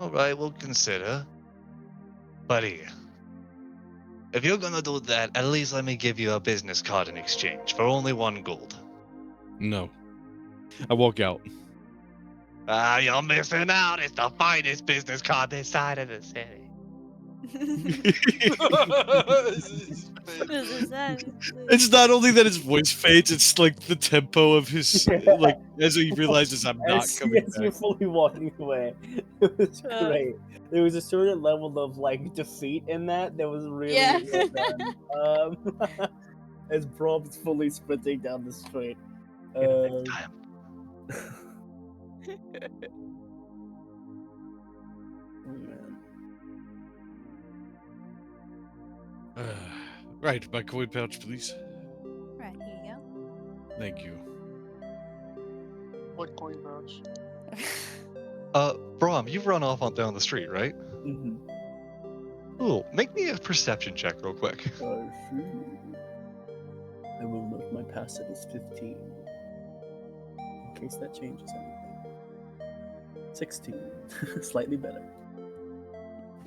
C: Alright, we'll consider. But here. If you're gonna do that, at least let me give you a business card in exchange for only 1 gold.
F: No. I walk out.
C: Ah, you're missing out. It's the finest business card this side of the city.
D: This is that.
F: It's not only that his voice fades, it's like the tempo of his, like, as he realizes I'm not coming
H: As you're
F: back.
H: fully walking away, it was
D: Uh.
H: great. There was a certain level of like defeat in that was really
D: Yeah.
H: well done. As Brom's fully sprinting down the street.
C: Time.
H: Oh, man.
F: Right, my coin pouch, please.
D: Right, here you
F: Thank you.
G: What coin pouch?
D: go.
C: Brom, you've run off on down the street, right?
H: Mhm.
C: Cool. Make me a perception check real quick.
H: Sure. I will note my passive is 15. In case that changes anything. 16. Slightly better.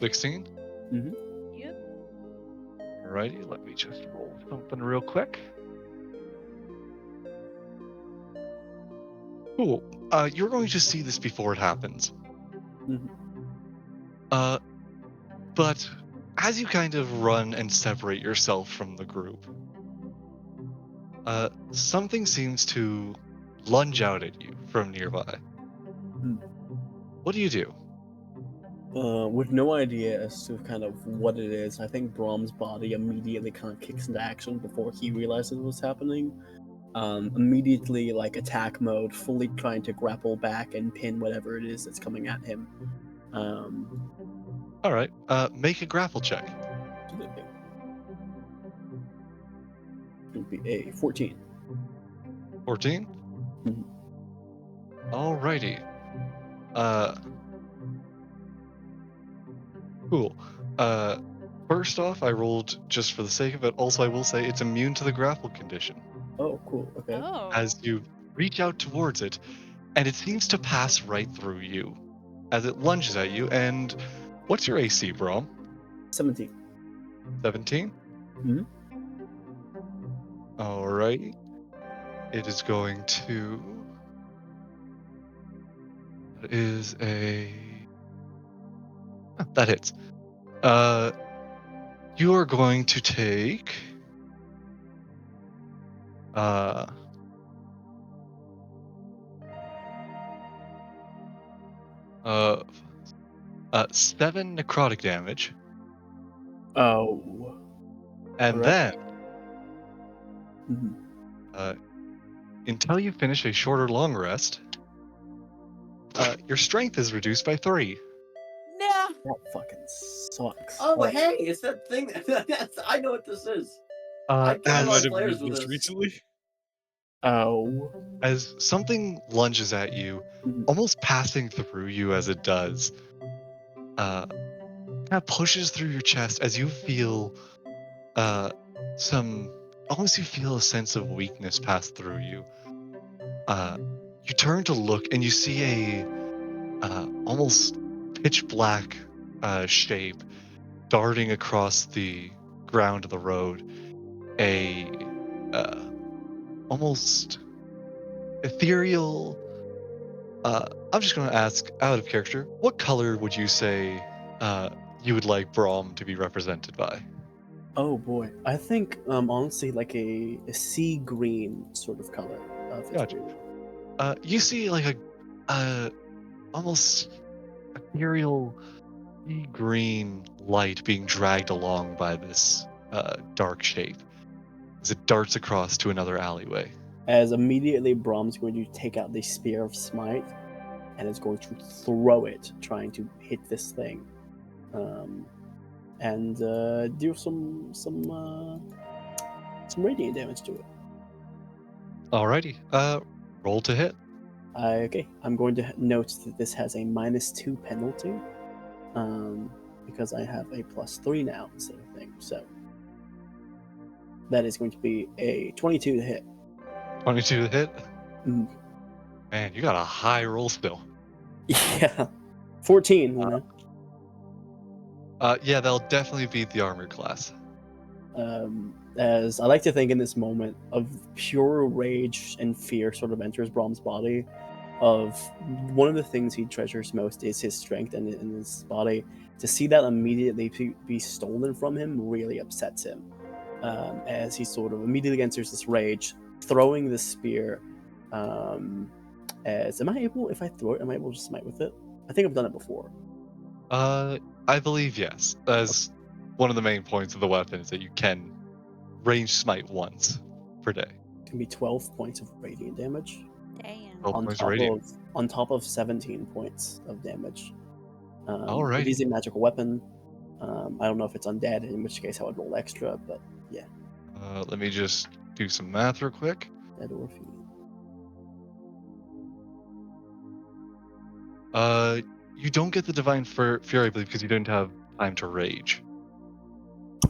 C: 16?
D: Yep.
C: Alrighty, let me just roll something real quick. Cool. You're going to see this before it happens.
H: Mhm.
C: But as you kind of run and separate yourself from the group, something seems to lunge out at you from nearby.
H: Hmm.
C: What do you do?
H: With no idea as to kind of what it is, I think Brom's body immediately kind of kicks into action before he realizes what's happening. Immediately, like, attack mode, fully trying to grapple back and pin whatever it is that's coming at him.
C: Alright, make a grapple check.
H: It would be a 14.
C: 14?
H: Mhm.
C: Alrighty. Cool. First off, I rolled just for the sake of it. Also, I will say it's immune to the grapple condition.
H: Oh, cool. Okay.
D: Oh.
C: As you reach out towards it, and it seems to pass right through you as it lunges at you. And what's your AC, Brom?
H: 17.
C: 17?
H: Mhm.
C: Alrighty. It is going to. That is a. That hits. You are going to take. Uh. 7 necrotic damage,
H: Oh.
C: and
H: Alright.
C: then
H: Mhm.
C: until you finish a short or long rest, your strength is reduced by 3.
B: Nah.
H: That fucking sucks.
B: Oh,
H: Alright.
B: hey, it's that thing. I know what this is. I killed
C: As
B: my players with
F: most
B: this.
F: recently?
H: Oh.
C: as something lunges at you,
H: Mhm.
C: almost passing through you as it does, kind of pushes through your chest as you feel some almost you feel a sense of weakness pass through you. You turn to look and you see a almost pitch black shape darting across the ground of the road. A almost ethereal. I'm just going to ask, out of character, what color would you say you would like Braum to be represented by?
H: Oh boy. I think honestly like a sea green sort of color. Fits
C: Gotcha.
H: really
C: You see like a almost ethereal sea green light being dragged along by this dark shape as it darts across to another alleyway.
H: As immediately Brahm's going to take out the Spear of Smite and is going to throw it, trying to hit this thing, and do some radiant damage to it.
C: Alrighty, roll to hit.
H: Okay, I'm going to note that this has a -2 penalty, because I have a +3 now instead of thing. So that is going to be a 22 to hit.
C: 22 to hit.
H: Mm.
C: Man, you got a high roll still.
H: Yeah, 14. You know.
C: Yeah, that'll definitely beat the armor class.
H: As I like to think in this moment of pure rage and fear sort of enters Brahm's body. Of one of the things he treasures most is his strength and in his body. To see that immediately be stolen from him really upsets him. As he sort of immediately enters this rage, throwing the spear. As am I able, if I throw it, am I able to smite with it? I think I've done it before.
C: I believe yes. As one of the main points of the weapon is that you can range smite once per day.
H: It can be 12 points of radiant damage.
D: Damn.
C: 12 points of radiant.
H: On top of 17 points of damage.
C: Alrighty.
H: It is a magical weapon. I don't know if it's undead, in which case I would roll extra, but yeah.
C: Let me just do some math real quick.
H: Dead or fiend.
C: You don't get the divine fury, I believe, because you didn't have time to rage.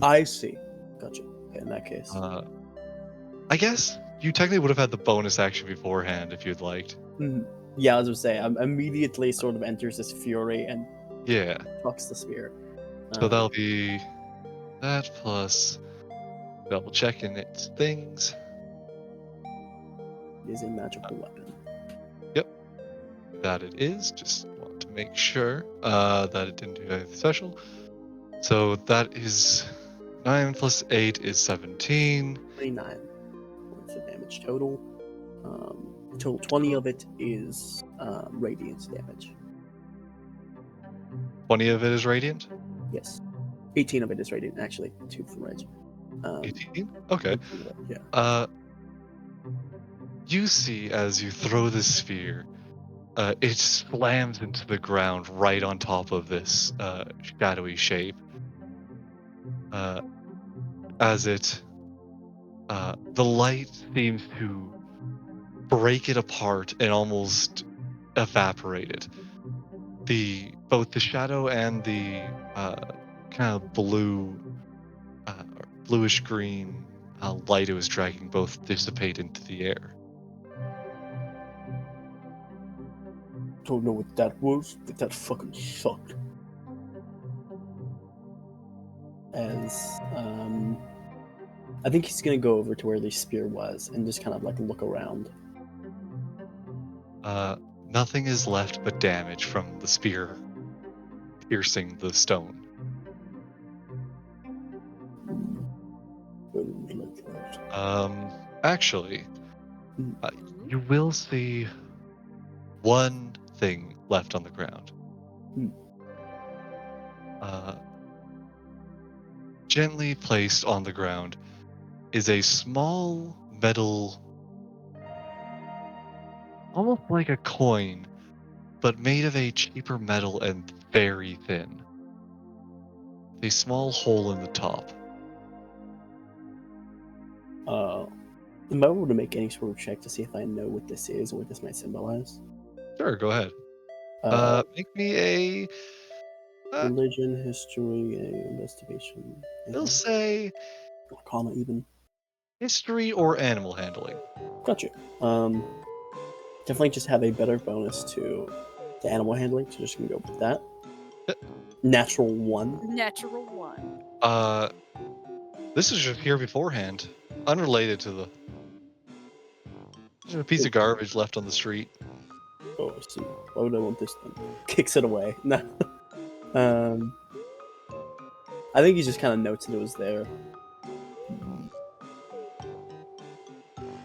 H: I see. Gotcha. Okay, in that case.
C: I guess you technically would have had the bonus action beforehand if you'd liked.
H: Yeah, as I was saying, I'm immediately sort of enters this fury and
C: Yeah.
H: fucks the spear.
C: So that'll be that plus double checking its things.
H: It is a magical weapon.
C: Yep. That it is. Just want to make sure that it didn't do anything special. So that is 9 plus 8 is 17.
H: 29 points of damage total. Total 20 of it is radiant damage.
C: 20 of it is radiant?
H: Yes. 18 of it is radiant, actually. 2 from rage.
C: 18? Okay.
H: 18 of it, yeah.
C: You see as you throw the sphere, it slams into the ground right on top of this shadowy shape. As it, the light seems to break it apart and almost evaporate it. The both the shadow and the kind of or bluish green light it was dragging both dissipate into the air.
A: Don't know what that was, but that fucking sucked. As I think he's gonna go over to where the spear was and just kind of like look around.
C: Nothing is left but damage from the spear piercing the stone.
A: I don't like that.
C: Actually, you will see one thing left on the ground. Gently placed on the ground is a small metal, almost like a coin, but made of a cheaper metal and very thin. A small hole in the top.
A: Am I able to make any sort of check to see if I know what this is or what this might symbolize?
C: Sure, go ahead. Make me a.
A: Religion, history, investigation.
C: We'll say
A: Arcana, even.
C: history or animal handling.
A: Gotcha. Definitely just have a better bonus to animal handling, so just gonna go with that. Natural 1.
D: Natural 1.
C: This is just here beforehand, unrelated to the. There's a piece of garbage left on the street.
A: Oh, I see. Why would I want this thing? Kicks it away. No. I think he just kind of notes that it was there.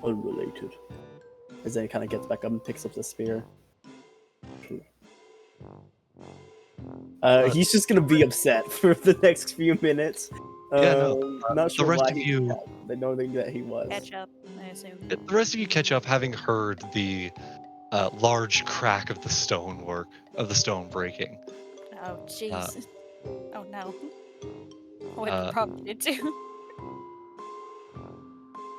A: Unrelated. As then he kind of gets back up and picks up the spear. He's just gonna be upset for the next few minutes.
C: Yeah, no.
A: Not sure
C: the rest
A: why
C: of
A: he
C: you,
A: they know that he was.
D: Catch up, I assume.
C: the rest of you catch up, having heard the large crack of the stone breaking.
D: Oh, jeez. Oh, no. What prompted it to?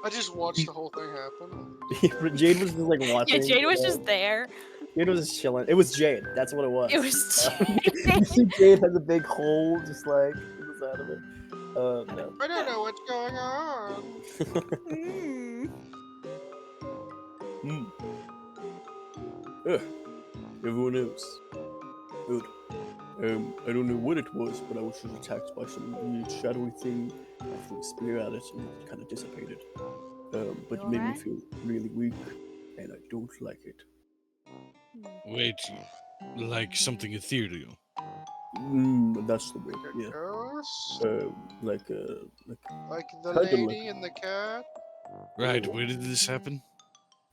G: I just watched the whole thing happen.
A: Jade was just like watching.
D: Yeah, Jade was just there.
A: Jade was just chilling. It was Jade. That's what it was.
D: It was
A: You see Jade has a big hole just like in the side of it. No.
G: I don't know what's going on.
A: Ugh. Everyone else. Good. I don't know what it was, but I was just attacked by some weird shadowy thing. I threw a spear at it and it kind of dissipated. But it made me feel really weak, and I don't like it.
F: Wait, like something ethereal.
A: That's the way. Yeah.
G: Ghost?
A: Like
G: the
A: kind of
G: lady and the cat?
F: Right, where did this happen?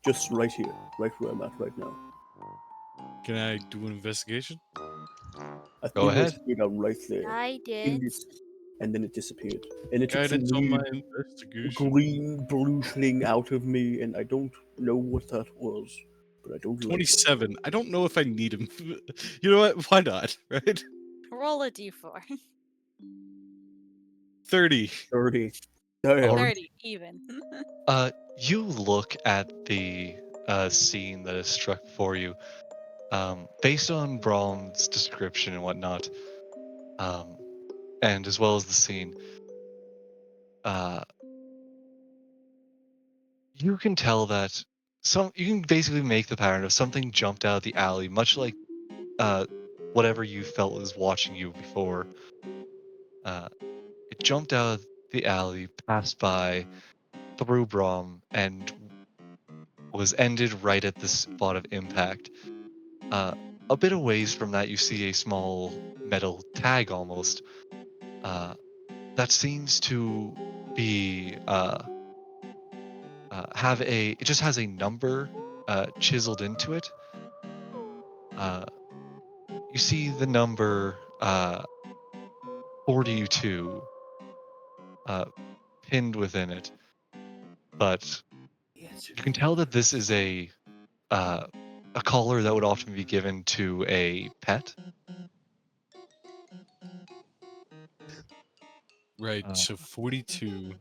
A: just right here, right where I'm at right now.
F: Can I do an investigation?
A: I
C: Go
A: think it was
C: ahead.
A: straight out right there.
D: I did.
A: And then it disappeared. And it took some
F: Guidance on my
A: weird
F: investigation.
A: green blue thing out of me, and I don't know what that was, but I don't like it.
F: 27. I don't know if I need him. You know what? Why not? Right?
D: Roll a d4.
F: 30.
A: 30. Damn.
D: 30, even.
C: You look at the scene that is struck for you. Based on Brahm's description and whatnot, and as well as the scene, you can tell that you can basically make the pattern of something jumped out of the alley, much like whatever you felt was watching you before. It jumped out of the alley, passed by, through Brahm, and was ended right at the spot of impact. A bit of ways from that, you see a small metal tag almost that seems to be it just has a number chiseled into it. You see the number 42 pinned within it, but you can tell that this is a collar that would often be given to a pet.
F: Right, so 42.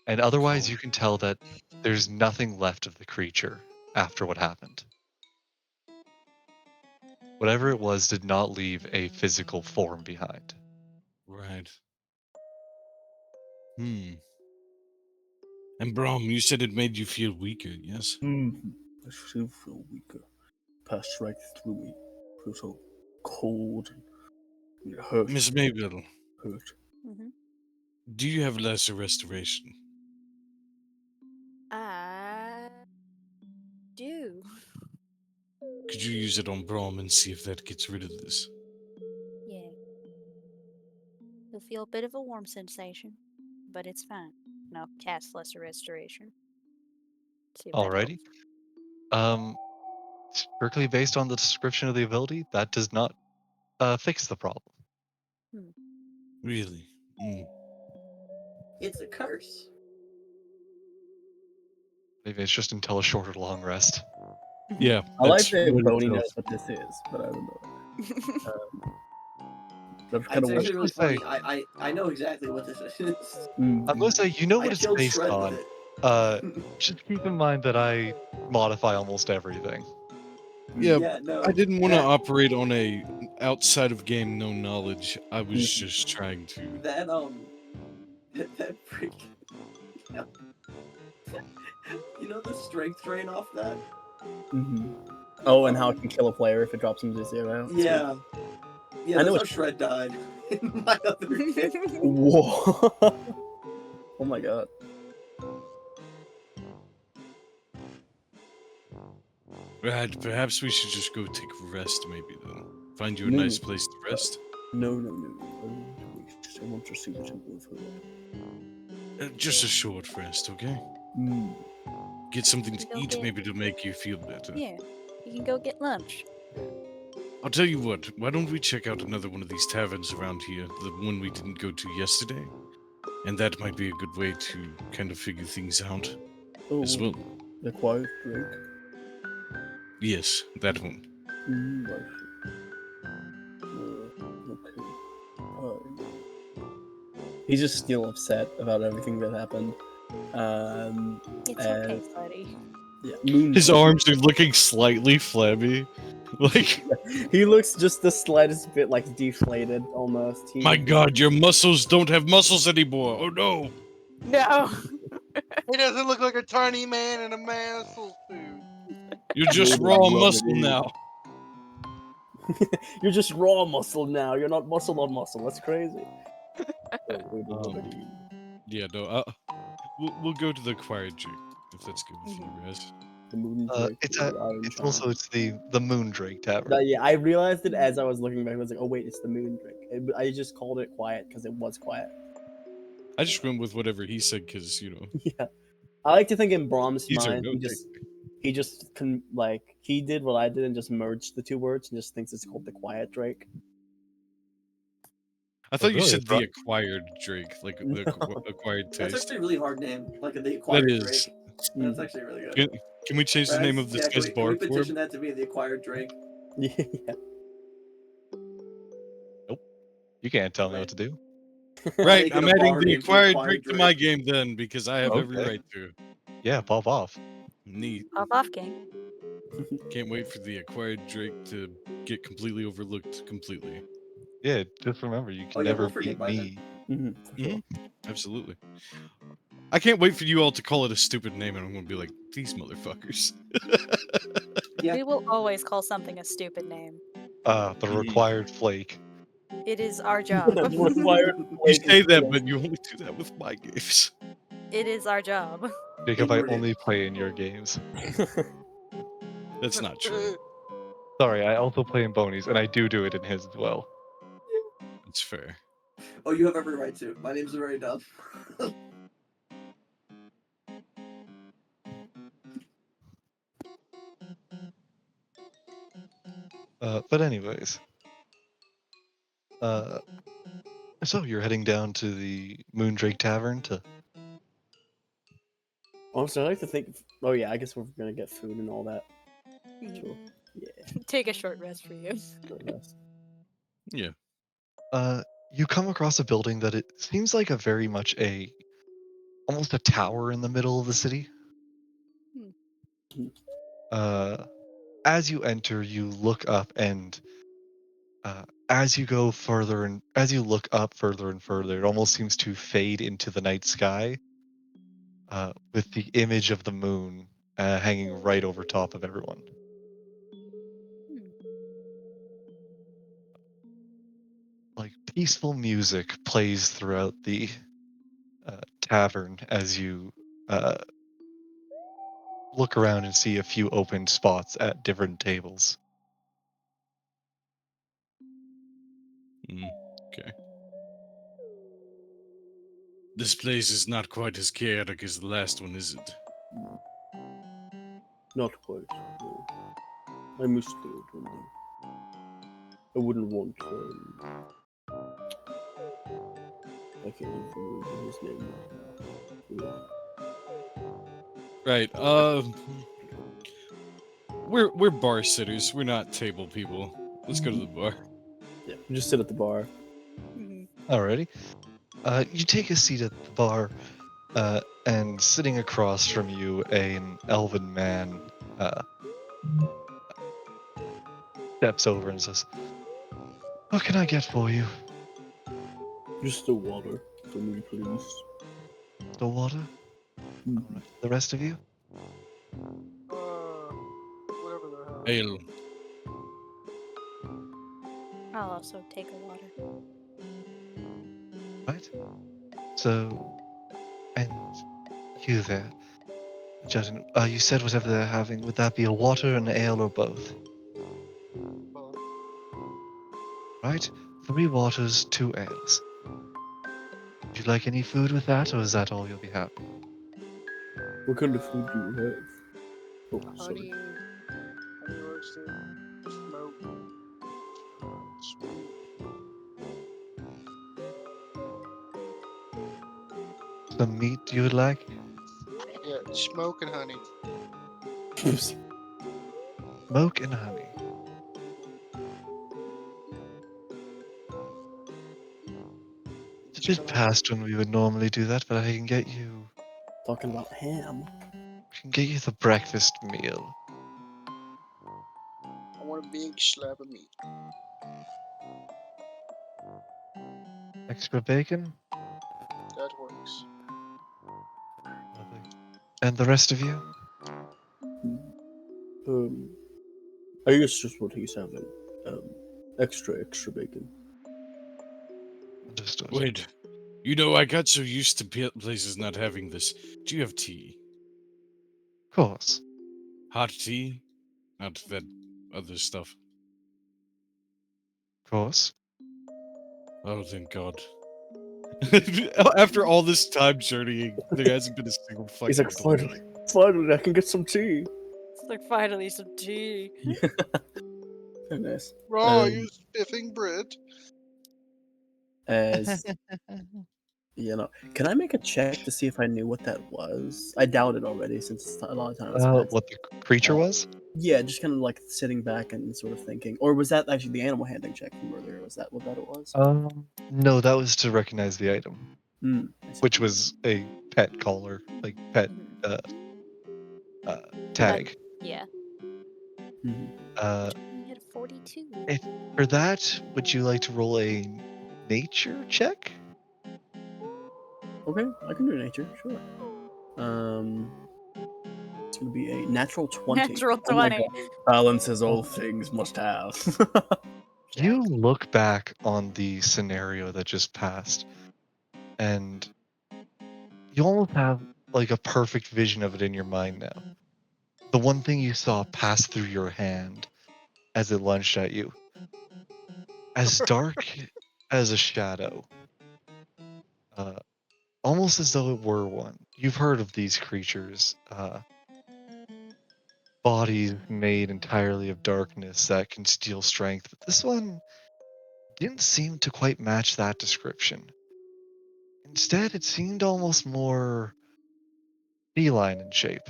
C: And otherwise, you can tell that there's nothing left of the creature after what happened. whatever it was did not leave a physical form behind.
F: Right. And Brom, you said it made you feel weaker, yes?
A: Mm-hmm. I still feel weaker. Passed right through me. Feel so cold and it hurt.
F: Miss Mabel,
A: Hurt.
D: Mm-hmm.
F: do you have lesser restoration?
D: I do.
F: Could you use it on Brom and see if that gets rid of this?
D: Yeah. You'll feel a bit of a warm sensation, but it's fine. And I'll cast Lesser Restoration. See if that
C: Alrighty.
D: helps.
C: Strictly based on the description of the ability, that does not fix the problem.
F: Really?
B: It's a curse.
C: Maybe it's just until a short or long rest.
F: Yeah.
A: I like
F: that's
A: that
F: what it
A: Boney
F: tells.
A: knows what this is, but I don't know. That's kind
B: It's
A: of
B: actually really
C: say-
B: funny. I know exactly what this is.
C: I'm gonna say, you know
B: I
C: what it's
B: killed
C: based
B: Shred
C: on.
B: with it.
C: Just keep in mind that I modify almost everything.
F: Yeah,
B: Yeah, no.
F: I didn't want to
B: that-
F: operate on a outside of game no knowledge. I was
A: Mhm.
F: just trying to.
B: That that freak. You know the strength drain off that?
A: Mm-hmm. Oh, and how it can kill a player if it drops him to 0.
B: Yeah. Yeah,
A: I
B: that's
A: know
B: how Shred died in my other game.
A: Whoa. Oh my god.
F: Right, perhaps we should just go take a rest, maybe then. Find you a nice place to rest.
A: No. I want to see the Temple of Hurt.
F: Just a short rest, okay?
A: Mm.
F: Get something to
D: Go
F: eat,
D: get-
F: maybe to make you feel better.
D: Yeah. You can go get lunch.
F: I'll tell you what, why don't we check out another one of these taverns around here, the one we didn't go to yesterday? And that might be a good way to kind of figure things out as well.
A: The quiet drink.
F: Yes, that one.
A: I see. Okay. He's just still upset about everything that happened.
D: It's okay, buddy.
A: Yeah,
F: His arms are looking slightly flabby. Like,
H: He looks just the slightest bit like deflated almost.
F: my god, your muscles don't have muscles anymore. Oh no.
D: No.
G: He doesn't look like a tiny man in a muscle suit.
F: You're just
A: Maybe
F: raw
A: rub it
F: muscle
A: in.
F: now.
H: You're just raw muscle now. You're not muscle on muscle. That's crazy.
F: Yeah, no, we'll go to the quiet drink, if that's good with you guys.
H: The moon
C: It's the Moondrake Tavern.
H: Yeah, I realized it as I was looking back. I was like, oh wait, it's the moon drink. I just called it quiet because it was quiet.
F: I just went with whatever he said because,
H: Yeah, I like to think in Brahm's
F: These are
H: mind,
F: no
H: he just he did what I did and just merged the two words and just thinks it's called the quiet drake.
F: I thought you
C: really?
F: said the acquired drink, like the acquired
B: That's
F: taste.
B: actually a really hard name. Like the acquired
F: That is.
B: Drake. That's actually really good.
F: Can we change the name of this guy's
B: can we
F: bar for
B: petition
F: him?
B: that to be the acquired Drake?
H: Yeah.
C: You can't tell me what to do.
F: Right,
B: Making
F: I'm
B: a
F: adding
B: bar
F: the
B: named the
F: acquired
B: Acquired
F: drink to
B: Drake.
F: my game then, because I have every
C: Okay.
F: right to.
C: Yeah, pop off.
F: Neat.
D: Off game.
F: Can't wait for the acquired drink to get completely overlooked completely.
C: Yeah, just remember, you can
B: Oh, yeah,
C: never
B: we'll forget
C: beat
B: by
C: me.
A: For sure.
F: Absolutely. I can't wait for you all to call it a stupid name, and I'm gonna be like, these motherfuckers.
B: Yeah.
D: We will always call something a stupid name.
C: The required flake.
D: It is our job.
F: You say that, but you only do that with my games.
D: It is our job.
C: Jacob, I
B: Ingredient.
C: only play in your games.
F: That's not true.
C: Sorry, I also play in Boney's, and I do it in his as well.
F: It's fair.
B: Oh, you have every right to. My name's very dumb.
C: But anyways. So you're heading down to the Moondrake Tavern to...
H: Also, I like to think. Oh yeah, I guess we're gonna get food and all that. Sure. Yeah.
D: Take a short rest for you.
H: short rest.
F: Yeah.
C: You come across a building that it seems like a very much almost a tower in the middle of the city. As you enter, you look up and as you go further and as you look up further and further, it almost seems to fade into the night sky, with the image of the moon hanging right over top of everyone.
D: Hmm.
C: Like peaceful music plays throughout the tavern as you uh, look around and see a few open spots at different tables.
F: Okay. This place is not quite as chaotic as the last one, is it?
A: Not quite. No. I missed the old one though. I wouldn't want. I can't even remember his name right now.
F: Right. We're bar sitters. We're not table people. Let's go to the bar.
A: Yeah, just sit at the bar.
C: Alrighty. You take a seat at the bar, and sitting across from you, an elven man steps over and says, "What can I get for you?"
A: Just the water for me, please.
C: The water?
A: Mhm.
C: Alright. The rest of you?
G: Whatever the hell.
F: Ale.
D: I'll also take a water.
C: Right? So, and you there, Judson, you said whatever they're having. Would that be a water, an ale, or both?
G: Both.
C: Right? 3 waters, 2 ales. Would you like any food with that, or is that all you'll be having?
A: What kind of food do you have? Oh, sorry.
G: Honey roasted, smoked, sweet.
C: Some meat you would like?
G: Yeah, smoke and honey.
C: Smoke and honey. It's a
G: Just
C: bit
G: gonna
C: past when we would normally do that, but I can get you
A: Talking about ham.
C: the breakfast meal.
G: I want a big slab of meat.
C: Extra bacon?
G: That works.
C: Lovely. And the rest of you?
A: I guess just what he's having. Extra bacon.
C: Understood.
F: Wait. You know, I got so used to places not having this. Do you have tea?
C: Of course.
F: Hot tea? Not that other stuff.
C: Of course.
F: Oh, thank God. After all this time journeying, there hasn't been a single
A: He's
F: fucking
A: like,
F: delay.
A: finally, I can get some tea.
D: It's like finally some tea.
A: Very nice.
G: Raw, you spiffing Brit.
A: As can I make a check to see if I knew what that was? I doubt it already since a lot of time has passed.
C: What the creature was?
A: Yeah, just kind of like sitting back and sort of thinking. Or was that actually the animal handling check from earlier? Was that what that it was?
C: No, that was to recognize the item,
A: I see.
C: which was a pet collar, like pet tag.
D: Yeah.
A: Mhm.
D: You had a 42.
C: For that, would you like to roll a nature check?
A: Okay, I can do nature, sure. It's gonna be a natural 20.
D: Natural
A: Oh my
D: 20.
A: God. Balances all things must have.
C: You look back on the scenario that just passed, and you almost have like a perfect vision of it in your mind now. The one thing you saw pass through your hand as it lunged at you, as dark as a shadow, uh, almost as though it were one. You've heard of these creatures, bodies made entirely of darkness that can steal strength, but this one didn't seem to quite match that description. Instead, it seemed almost more feline in shape.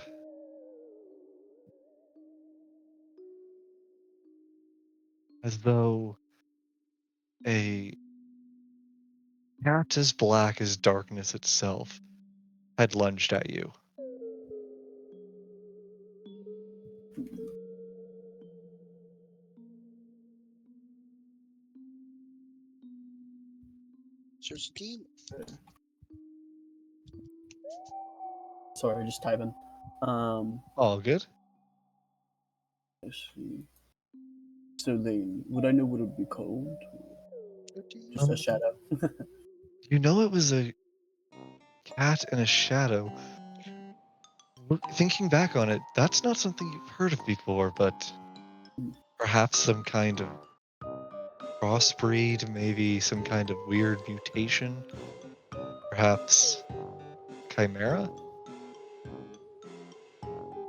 C: As though a cat as black as darkness itself had lunged at you.
G: There's a demon.
A: Sorry, just typing.
C: All good.
A: Let's see. So then, would I know what it would be called? Just a shadow.
C: You know it was a cat and a shadow. Thinking back on it, that's not something you've heard of before, but perhaps some kind of crossbreed, maybe some kind of weird mutation, perhaps chimera?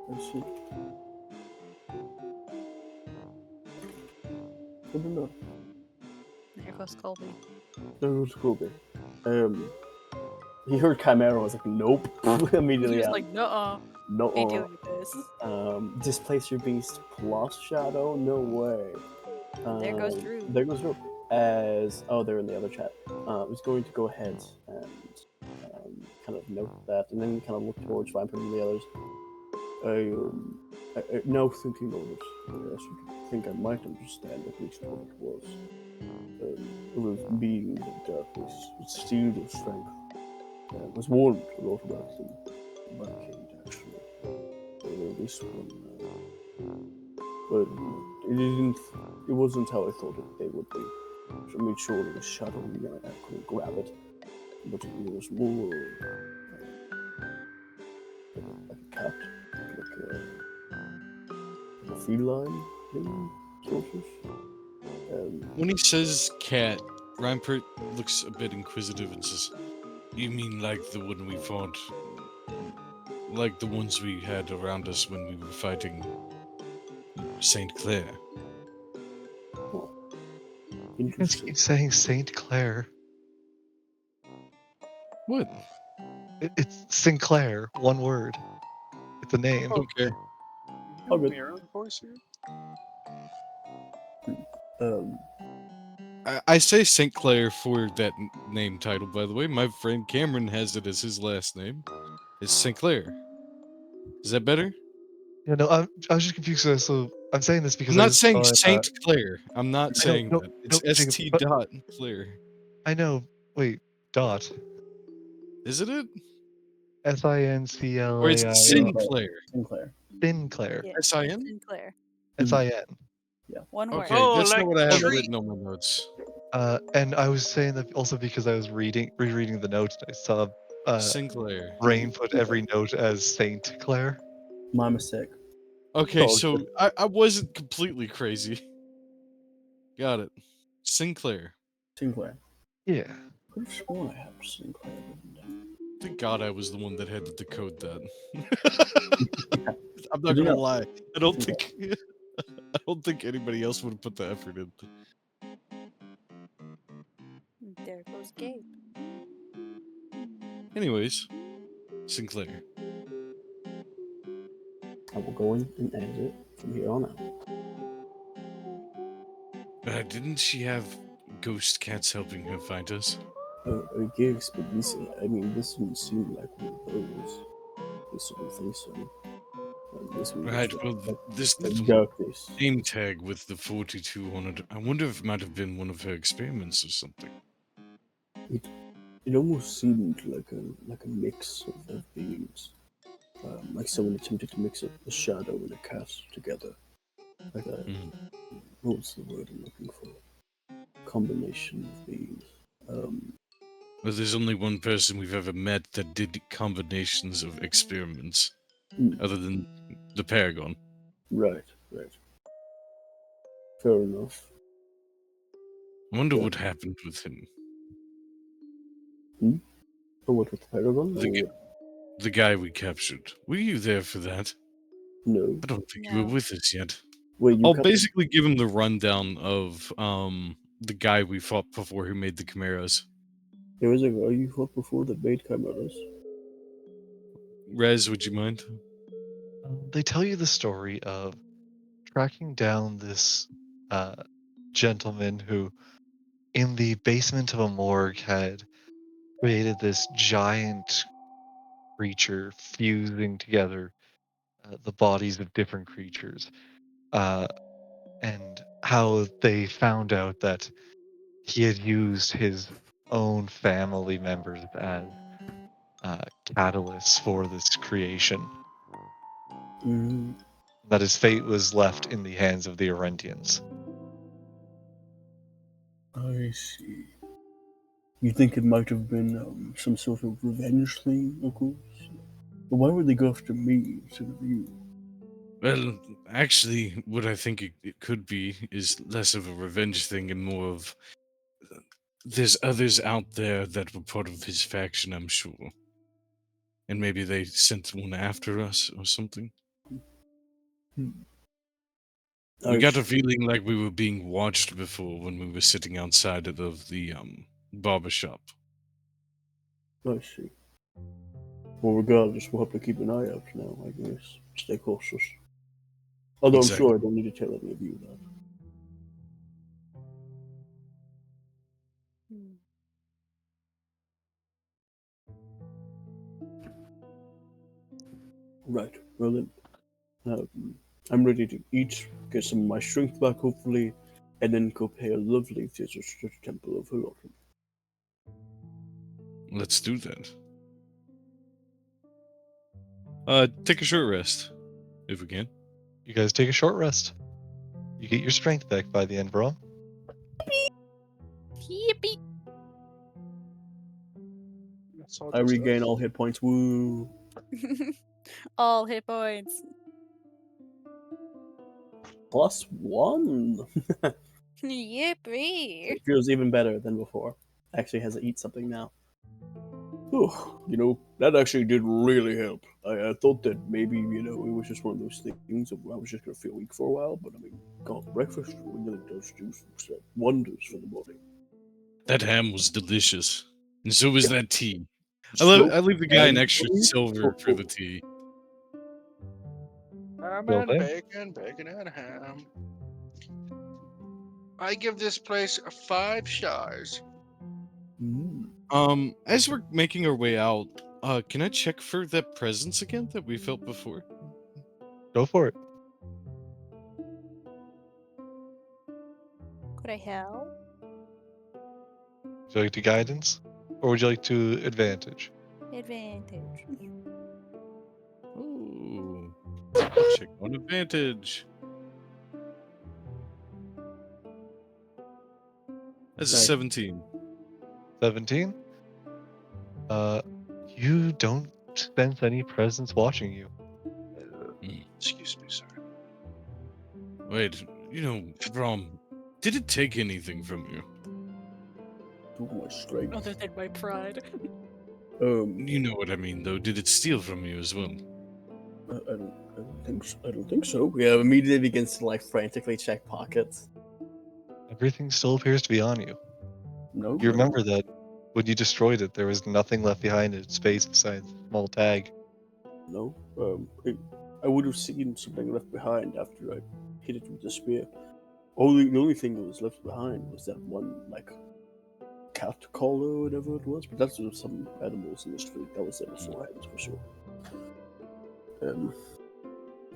A: Let's see. Good enough.
D: There goes Colby.
A: There was Kobe. He heard Chimera. I was like, nope. Immediately
D: He was
A: out.
D: like, nuh-uh.
A: No.
D: Ain't doing this.
A: Displace your beast plus shadow? No way.
D: There goes Drew.
A: There goes Drew. They're in the other chat. I was going to go ahead and kind of note that, and then kind of look towards Vampire and the others. Now thinking of it, I think I might understand at least what it was. It was being the darkness, it steal their strength. I was warned a lot about them by Cade, actually. This one, but it wasn't how I thought they would be. So I made sure it was shadowy, I couldn't grab it, but it was more like a cat, like a feline thing, sort of.
F: When he says cat, Rampart looks a bit inquisitive and says, "You mean like the one we fought? Like the ones we had around us when we were fighting Saint Clair?"
C: You guys keep saying Saint Clair.
F: What?
C: It's Sinclair, one word. It's a name.
F: Okay.
A: Oh, good.
G: Mirror voice here.
F: I say St. Clair for that name title, by the way. My friend Cameron has it as his last name. It's St. Clair. Is that better?
C: Yeah, no, I was just confused. So I'm saying this because
F: I'm
C: I
F: not
C: just
F: saying
C: saw it,
F: Saint Clair. I'm not
C: I know,
F: saying
C: no,
F: that. It's
C: no, Jacob,
F: St.
C: but
F: dot Clair.
C: I know. Wait, dot.
F: Isn't it?
C: Sinclair.
F: Or it's Sinclair.
A: Sinclair.
C: Sinclair.
D: Yeah.
F: S-I-N?
D: Sinclair.
C: Sin.
D: One word.
F: Okay,
J: Oh,
F: that's
J: like
F: not what I have
J: tree.
F: written on my notes.
C: And I was saying that also because I was rereading the notes. I saw
F: Sinclair.
C: Rain put every note as Saint Clair.
A: My mistake.
F: Okay,
A: Oh,
F: so
A: good.
F: I wasn't completely crazy. Got it. Sinclair.
A: Sinclair.
C: Yeah.
A: I could have sworn I had Sinclair written down.
F: Thank God I was the one that had to decode that. I'm
A: Good
F: not gonna
A: enough.
F: lie. I don't think I don't think anybody else would have put the effort in.
D: There goes Gabe.
F: Anyways, Sinclair.
A: I will go in and edit it from here on out.
F: Didn't she have ghost cats helping her find us?
A: I guess, but this didn't seem like one of those. This don't think so. This one
F: Right,
A: looks
F: well, this
A: like
F: little
A: darkness.
F: name tag with the 42 on it, I wonder if it might have been one of her experiments or something.
A: It almost seemed like a mix of beings. Like someone attempted to mix up a shadow and a cat together. Like a what's the word I'm looking for? Combination of beings.
F: Well, there's only one person we've ever met that did combinations of experiments, other than the Paragon.
A: Right. Fair enough.
F: I wonder what happened with him.
A: Oh, what with the Paragon?
F: The guy we captured. Were you there for that?
A: No.
F: I don't think you were with us yet.
A: Wait,
F: I'll basically give him the rundown of the guy we fought before who made the Chimeras.
A: There was a guy you fought before that made chimeras.
F: Rez, would you mind?
C: They tell you the story of tracking down this gentleman who, in the basement of a morgue, had created this giant creature fusing together the bodies of different creatures. And how they found out that he had used his own family members as catalysts for this creation.
A: Mm,
C: That his fate was left in the hands of the Arentians.
A: I see. You think it might have been some sort of revenge thing, of course? But why would they go after me instead of you?
F: Well, actually, what I think it could be is less of a revenge thing and more of there's others out there that were part of his faction, I'm sure. And maybe they sent one after us or something.
A: Hmm.
F: We
A: I
F: got a
A: see.
F: feeling like we were being watched before when we were sitting outside of the barber shop.
A: I see. Well, regardless, we'll have to keep an eye out now, I guess. Stay cautious. Although I'm
F: Exactly.
A: sure I don't need to tell any of you that.
D: Hmm.
A: Right. Well then, I'm ready to eat, get some of my strength back, hopefully, and then go pay a lovely visit to the Temple of Herotum.
F: Let's do that. Take a short rest, if we can.
C: You guys take a short rest. You get your strength back by the end, bro.
D: Yippee!
G: That's all
A: I
G: just
A: regain
G: us.
A: all hit points. Woo!
D: All hit points.
A: +1.
D: Yippee!
A: It feels even better than before. Actually has to eat something now. Whew, that actually did really help. I thought that maybe, it was just one of those things that I was just going to feel weak for a while, but I mean, God, breakfast really does do wonders for the body.
F: That ham was delicious. And so was
A: Yeah.
F: that tea.
A: So,
F: I leave the guy an extra silver for the tea.
G: Ham
C: Well,
G: and bacon, bacon and ham. I give this place 5 stars.
F: As we're making our way out, can I check for that presence again that we felt before?
C: Go for it.
D: Could I help?
C: Would you like to guidance? Or would you like to advantage?
D: Advantage.
F: Ooh. Check on advantage. That's a
A: Nice.
F: 17.
C: 17? You don't sense any presence watching you.
G: Excuse me, sir.
F: Wait, Brom, did it take anything from you?
A: Took my strength.
D: Other than my pride.
F: You know what I mean, though. Did it steal from you as well?
A: I don't think so. Yeah, immediately begins to frantically check pockets.
C: Everything still appears to be on you.
A: No,
C: You remember that when you destroyed it, there was nothing left behind in its space besides a small tag.
A: no. I would have seen something left behind after I hit it with the spear. The only thing that was left behind was that one cat collar or whatever it was, but that's just some animals in the street. That was there beforehand for sure.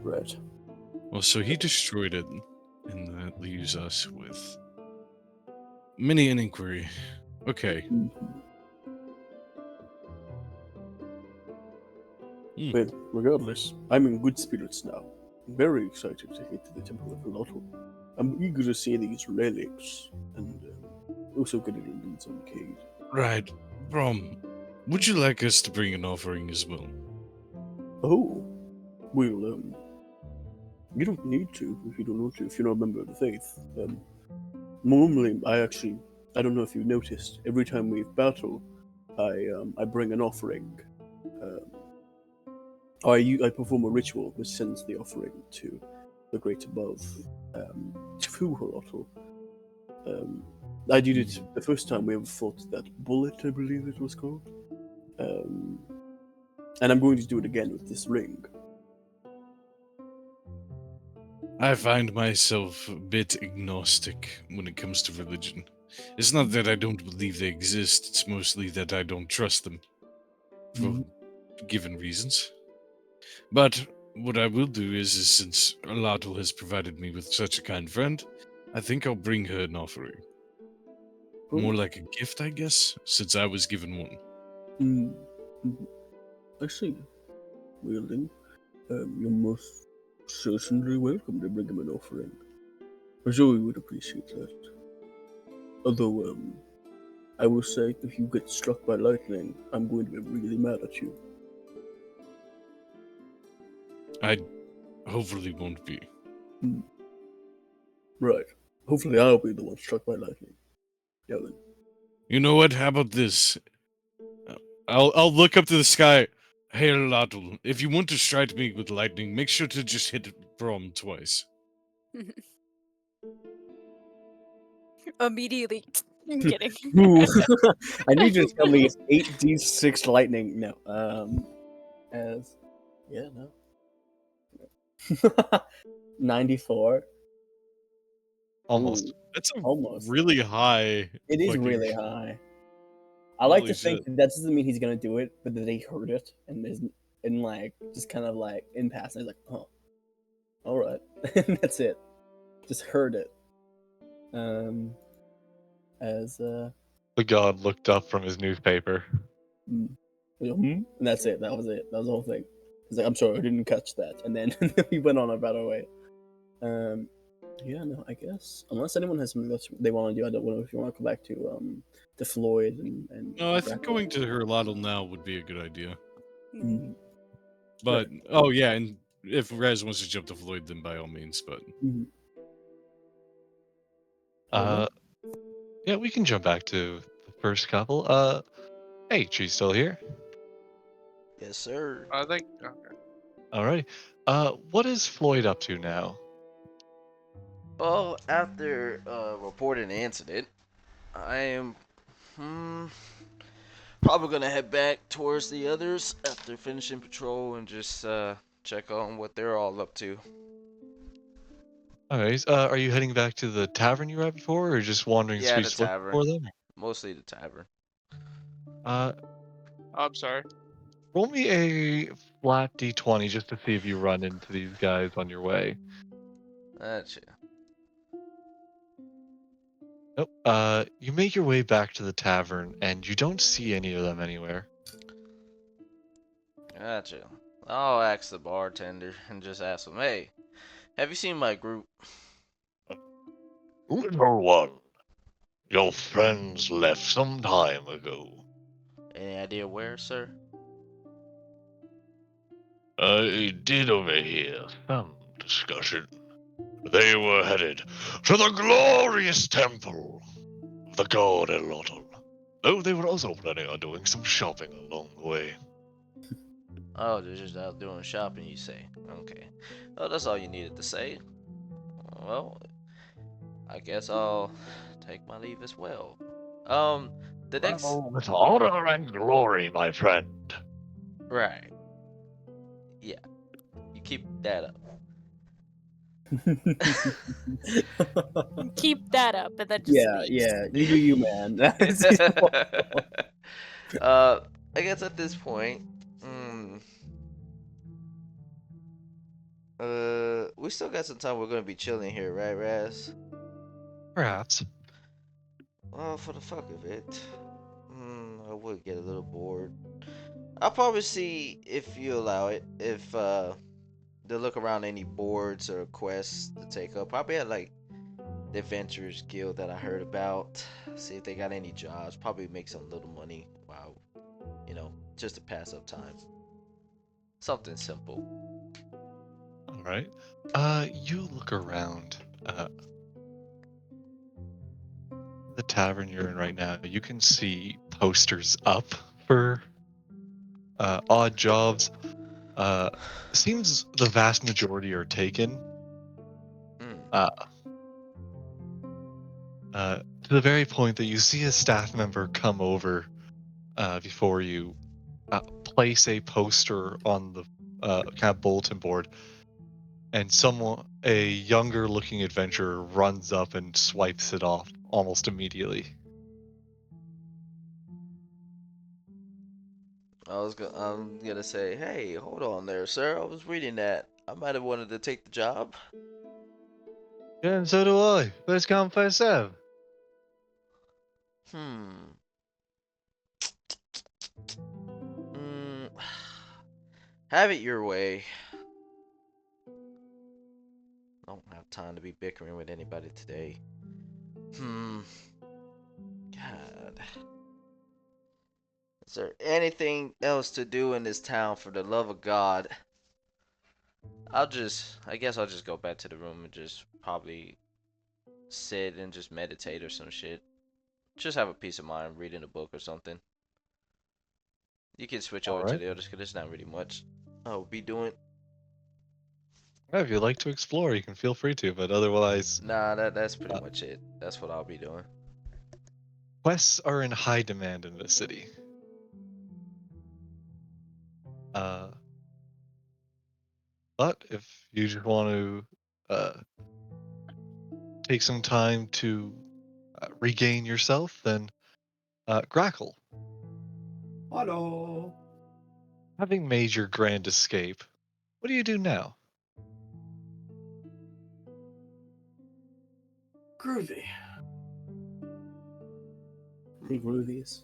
A: Right.
F: Well, so he destroyed it, and that leaves us with many an inquiry. Okay.
A: Well, regardless, I'm in good spirits now. I'm very excited to head to the Temple of Lotto. I'm eager to see these relics and also get a leads on Cade.
F: Right. Brom, would you like us to bring an offering as well?
A: Oh, well, you don't need to if you don't want to, if you're not a member of the faith. Normally, I don't know if you noticed, every time we battle, I bring an offering. I perform a ritual which sends the offering to the great above, to Fuhorotl. I did it the first time we ever fought that bullet, I believe it was called. And I'm going to do it again with this ring.
F: I find myself a bit agnostic when it comes to religion. It's not that I don't believe they exist, it's mostly that I don't trust them. For given reasons. But what I will do is since Alatul has provided me with such a kind friend, I think I'll bring her an offering. More like a gift, I guess, since I was given one.
A: Mm, mhm. I see. Well then, you're most certainly welcome to bring him an offering. I'm sure we would appreciate that. Although, I will say, if you get struck by lightning, I'm going to be really mad at you.
F: I hopefully won't be.
A: Right. Hopefully I'll be the one struck by lightning. Yeah then.
F: You know what? How about this? I'll look up to the sky. Hey, Lotl, if you want to strike me with lightning, make sure to just hit Brom twice.
D: Immediately. I'm kidding.
A: Ooh. I need you to tell me it's 8d6 lightning. No. As. Yeah, no. 94.
C: Almost.
A: Ooh,
F: That's a
A: almost.
F: really high.
A: It is
F: fucking-
A: really high. I like
F: Holy
A: to think
F: shit.
A: that doesn't mean he's gonna do it, but that he heard it and isn't, and like just kind of like in passing, he's like, oh, all right, and that's it. Just heard it. As
C: The god looked up from his newspaper.
A: and that's it. That was it. That was the whole thing. He's like, I'm sorry, I didn't catch that, and then he went on about our way. Yeah, no, I guess unless anyone has something else they want to do, I don't know if you want to go back to Floyd and.
F: No, I think going to her Lotl now would be a good idea.
A: Mhm.
F: But oh yeah, and if Rez wants to jump to Floyd, then by all means. But
A: Mhm.
C: Yeah, we can jump back to the first couple. Hey, she's still here.
E: Yes, sir.
J: I think. Okay.
C: Alrighty. What is Floyd up to now?
E: Well, after reporting the incident, I am probably gonna head back towards the others after finishing patrol and just check on what they're all up to.
C: Alright. Are you heading back to the tavern you were at before, or just wandering the
E: Yeah, the
C: streets looking
E: tavern.
C: for them?
E: Mostly the tavern.
C: Uh,
J: I'm sorry.
C: roll me a flat d20 just to see if you run into these guys on your way.
E: Gotcha.
C: Nope. You make your way back to the tavern, and you don't see any of them anywhere.
E: Gotcha. I'll ask the bartender and just ask him, hey, have you seen my group?
K: Little one, your friends left some time ago.
E: Any idea where, sir?
K: I did overhear some discussion. They were headed to the glorious temple of the god Elotl, though they were also planning on doing some shopping along the way.
E: Oh, they're just out doing shopping, you say. Okay. Oh, that's all you needed to say. Well, I guess I'll take my leave as well. The next...
K: Well, with honor and glory, my friend.
E: Right. Yeah. You keep that up.
D: Keep that up, and then just
A: Yeah,
D: leaves.
A: yeah, you do you, man.
E: I guess at this point, we still got some time. We're gonna be chilling here, right, Raz?
C: Perhaps.
E: Well, for the fuck of it, I would get a little bored. I'll probably see if you allow it. If they look around any boards or quests to take up. Probably at like the Adventurers Guild that I heard about. See if they got any jobs. Probably make some little money. Wow, just to pass up time. Something simple.
C: All right. You look around. The tavern you're in right now, you can see posters up for odd jobs. Seems the vast majority are taken. To the very point that you see a staff member come over before you, place a poster on the kind of bulletin board, and a younger looking adventurer runs up and swipes it off almost immediately.
E: I'm gonna say, hey, hold on there, sir. I was reading that. I might have wanted to take the job.
C: Yeah, and so do I. First come, first serve.
E: Hmm. Mm, have it your way. Don't have time to be bickering with anybody today. God. Is there anything else to do in this town for the love of God? I guess I'll just go back to the room and just probably sit and just meditate or some shit. Just have a peace of mind reading a book or something. You can switch
C: All
E: over to
C: right.
E: the others because there's not really much I'll be doing.
C: Yeah, if you'd like to explore, you can feel free to, but otherwise,
E: Nah, that's pretty
C: uh,
E: much it. That's what I'll be doing.
C: quests are in high demand in this city. Uh, but if you just want to take some time to regain yourself, then Grackle,
B: Hello.
C: having made your grand escape, what do you do now?
B: Groovy.
H: The grooviest.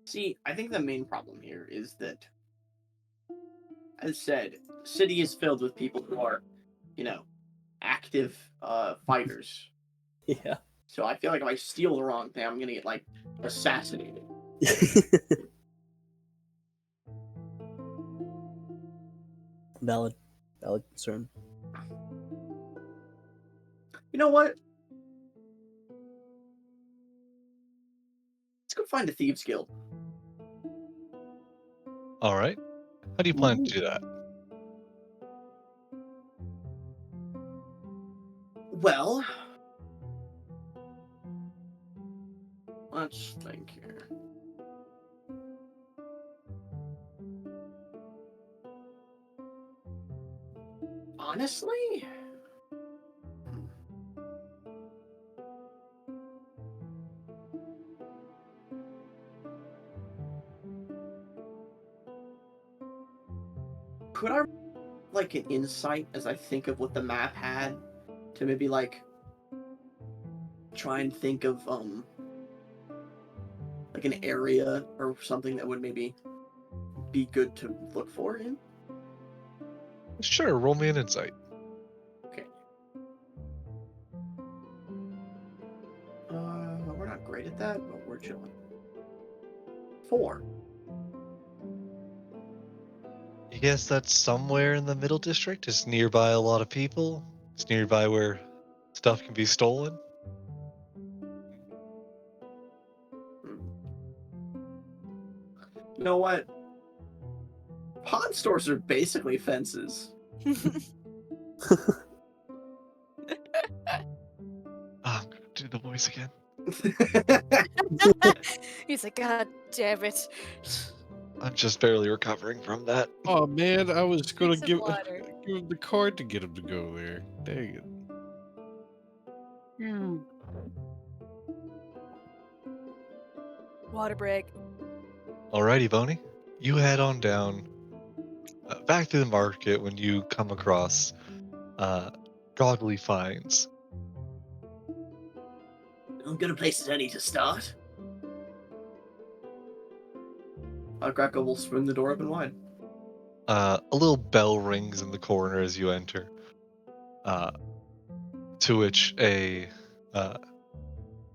B: See, I think the main problem here is that, as said, city is filled with people who are, active fighters.
H: Yeah.
B: So I feel like if I steal the wrong thing, I'm gonna get like assassinated.
H: Valid concern.
B: You know what? Let's go find a thieves guild.
C: All right. How do you plan to do that?
B: Well, let's think here. Honestly, could I like an insight as I think of what the map had to maybe like try and think of like an area or something that would maybe be good to look for in?
C: Sure, roll me an insight.
B: Okay. We're not great at that, but we're chilling. 4.
C: You guess that's somewhere in the middle district? It's nearby a lot of people. It's nearby where stuff can be stolen.
B: You know what? Pawn stores are basically fences.
C: I'm gonna do the voice again.
D: He's like, God damn it.
C: I'm just barely recovering from that.
F: Oh man, I was gonna
D: some
F: give
D: water.
F: him the card to get him to go there. Dang it.
D: Water break.
C: Alrighty, Boney. You head on down back to the market when you come across godly finds.
B: Good a place as any to start. Greco will swing the door open wide.
C: A little bell rings in the corner as you enter, to which a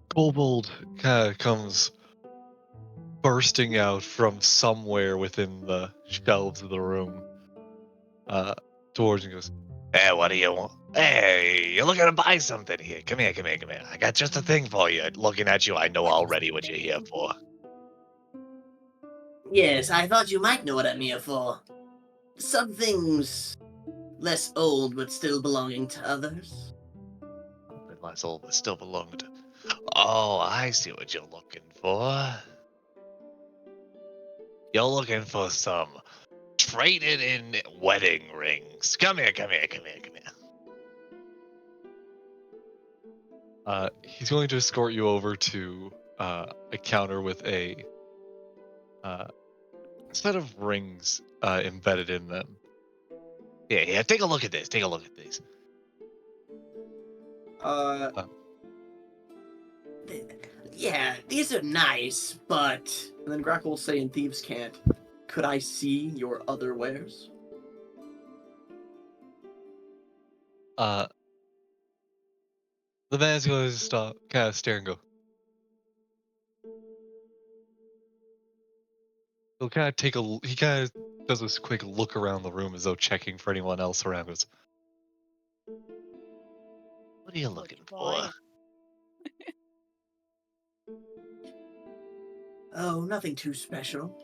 C: kobold kind of comes bursting out from somewhere within the shelves of the room towards you and goes,
K: Hey, what do you want? Hey, you're looking to buy something here. Come here, come here, come here. I got just a thing for you. Looking at you, I know already what you're here for.
B: Yes, I thought you might know what I'm here for. Some things less old but still belonging to others.
K: My soul but still belonged. Oh, I see what you're looking for. You're looking for some traded in wedding rings. Come here, come here, come here, come here.
C: he's going to escort you over to a counter with a set of rings embedded in them. Yeah, take a look at this. Take a look at these.
B: Yeah, these are nice, but... And then Grackle will say in Thieves' Cant, could I see your other wares?
C: The man's going to stop, kind of stare and go. He'll kind of he kind of does this quick look around the room as though checking for anyone else around us. What are you looking for?
B: Oh, nothing too special.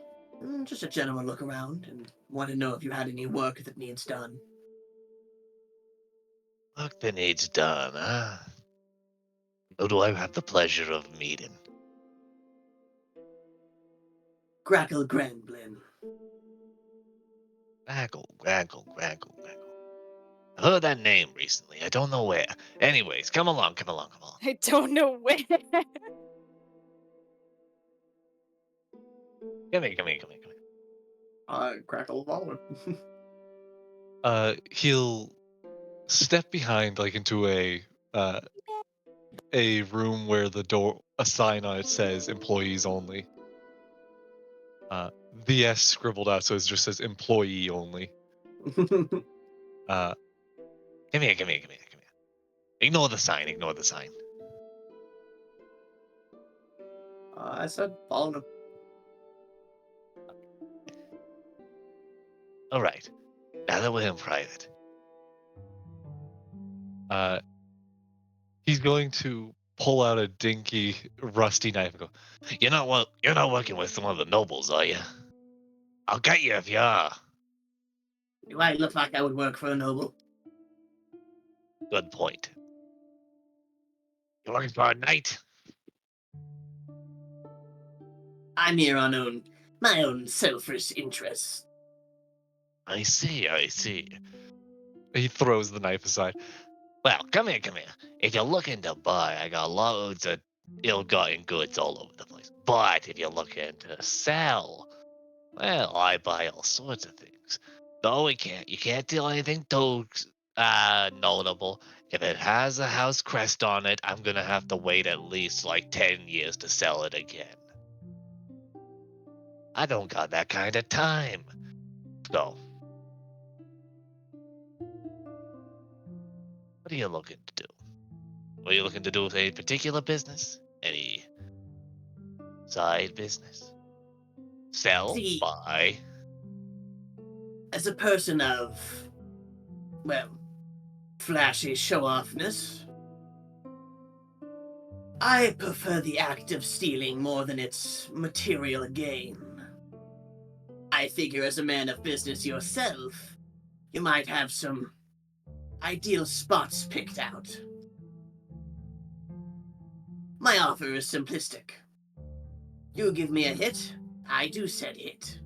B: Just a general look around and want to know if you had any work that needs done.
K: Work that needs done, huh? Who do I have the pleasure of meeting?
B: Grackle Granblin.
K: Graggle. I heard that name recently. I don't know where. Anyways, come along.
D: I don't know where.
K: Come here.
B: Grackle will follow him.
C: He'll step behind, like, into a room where a sign on it says employees only. The S scribbled out, so it just says employee only.
K: Come here. Ignore the sign.
B: I said follow him.
K: All right. Now that we're in private.
C: He's going to pull out a dinky, rusty knife and go,
K: You're not working with one of the nobles, are you? I'll get you if you are.
B: Do I look like I would work for a noble?
K: Good point. You're looking for a knight?
B: I'm here on my own selfish interests.
K: I see.
C: he throws the knife aside.
K: Well, come here. If you're looking to buy, I got loads of ill-gotten goods all over the place. But if you're looking to sell, well, I buy all sorts of things. Though you can't deal anything too notable. If it has a house crest on it, I'm gonna have to wait at least like 10 years to sell it again. I don't got that kind of time. So, what are you looking to do? What are you looking to do with a particular business? Any side business? Sell?
B: See,
K: Buy?
B: as a person of, well, flashy show-offness, I prefer the act of stealing more than its material gain. I figure as a man of business yourself, you might have some ideal spots picked out. My offer is simplistic. You give me a hit, I do said hit.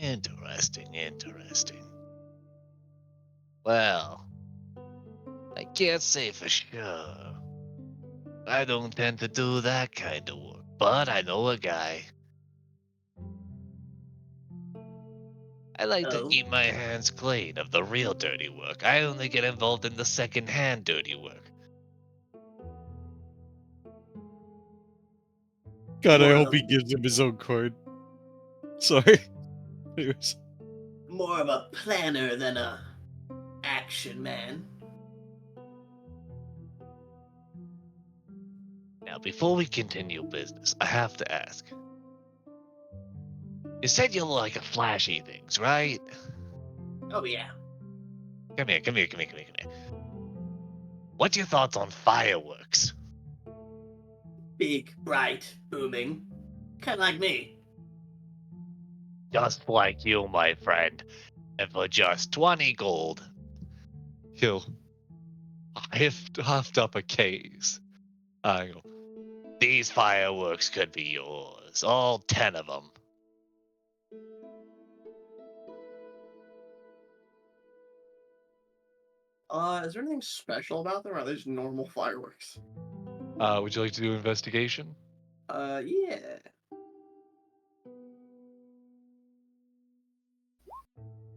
K: Interesting. Well, I can't say for sure. I don't tend to do that kind of work, but I know a guy. I like to
B: Oh?
K: keep my hands clean of the real dirty work. I only get involved in the second-hand dirty work.
F: God, I
B: More
F: hope
B: of-
F: he gives him his own coin. Sorry. Anyways.
B: More of a planner than a action man.
K: Now, before we continue business, I have to ask. You said you like flashy things, right?
B: Oh yeah.
K: Come here. What's your thoughts on fireworks?
B: Big, bright, booming. Kinda like me.
K: Just like you, my friend. And for just 20 gold.
C: He'll huffed up a case. I go,
K: These fireworks could be yours. All 10 of them.
B: Is there anything special about them, or are they just normal fireworks?
C: would you like to do investigation?
B: Yeah.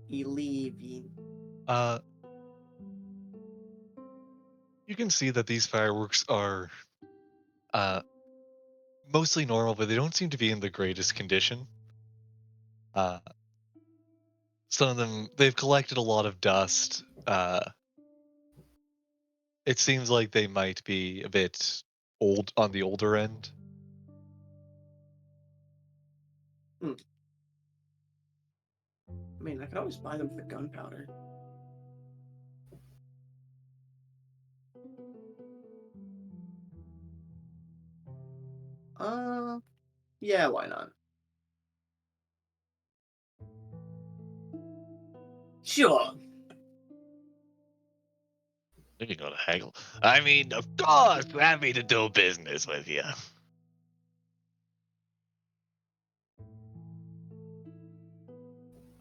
B: Eleven.
C: Uh, you can see that these fireworks are uh mostly normal, but they don't seem to be in the greatest condition. Uh, some of them they've collected a lot of dust. It seems like they might be a bit old on the older end.
B: I mean, I could always buy them for gunpowder. Yeah, why not? Sure.
K: You're gonna haggle. I mean, of course, happy to do business with you.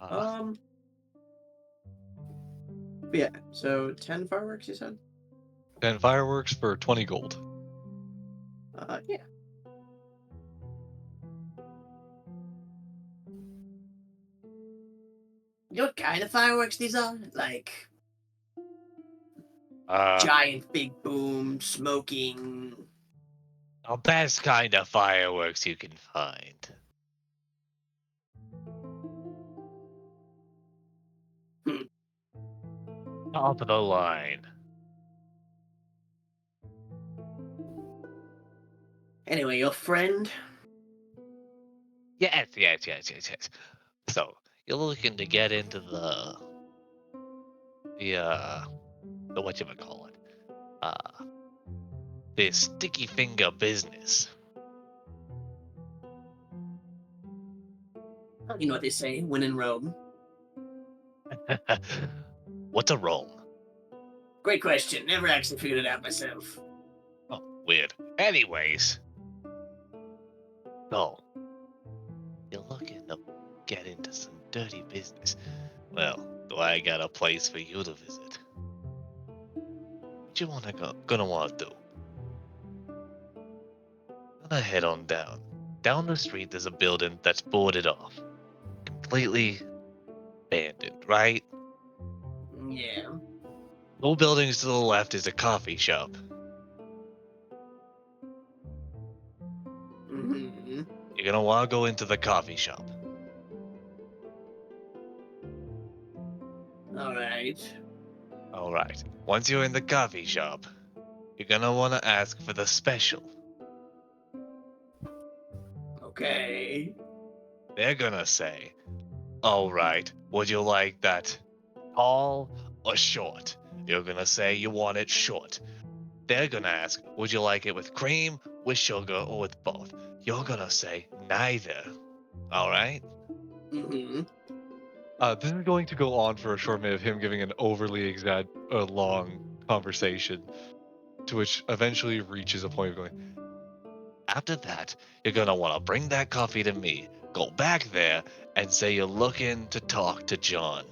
B: But yeah, so 10 fireworks, you said?
C: 10 fireworks for 20 gold.
B: Yeah. You know what kind of fireworks these are? Like, giant big boom, smoking.
K: The best kind of fireworks you can find. Top of the line.
B: Anyway, your friend?
K: Yes. So you're looking to get into the whatchamacallit, this sticky finger business.
B: You know what they say, when in Rome.
K: What's a Rome?
B: Great question. Never actually figured it out myself.
K: Oh, weird. Anyways, so you're looking to get into some dirty business. Well, do I got a place for you to visit? What you gonna wanna do? Gonna head on down. Down the street, there's a building that's boarded off, completely abandoned. Right?
B: Yeah.
K: Little buildings to the left is a coffee shop.
B: Mm-hmm.
K: You're gonna wanna go into the coffee shop.
B: Alright.
K: Alright. Once you're in the coffee shop, you're gonna wanna ask for the special.
B: Okay.
K: They're gonna say, alright, would you like that tall or short? You're gonna say you want it short. They're gonna ask, would you like it with cream, with sugar, or with both? You're gonna say neither. Alright?
B: Mm-hmm.
C: This is going to go on for a short minute of him giving an overly long conversation, to which eventually reaches a point of going,
K: After that, you're gonna wanna bring that coffee to me, go back there, and say you're looking to talk to John.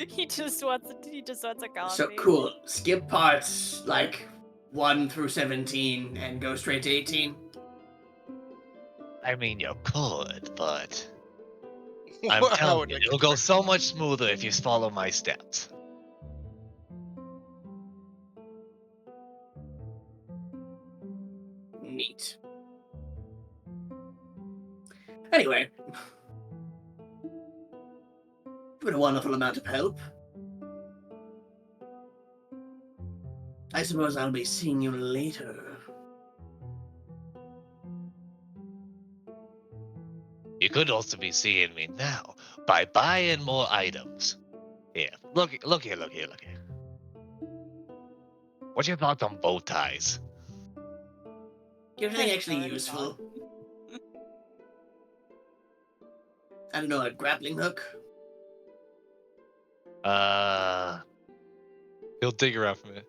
D: He just wants a coffee.
B: So cool. Skip parts like 1 through 17 and go straight to 18.
K: I mean, you could, but I'm
G: Wow,
K: telling you,
G: Nick,
K: it'll go so much smoother if you follow my steps.
B: Neat. Anyway. Been a wonderful amount of help. I suppose I'll be seeing you later.
K: You could also be seeing me now by buying more items. Here, look here. What's your thoughts on bow ties?
B: Anything actually useful? I don't know, a grappling hook?
C: he'll dig around for a minute.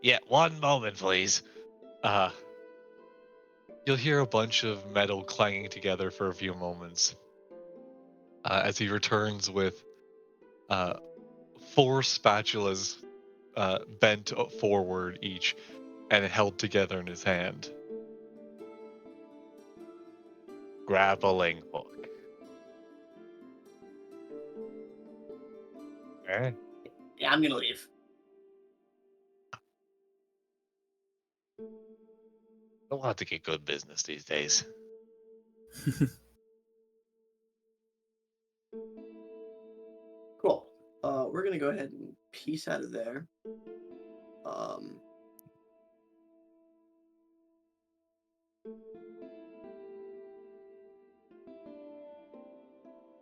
K: Yeah, one moment, please.
C: You'll hear a bunch of metal clanging together for a few moments as he returns with 4 spatulas bent forward each, and held together in his hand. Grappling hook. Eh?
B: Yeah, I'm gonna leave.
C: Don't have to get good business these days.
B: Cool. We're gonna go ahead and piece out of there. Um,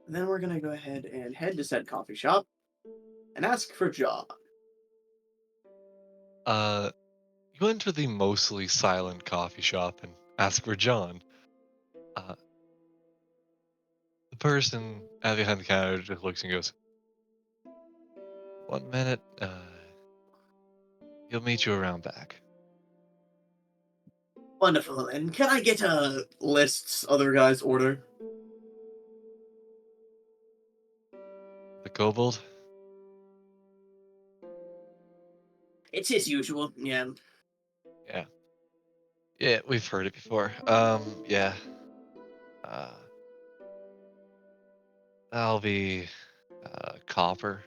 B: then we're gonna go ahead and head to said coffee shop and ask for John.
C: You enter the mostly silent coffee shop and ask for John. Uh, the person at the behind the counter just looks and goes, 1 minute, he'll meet you around back.
B: Wonderful. And can I get a lists other guys' order?
C: The kobold?
B: It's his usual. Yeah.
C: Yeah. Yeah, we've heard it before. Yeah. Uh, that'll be, copper.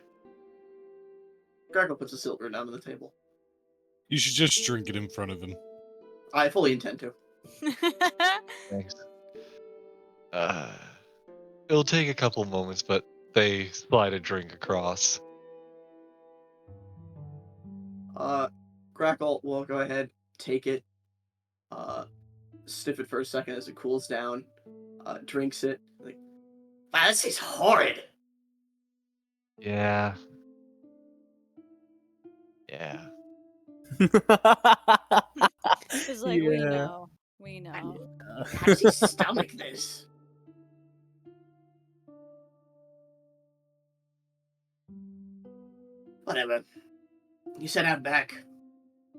B: Gargle puts a silver down on the table.
F: You should just drink it in front of him.
B: I fully intend to.
C: Thanks. It'll take a couple moments, but they slide a drink across.
B: Grackle will go ahead, take it, sniff it for a second as it cools down, drinks it. Like, wow, this is horrid.
C: Yeah. Yeah.
D: It's like, we
H: Yeah.
D: know. We know.
B: How does he stomach this? Whatever. You said I'm back.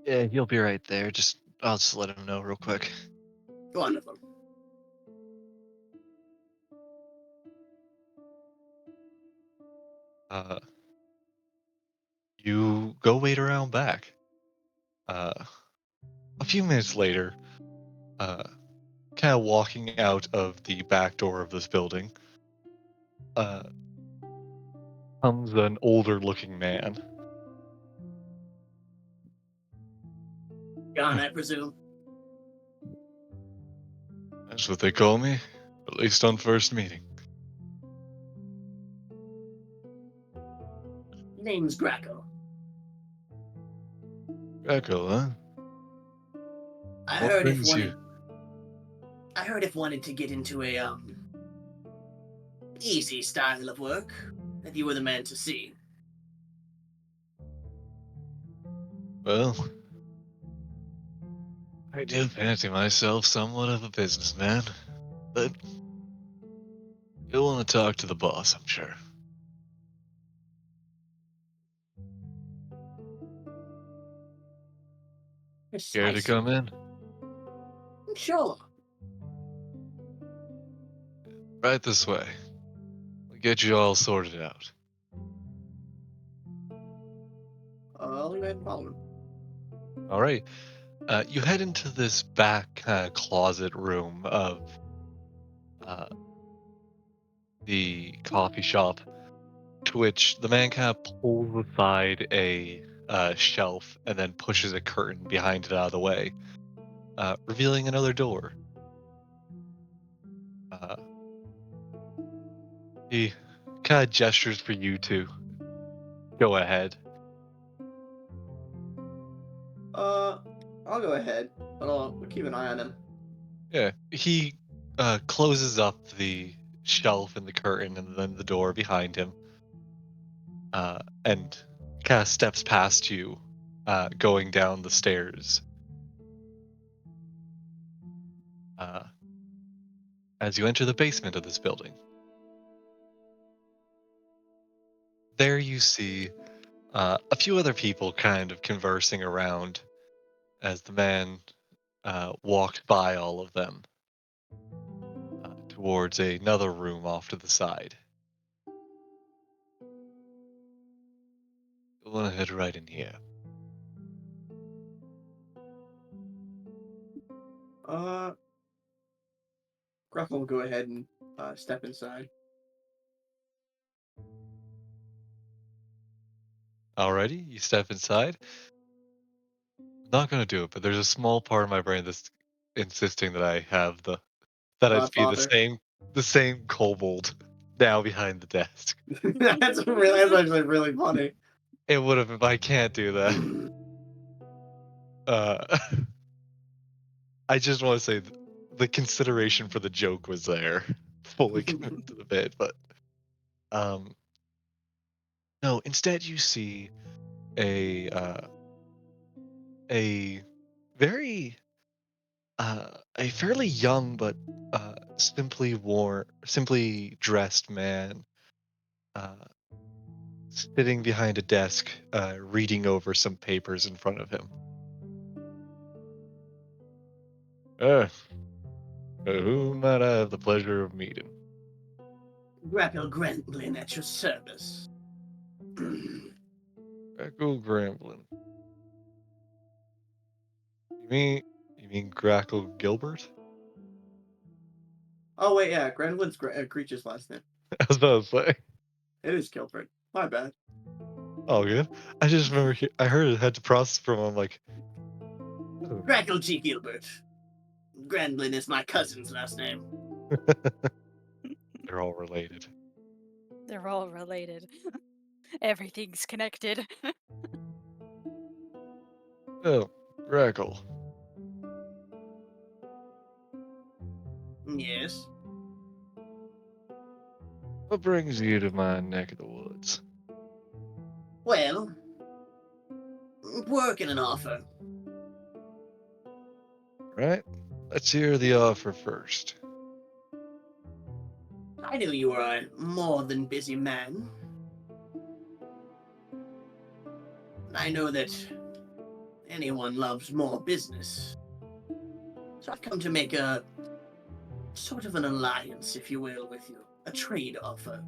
C: Yeah, he'll be right there. I'll just let him know real quick.
B: Wonderful.
C: Uh, you go wait around back. A few minutes later, kind of walking out of the back door of this building, comes an older looking man.
B: John, I presume.
C: That's what they call me, at least on first meeting.
B: Name's Grackle.
C: Echo, huh?
B: I
C: What
B: heard if
C: brings you?
B: wanted to get into a easy style of work, that you were the man to see.
C: Well, I do fancy myself somewhat of a businessman, but you'll want to talk to the boss, I'm sure. Care to come in?
B: Sure.
C: Right this way. We'll get you all sorted out.
B: I'll go ahead and follow him.
C: All right. You head into this back kind of closet room of uh, the coffee shop, to which the man kind of pulls aside a shelf and then pushes a curtain behind it out of the way, revealing another door. Uh, he kind of gestures for you to go ahead.
B: I'll go ahead, but I'll keep an eye on him.
C: Yeah, he closes up the shelf and the curtain and then the door behind him, and kind of steps past you, going down the stairs. Uh, as you enter the basement of this building, there you see a few other people kind of conversing around as the man walks by all of them towards another room off to the side. You'll want to head right in here.
B: Gruffle will go ahead and step inside.
C: Alrighty, you step inside. Not gonna do it, but there's a small part of my brain that's insisting that I have that I'd be
B: Godfather.
C: the same kobold now behind the desk.
B: That's actually really funny.
C: It would have, but I can't do that. Uh, I just want to say the consideration for the joke was there, fully committed to the bit, but um, no. Instead, you see a a very a fairly young but simply dressed man uh, sitting behind a desk, reading over some papers in front of him. Uh, who might I have the pleasure of meeting?
B: Grapple Grantlin at your service.
C: Grackle Gramblin. You mean Grackle Gilbert?
B: Oh wait, yeah, Grantlin's Creature's last name.
C: I was about to say.
B: It is Gilbert. My bad.
C: Oh, good. I just remember I heard it had to process from. I'm like, oh.
B: Grackle G. Gilbert. Grantlin is my cousin's last name.
C: They're all related.
D: They're all related. Everything's connected.
C: Oh, Grackle.
B: Yes.
C: What brings you to my neck of the woods?
B: Well, work and an offer.
C: Right? Let's hear the offer first.
B: I know you are a more than busy man. I know that anyone loves more business. So I've come to make a sort of an alliance, if you will, with you. A trade offer.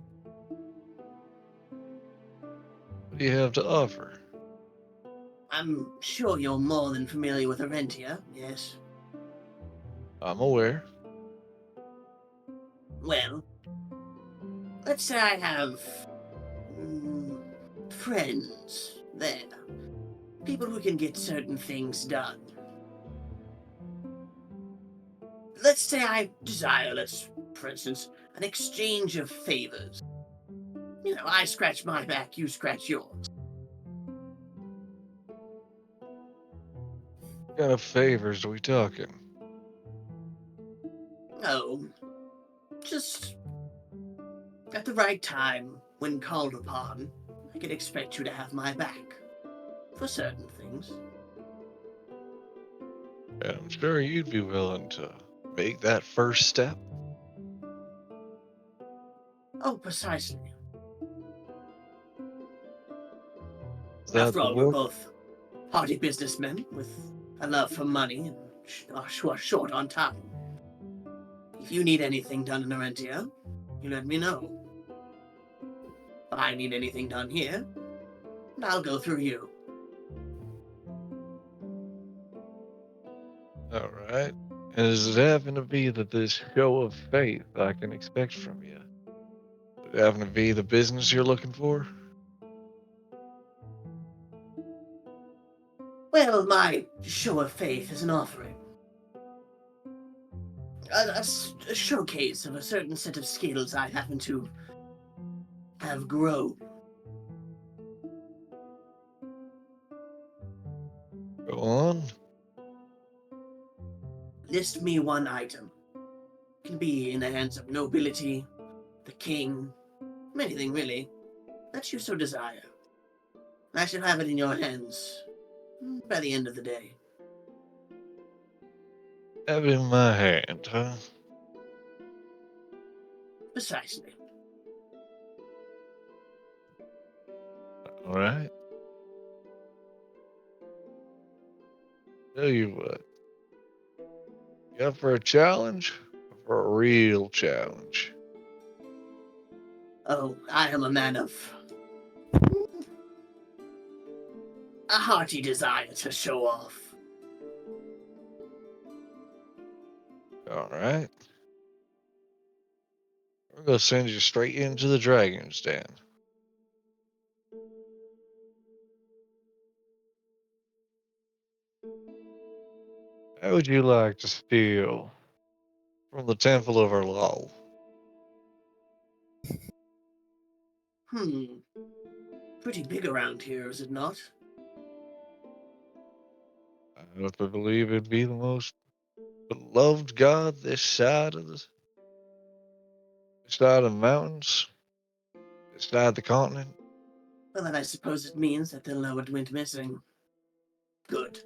C: What do you have to offer?
B: I'm sure you're more than familiar with Arentia, yes?
C: I'm aware.
B: Well, let's say I have friends there. People who can get certain things done. Let's say I desire, for instance, an exchange of favors. You know, I scratch my back, you scratch yours.
C: What kind of favors are we talking?
B: Oh, just at the right time, when called upon, I could expect you to have my back. For certain things.
C: And I'm sure you'd be willing to make that first step.
B: Oh, precisely.
C: That
B: After
C: the
B: all, we're
C: work?
B: both hearty businessmen with a love for money and are short on time. If you need anything done in Arentia, you let me know. If I need anything done here, I'll go through you.
C: All right. And does it happen to be that this show of faith I can expect from you? Does it happen to be the business you're looking for?
B: Well, my show of faith is an offering. A showcase of a certain set of skills I happen to have grown.
C: Go on.
B: List me one item. It can be in the hands of nobility, the king, anything really, that you so desire. I shall have it in your hands by the end of the day.
C: Have it in my hand, huh?
B: Precisely.
C: All right. Tell you what. You up for a challenge? For a real challenge?
B: Oh, I am a man of a hearty desire to show off.
K: All right. We're gonna send you straight into the dragon's den. How would you like to steal from the temple of Erlal?
B: Pretty big around here, is it not?
K: I have to believe it'd be the most beloved god this side of the mountains, this side of the continent.
B: Well, then I suppose it means that the Lowered went missing. Good.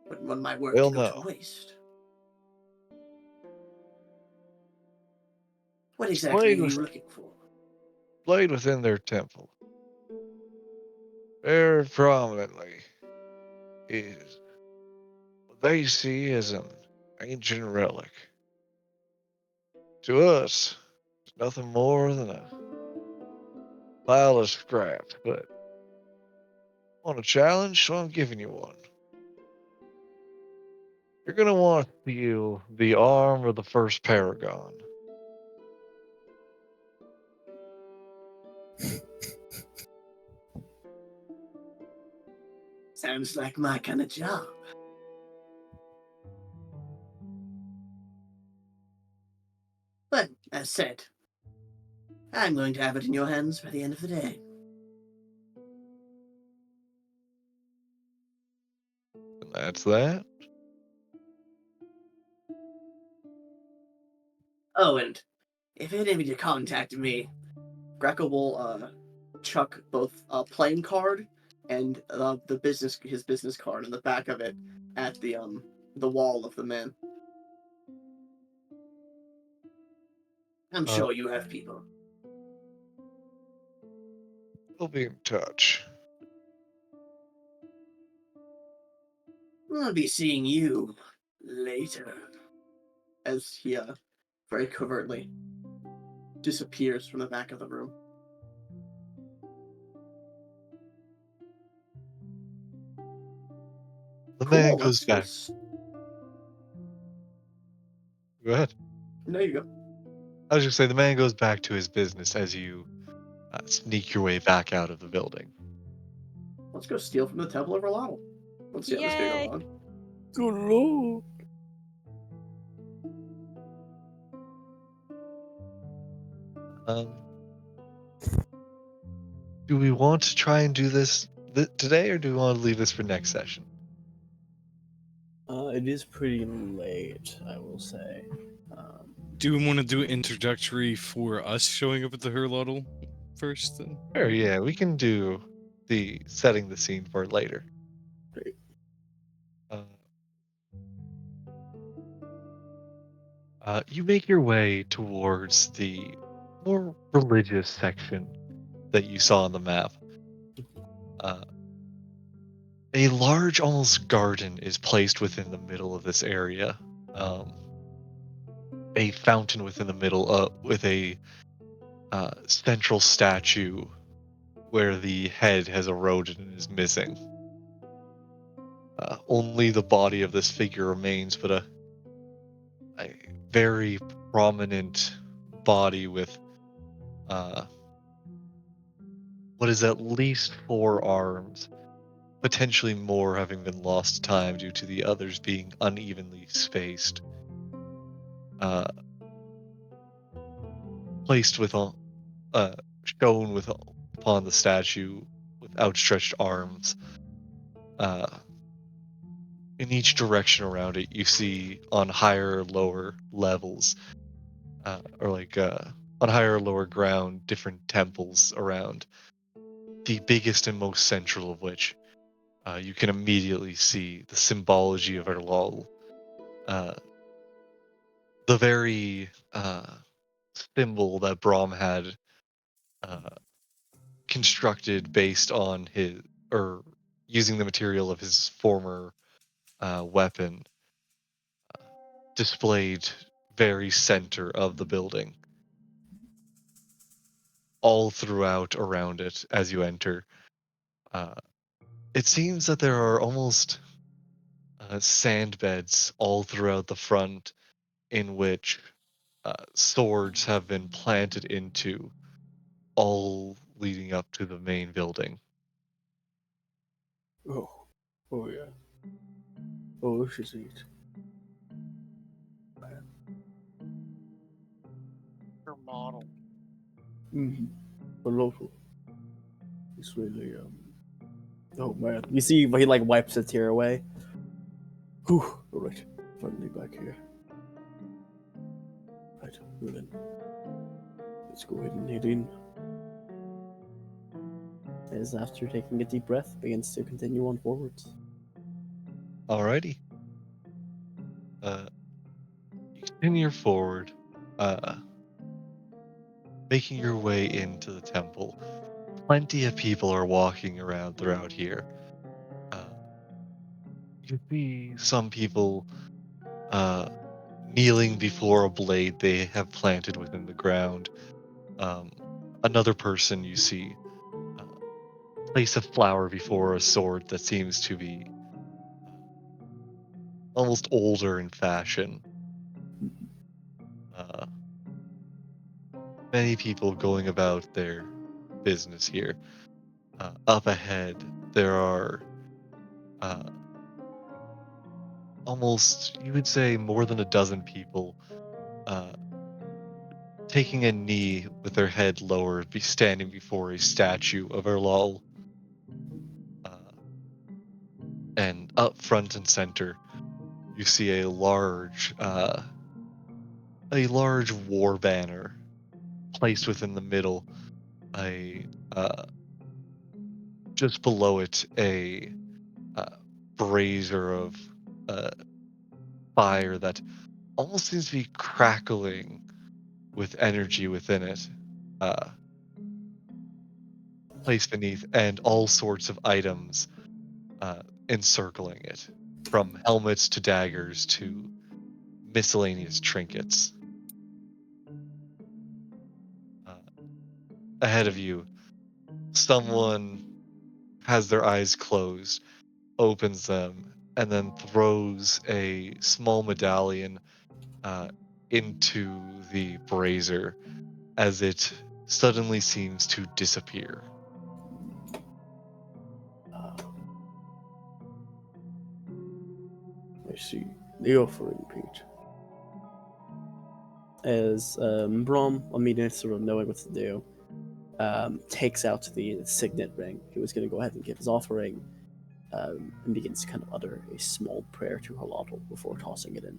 B: Wouldn't want my work
K: Well,
B: to go to
K: no.
B: waste. What
K: It's
B: exactly are you looking for?
K: played within their temple. Very prominently is what they see as an ancient relic. To us, it's nothing more than a pile of scraps, but on a challenge, so I'm giving you one. You're gonna want to steal the arm of the first paragon.
B: Sounds like my kind of job. But, as said, I'm going to have it in your hands by the end of the day.
K: And that's that.
B: Oh, and if any of you contacted me, Greco will chuck both a playing card and his business card on the back of it at the wall of the man. I'm sure you have people.
K: We'll be in touch.
B: I'll be seeing you later. As he very covertly disappears from the back of the room.
K: The
B: Cool,
K: man goes
B: let's go.
K: back. Go ahead.
B: No, you go.
K: I was gonna say the man goes back to his business as you sneak your way back out of the building.
B: Let's go steal from the Temple of Erlal. Let's see how this
D: Yay.
B: goes on.
H: Good lord.
K: Do we want to try and do this today, or do we want to leave this for next session?
H: It is pretty late, I will say.
F: Do we want to do an introductory for us showing up at the Herlotl first then?
K: Sure, yeah, we can do the setting the scene for it later.
H: Great.
K: You make your way towards the more religious section that you saw on the map. A large, almost garden is placed within the middle of this area. A fountain within the middle, with a central statue where the head has eroded and is missing. Only the body of this figure remains, but a very prominent body with what is at least 4 arms, potentially more having been lost to time due to the others being unevenly spaced. Placed with shown with upon the statue with outstretched arms. In each direction around it, you see on higher, lower levels, on higher, lower ground, different temples around. The biggest and most central of which, you can immediately see the symbology of Erlal. The very symbol that Brahm had constructed based on using the material of his former weapon, displayed very center of the building. All throughout around it as you enter. It seems that there are almost
C: sand beds all throughout the front in which swords have been planted into, all leading up to the main building.
A: Oh, oh yeah. Oh, this is it.
J: Her model.
A: Mm-hmm. Local. It's really Oh man, you see, he like wipes a tear away. Whew. All right, finally back here. Right, well then, let's go ahead and head in. As after taking a deep breath, begins to continue on forwards.
C: Alrighty. You continue forward, uh, making your way into the temple. Plenty of people are walking around throughout here. Uh, you see some people kneeling before a blade they have planted within the ground. Um, Another person you see uh, place a flower before a sword that seems to be almost older in fashion. Uh, Many people going about their business here. Up ahead, there are uh, almost, you would say, more than a dozen people uh, taking a knee with their head lowered, be standing before a statue of Erlal. Uh, and up front and center, you see a large war banner placed within the middle. A Just below it, a uh, brazier of uh, fire that almost seems to be crackling with energy within it. Uh, Placed beneath, and all sorts of items encircling it, from helmets to daggers to miscellaneous trinkets. Uh, Ahead of you, someone has their eyes closed, opens them, and then throws a small medallion uh, into the brazier as it suddenly seems to disappear.
A: Ah, I see. The offering, Pete. As Brom, immediately sort of knowing what to do, takes out the signet ring. He was going to go ahead and give his offering, and begins to kind of utter a small prayer to Halotl before tossing it in.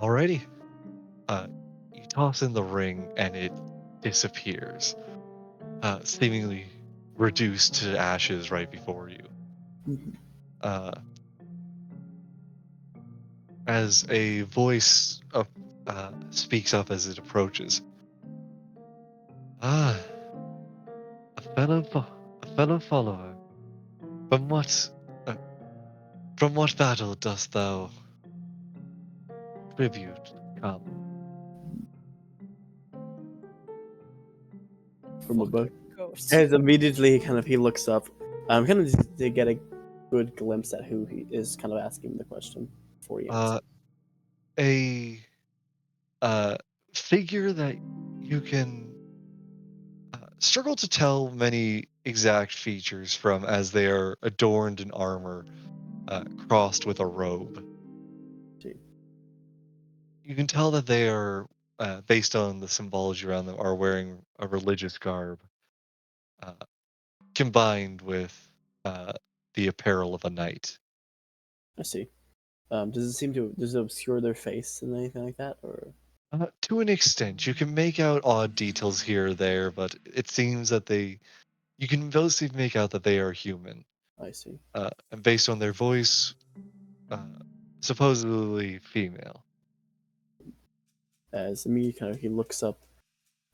C: Alrighty. You toss in the ring and it disappears, seemingly reduced to ashes right before you.
A: Mhm.
C: Uh, as a voice speaks up as it approaches. Ah, a fellow follower. From what, uh, from what battle dost thou tribute come?
A: From above.
D: Ghost.
A: As immediately he looks up, kind of just to get a good glimpse at who he is kind of asking the question before he answers.
C: Uh, a uh, Figure that you can struggle to tell many exact features from, as they are adorned in armor, crossed with a robe.
A: See.
C: You can tell that they are, based on the symbology around them, are wearing a religious garb, uh, combined with uh, the apparel of a knight.
A: I see. Does it obscure their face and anything like that, or?
C: To an extent, you can make out odd details here or there, but it seems that you can mostly make out that they are human.
A: I see.
C: And based on their voice, uh, supposedly female.
A: As immediately he looks up,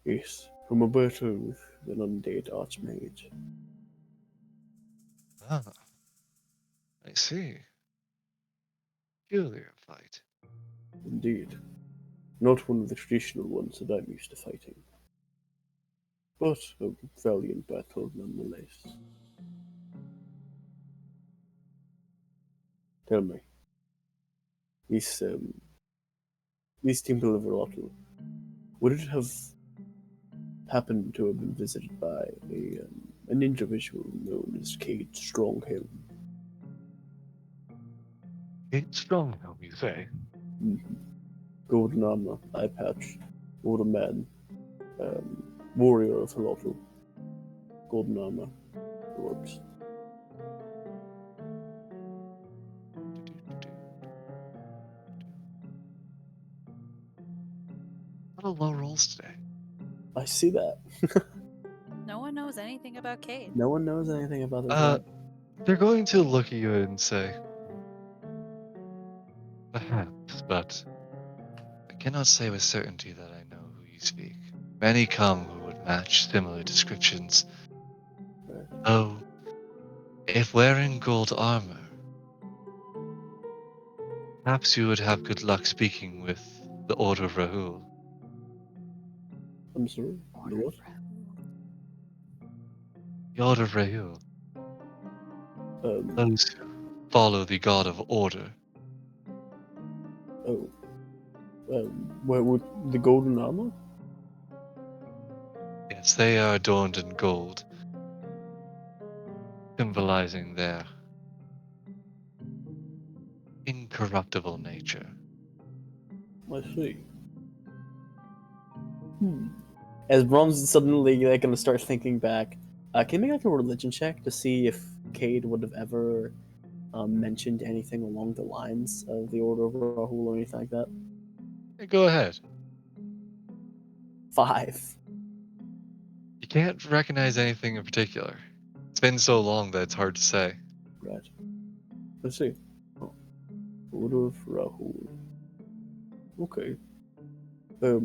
A: yes, from a battle with an undead archmage.
C: Ah, I see. Peculiar fight.
A: Indeed. Not one of the traditional ones that I'm used to fighting. But a valiant battle nonetheless. Tell me. This temple of Rotl, would it have happened to have been visited by an individual known as Kate Stronghelm?
C: It's strong, how you say.
A: Mm-hmm. Golden armor, eye patch, older man, warrior of Rotl. Golden armor, works.
C: What a low rolls today.
A: I see that.
D: No one knows anything about Cade.
A: No one knows anything about this.
C: They're going to look at you and say, perhaps, but I cannot say with certainty that I know who you speak. Many come who would match similar descriptions.
A: Right.
C: Oh, if wearing gold armor, perhaps you would have good luck speaking with the Order of Rahul.
A: I'm sorry. The what?
C: The Order of Rahul.
A: Um,
C: Those who follow the God of Order.
A: oh. Where would the golden armor?
C: Yes, they are adorned in gold, symbolizing their incorruptible nature.
A: I see. As Brom's suddenly like gonna start thinking back, can you make like a religion check to see if Cade would have ever mentioned anything along the lines of the Order of Rahul or anything like that?
C: Hey, go ahead.
A: 5.
C: You can't recognize anything in particular. It's been so long that it's hard to say.
A: Right. Let's see. Oh. Order of Rahul. Okay.
C: They'll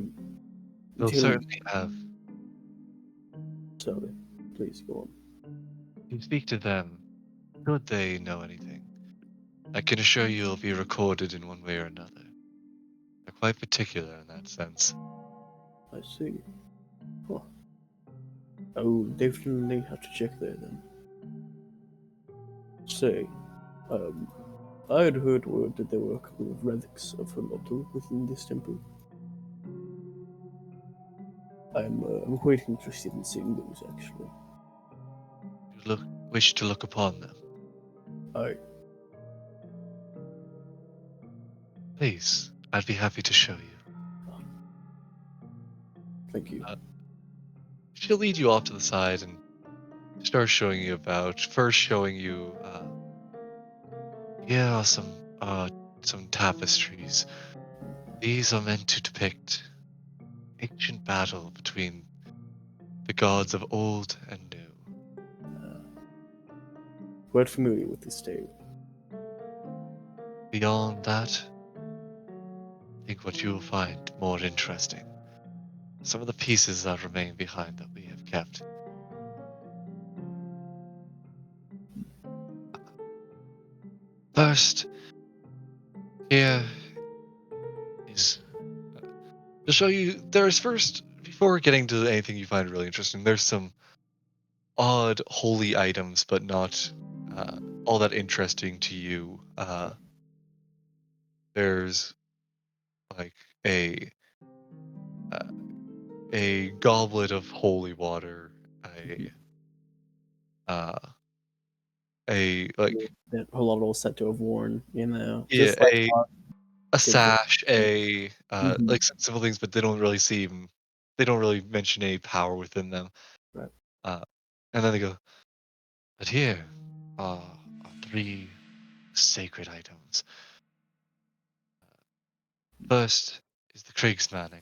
A: Tell me.
C: certainly have.
A: Sorry. Please go on.
C: You speak to them. Should they know anything? I can assure you it'll be recorded in one way or another. They're quite particular in that sense.
A: I see. Huh. I will definitely have to check there then. Say, I had heard word that there were a couple of relics of Holotu within this temple. I'm quite interested in seeing those actually.
C: You wish to look upon them.
A: I
C: Please, I'd be happy to show you.
A: thank you.
C: She'll lead you off to the side and start showing you about. First, showing you, here are some tapestries. These are meant to depict ancient battle between the gods of old and new.
A: Quite familiar with this tale.
C: Beyond that, I think what you will find more interesting. Some of the pieces that remain behind that we have kept. First, here is to show you. There's first, before getting to anything you find really interesting, there's some odd holy items, but not all that interesting to you. There's like a uh, a goblet of holy water, uh, a like
A: That Holotu was said to have worn,
C: yeah,
A: just like
C: a
A: did for.
C: sash,
A: Mhm.
C: like some simple things, but they don't really seem, they don't really mention any power within them.
A: Right.
C: And then they go, but here are three sacred items. First is the Kriegsmanning,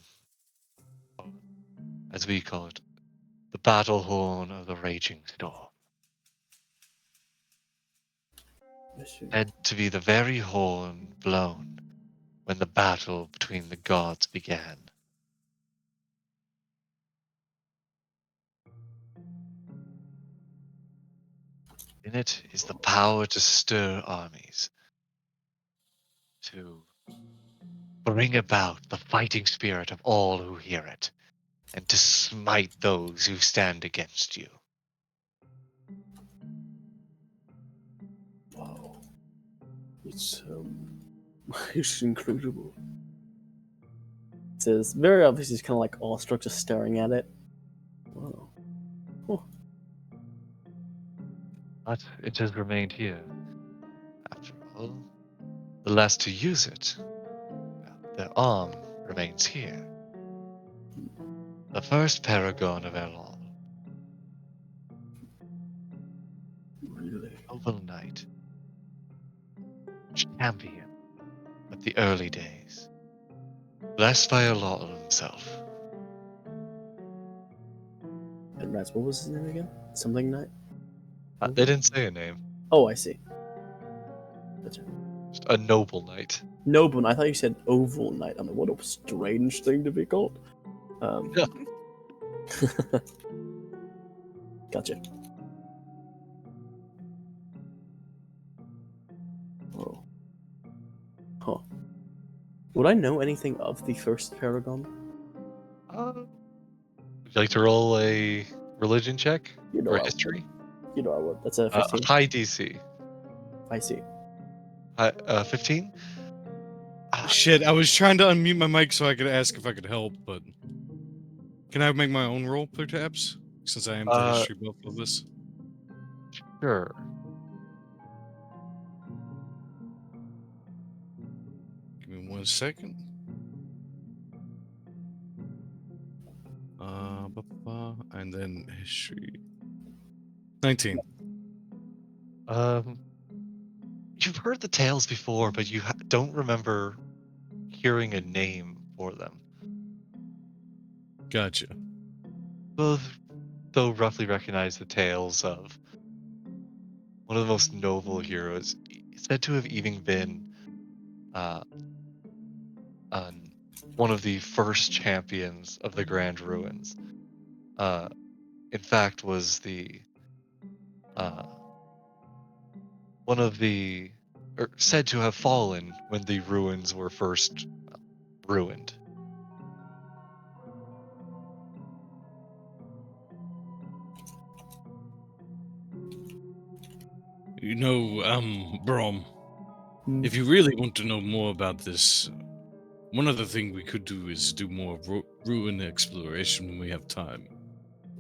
C: or as we call it, the battle horn of the raging storm. Said to be the very horn blown when the battle between the gods began. In it is the power to stir armies, to bring about the fighting spirit of all who hear it, and to smite those who stand against you.
A: Wow. It's it's incredible. It says very obviously, he's kind of like awestruck, just staring at it. Wow.
C: But it has remained here. After all, the last to use it, their arm remains here. The first paragon of Elol,
A: Really?
C: Noble Knight, champion of the early days, blessed by Elol himself.
A: And Rats, what was his name again? Something Knight?
C: They didn't say a name,
A: Oh, I see. That's right.
C: just a noble knight.
A: Noble. I thought you said Oval Knight. I'm like, what a strange thing to be called.
C: Yeah.
A: Gotcha. Oh. Huh. Would I know anything of the first Paragon?
C: Would you like to roll a religion check
A: You know
C: or
A: I would.
C: history?
A: You know I would. That's a 15.
C: High DC.
A: I see.
C: 15?
F: Shit, I was trying to unmute my mic so I could ask if I could help, but can I make my own roll, perhaps? Since I am the history buff of this.
C: Sure.
F: Give me 1 second. And then history. 19.
C: You've heard the tales before, but you don't remember hearing a name for them.
F: Gotcha.
C: Both, though, roughly recognize the tales of one of the most noble heroes, said to have even been one of the first champions of the Grand Ruins. In fact, was the one of the said to have fallen when the ruins were first ruined.
F: You know, Brom,
A: Hmm.
F: if you really want to know more about this, one other thing we could do is do more ruin exploration when we have time.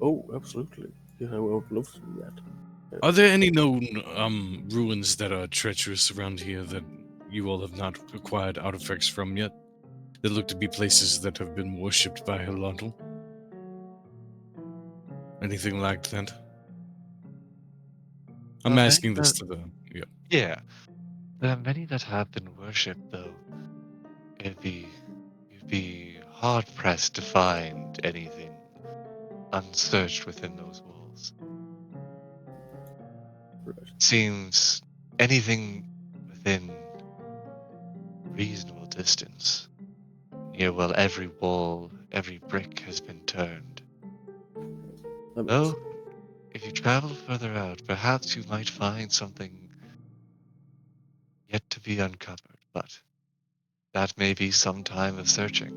A: Oh, absolutely. Yeah, I would love to do that.
F: Are there any known ruins that are treacherous around here that you all have not acquired artifacts from yet? That look to be places that have been worshipped by Halotl? Anything like that? I'm asking this to the...
C: Yeah, there are many that have been worshipped, though. You'd be hard pressed to find anything unsearched within those walls.
A: Right.
C: Seems anything within reasonable distance. Near well, every wall, every brick has been turned.
A: That makes
C: Though,
A: sense.
C: if you travel further out, perhaps you might find something yet to be uncovered, but that may be some time of searching.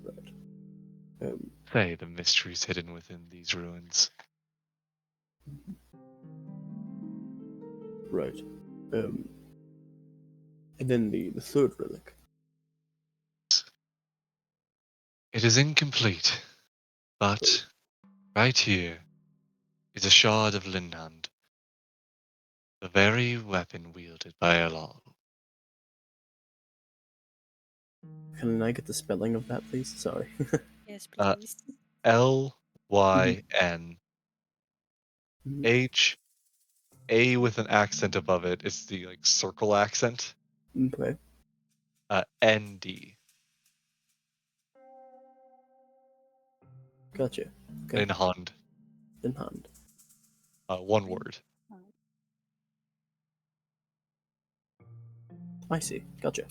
A: Right.
C: Say the mysteries hidden within these ruins.
A: Right. And then the third relic.
C: It is incomplete, but right here is a shard of Linhand, the very weapon wielded by Elal.
A: Can I get the spelling of that, please? Sorry.
D: Yes,
C: Uh,
D: please.
C: Lynhh, A with an accent above it. It's the like circle accent.
A: Okay.
C: ND.
A: Gotcha. Okay.
C: Linhand.
A: In hand.
C: One word.
A: I see. Gotcha.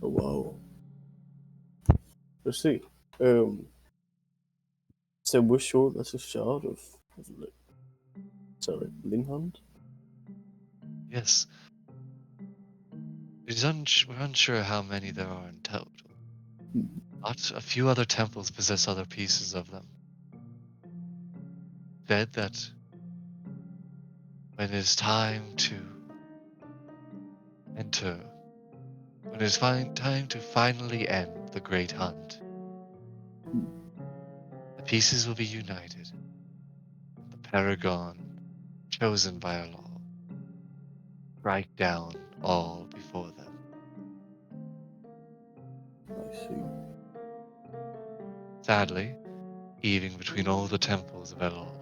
A: Oh, whoa. Let's see. So we're sure that's a shard of sorry, Linghand?
C: Yes. We're unsure how many there are in total. But a few other temples possess other pieces of them. said that when it's time to enter, when it's time to finally end the Great Hunt, the pieces will be united. The Paragon, chosen by our law, strike down all before them.
A: I see.
C: Sadly, even between all the temples of Elol,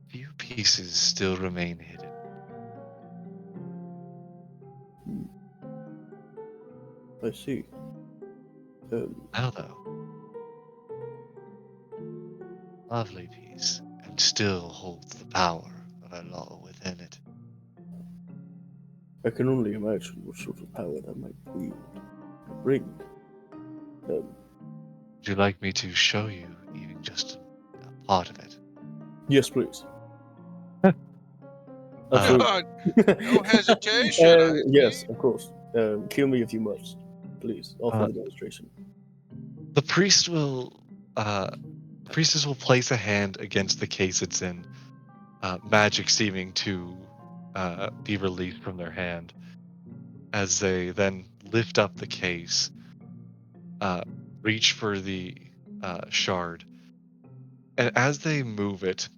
C: few pieces still remain hidden.
A: I see.
C: Now though, lovely piece, and still holds the power of Elol within it.
A: I can only imagine what sort of power that might bring.
C: Would you like me to show you even just a part of it?
A: Yes, please. Absolutely.
G: No hesitation, I
A: Yes,
G: see.
A: of course. Kill me if you must. Please, offer the demonstration.
C: The priest will, the priestess will place a hand against the case it's in, magic seeming to be released from their hand, as they then lift up the case, reach for the shard, and as they move it,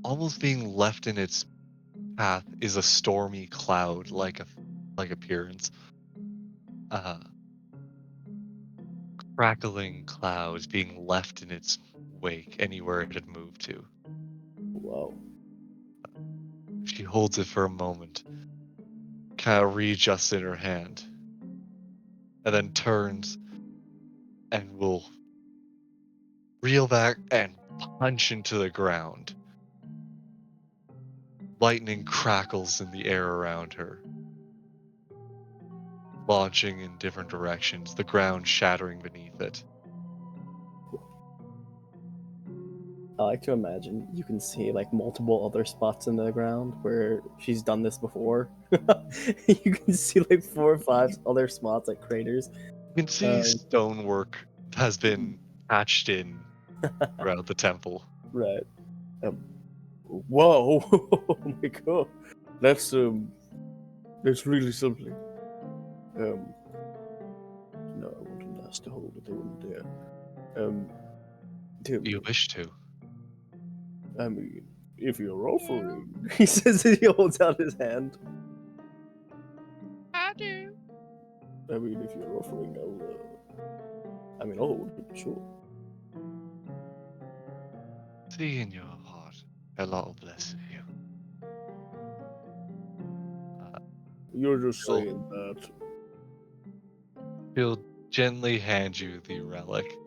C: almost being left in its path is a stormy cloud like appearance. Crackling clouds being left in its wake anywhere it had moved to.
A: Wow.
C: She holds it for a moment, kind of readjusts in her hand, and then turns and will reel back and punch into the ground. Lightning crackles in the air around her, launching in different directions, the ground shattering beneath it.
H: I like to imagine you can see like multiple other spots in the ground where she's done this before. You can see like 4 or 5 other spots, like craters.
C: You can see stonework has been patched in throughout the temple.
A: Right. Whoa! Oh my god, that's really something. No, I wouldn't ask to hold it. I wouldn't dare.
C: Do you wish to?
A: I mean, if you're offering, he says as he holds out his hand.
G: I do.
A: I mean, if you're offering, I'll hold it, sure.
C: See in your heart, Allah bless you.
A: You're just saying that.
C: He'll gently hand you the relic.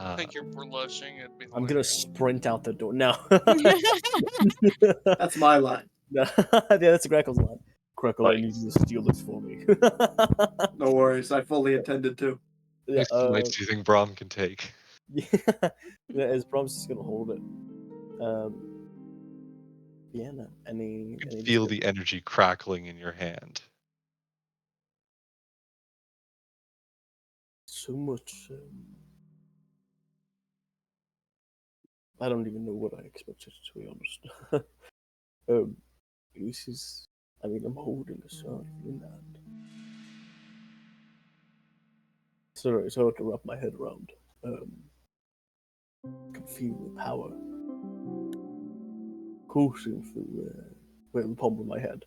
G: I think you're blushing. It'd be
H: I'm gonna sprint out the door. No.
B: That's my line.
H: Yeah, that's Greco's line.
A: Crackle, I need you to steal this for me.
B: No worries, I fully intended to.
H: Yeah,
C: How much do you think Brahm can take?
H: yeah, his Brom's just gonna hold it. Yeah, no.
C: You can feel the energy crackling in your hand.
A: So much. I don't even know what I expected, to be honest. This is. I'm holding a shard in that. Sorry, it's hard to wrap my head around. I can feel the power coursing through the palm of my head.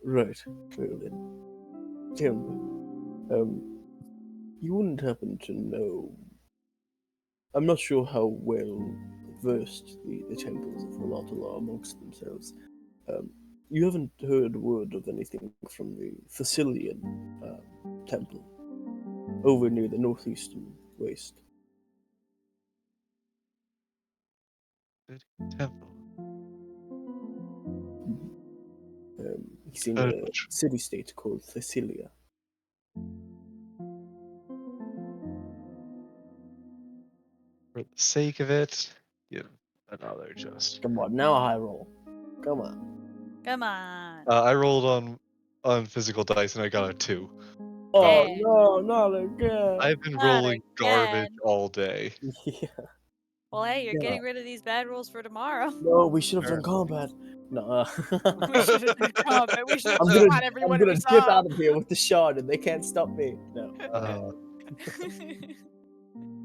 A: Right. Well then, tell me, you wouldn't happen to know. I'm not sure how well versed the temples of Volatile are amongst themselves. You haven't heard word of anything from the Thessalian temple over near the northeastern waste.
C: Temple.
A: He's in a city-state called Thessalia.
C: For the sake of it, give another just.
H: Come on, now a high roll. Come on.
D: Come on.
C: I rolled on physical dice and I got a 2.
H: Oh
D: again.
H: no, not again.
C: I've been
D: Not
C: rolling garbage
D: again.
C: all day.
H: Yeah.
D: Well, hey, you're
H: Yeah.
D: getting rid of these bad rules for tomorrow.
H: No, we should have done
C: Sure.
H: combat. No.
D: We should have done combat. We should have
H: I'm
D: shot
H: gonna
D: everyone we
H: dip
D: saw.
H: out of here with the shard, and they can't stop me. No.
C: Uh,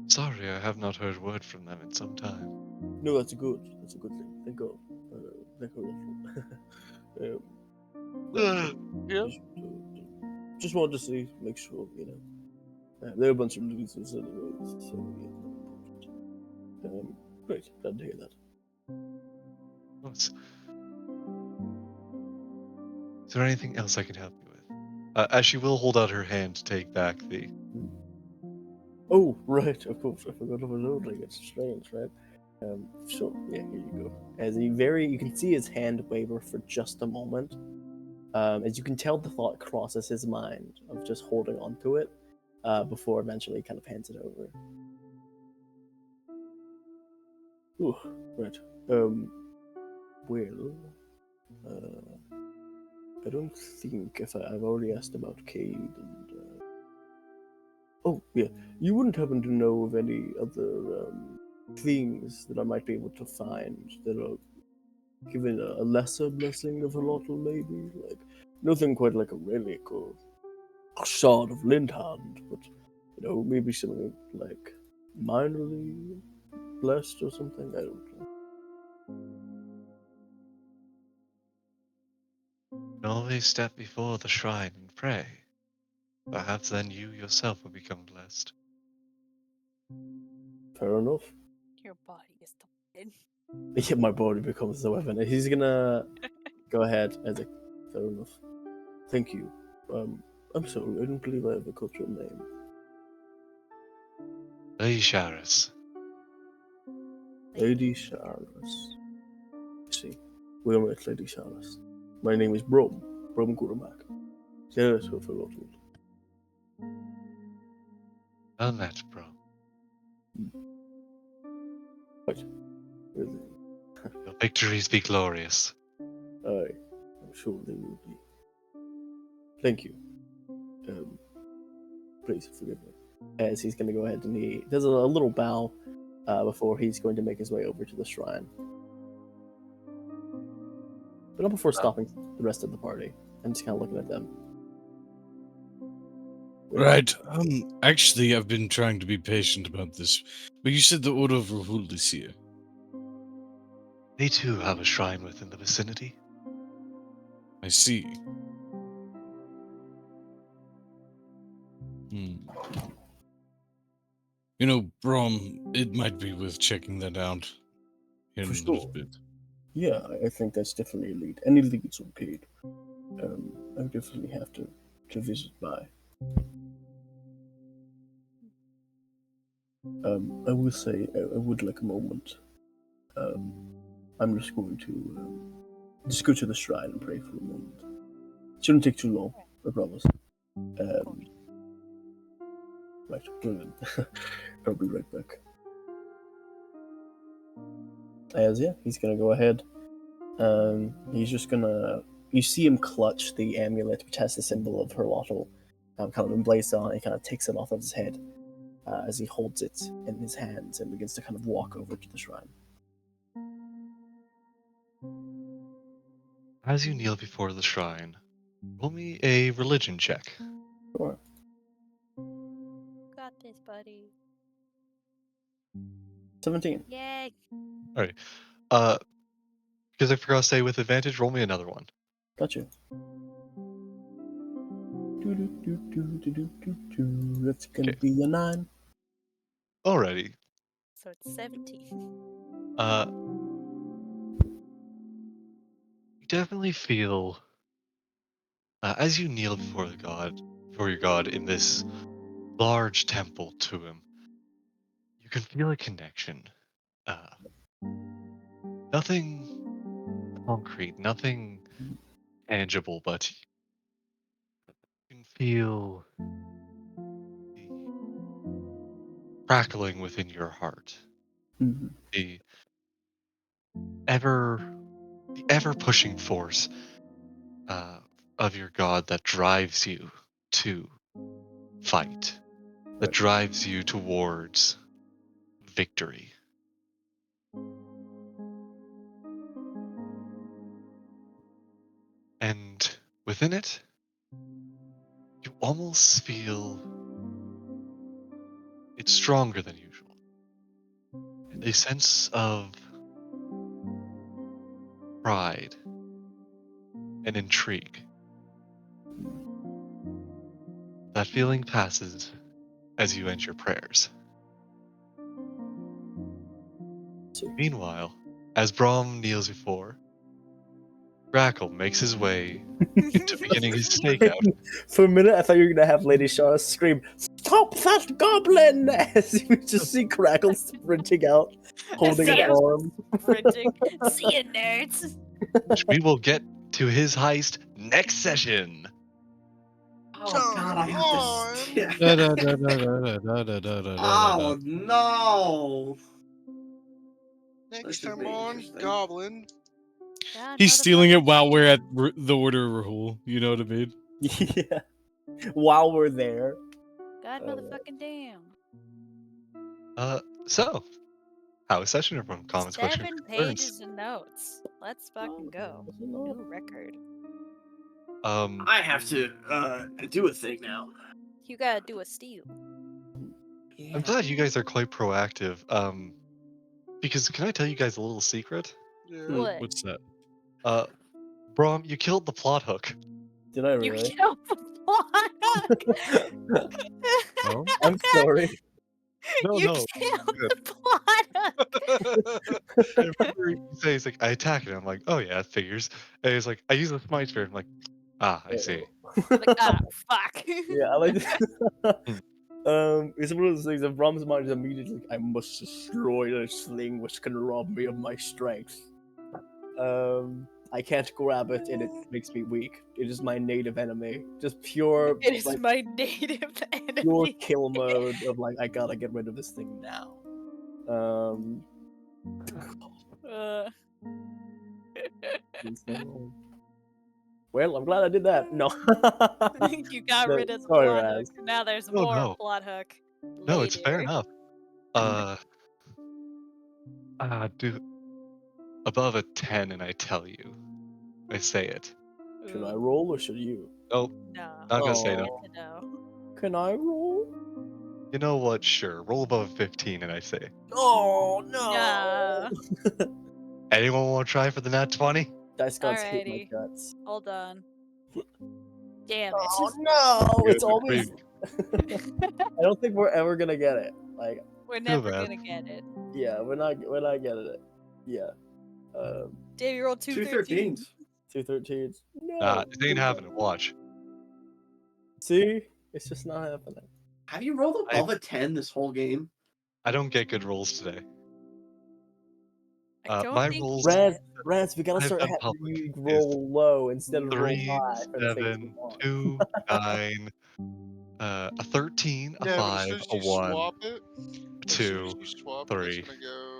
C: sorry, I have not heard word from them in some time.
H: No, that's good. That's a good thing. Thank God. Thank God.
J: Yeah.
H: Just wanted to see, make sure, you know. There are a bunch of losers anyway, so yeah. Great, glad to hear that.
C: Is there anything else I can help you with? As she will hold out her hand to take back the.
H: Oh, right, of course, I forgot about loading. It's strange, right? Sure, yeah, here you go. As you can see his hand waver for just a moment. As you can tell, the thought crosses his mind of just holding on to it, before eventually kind of hands it over. Ooh, right. Well, I don't think if I've already asked about Cade and. Oh, yeah. You wouldn't happen to know of any other things that I might be able to find that are given a lesser blessing of Halotl, maybe? Like, nothing quite like a relic or a shard of Lindhand, but, you know, maybe something like minorly blessed or something? I don't know.
C: You always step before the shrine and pray. Perhaps then you yourself will become blessed.
H: Fair enough.
D: Your body is the weapon.
H: Yeah, my body becomes the weapon. He's gonna go ahead as a fair enough. Thank you. I'm sorry, I don't believe I ever caught your name.
C: Lady Sharis.
H: Lady Charles. See, we are met Lady Charles. My name is Brom Gurumak. Yes, for Halotl.
C: Well met, bro.
H: Right, really.
C: Your victories be glorious.
H: I'm sure they will be. Thank you. Please forgive me. As he's going to go ahead and he does a little bow before he's going to make his way over to the shrine. But not before stopping the rest of the party and just kind of looking at them.
F: Right. Actually, I've been trying to be patient about this, but you said the Order of Rahul is here.
C: They too have a shrine within the vicinity.
F: I see. Hmm. You know, Brom, it might be worth checking that out in
H: For
F: a little
H: sure.
F: bit.
H: Yeah, I think that's definitely a lead. Any lead's okay. I definitely have to visit by. I will say I would like a moment. I'm just going to just go to the shrine and pray for a moment. Shouldn't take too long, I promise. Right, brilliant. I'll be right back. As yeah, he's gonna go ahead. He's just gonna. You see him clutch the amulet, which has the symbol of Herlotl, kind of emblazed on. He kind of takes it off of his head as he holds it in his hands and begins to kind of walk over to the shrine.
C: As you kneel before the shrine, roll me a religion check.
H: Sure.
D: Got this, buddy.
H: 17.
D: Yay.
C: Alright. Because I forgot to say with advantage, roll me another one.
H: Gotcha. That's gonna be a 9.
C: Alrighty.
D: So it's 17.
C: You definitely feel as you kneel before your god in this large temple to him, you can feel a connection. Nothing concrete, nothing tangible, but you can feel the crackling within your heart.
H: Mm-hmm.
C: The ever pushing force of your god that drives you to fight that drives you towards victory. And within it, you almost feel it's stronger than usual. And a sense of pride and intrigue. That feeling passes as you end your prayers. Meanwhile, as Brahm kneels before, Grackle makes his way into beginning his stakeout.
H: For a minute, I thought you were gonna have Lady Shaw scream, "Stop that goblin!" As you just see Crackle sprinting out, holding
D: See
H: an
D: ya.
H: arm.
D: Sprinting. See ya, nerds.
C: Which we will get to his heist next session.
B: Oh God, I have
G: on.
B: this.
F: Da, da, da, da, da, da, da, da, da, da,
B: Oh no! This
G: Next
B: should
G: time
B: be
G: on
B: interesting.
G: Goblin.
D: God,
F: He's stealing it
D: motherfucking
F: while we're at
D: damn.
F: the Order of Rahul. You know what I mean?
H: Yeah. While we're there.
D: God, motherfucking damn.
C: So, how was session, everyone? Comments, questions,
D: 7
C: concerns?
D: pages of notes. Let's fucking go. New record.
B: I have to do a thing now.
D: You gotta do a steal.
B: Yeah.
C: I'm glad you guys are quite proactive. Because can I tell you guys a little secret?
G: Yeah.
D: What?
F: What's that?
C: Brom, you killed the plot hook.
H: Did I
D: You
H: really?
D: killed the plot hook.
F: Oh,
H: I'm sorry.
C: No,
D: You
C: no.
D: killed
C: Good.
D: the plot hook.
C: I remember he says like I attack it. I'm like, oh yeah, that figures. And he's like, I use the smite spear. I'm like, ah, I see.
D: Like, ah, fuck.
H: Yeah, I like this.
C: Hmm.
H: It's one of those things that Brahm's mind is immediately like, I must destroy this thing which can rob me of my strength. I can't grab it and it makes me weak. It is my native enemy. Just pure,
D: It is
H: like,
D: my native
H: pure
D: enemy.
H: kill mode of like, I gotta get rid of this thing now.
D: Uh,
H: Well, I'm glad I did that. No.
D: you got
H: No,
D: rid of the
H: sorry,
D: plot
H: Raz.
D: hook. Now there's
C: No,
D: more
C: no.
D: plot hook.
C: No, it's fair
D: later.
C: enough. Dude, above a 10, and I tell you, I say it.
H: Should I
D: Ooh,
H: roll or should you?
C: Nope,
D: no.
C: not gonna say no.
H: Oh.
D: Get to know.
H: Can I roll?
C: You know what? Sure, roll above 15, and I say.
H: Oh no!
D: Nah.
C: Anyone want to try for the nat 20?
H: Dice gods hate my
D: Alrighty.
H: guts.
D: Hold on. Damn
H: Oh
D: it.
H: no!
C: Good,
H: It's always. I don't think we're ever gonna get it. Like,
D: We're never
C: bad.
D: gonna get it.
H: yeah, we're not getting it. Yeah.
D: Dave, you rolled 213.
B: 213s.
H: 213s. No.
C: Nah, it ain't happening. Watch.
H: See, it's just not happening.
B: Have you rolled above a 10 this whole game?
C: I don't get good rolls today.
D: I don't
C: My
D: think
C: rolls.
H: Reds, we gotta
C: I've
H: start
C: done
H: having
C: public
H: you
C: is
H: roll low instead of roll
C: 3,
H: high for the things we
C: 7,
H: want.
C: 2, 9, a 13, a
G: Yeah, but as
C: 5,
G: soon as
C: a
G: you
C: 1,
G: swap it, as soon as
C: 2,
G: you swap it,
C: 3.
G: it's gonna go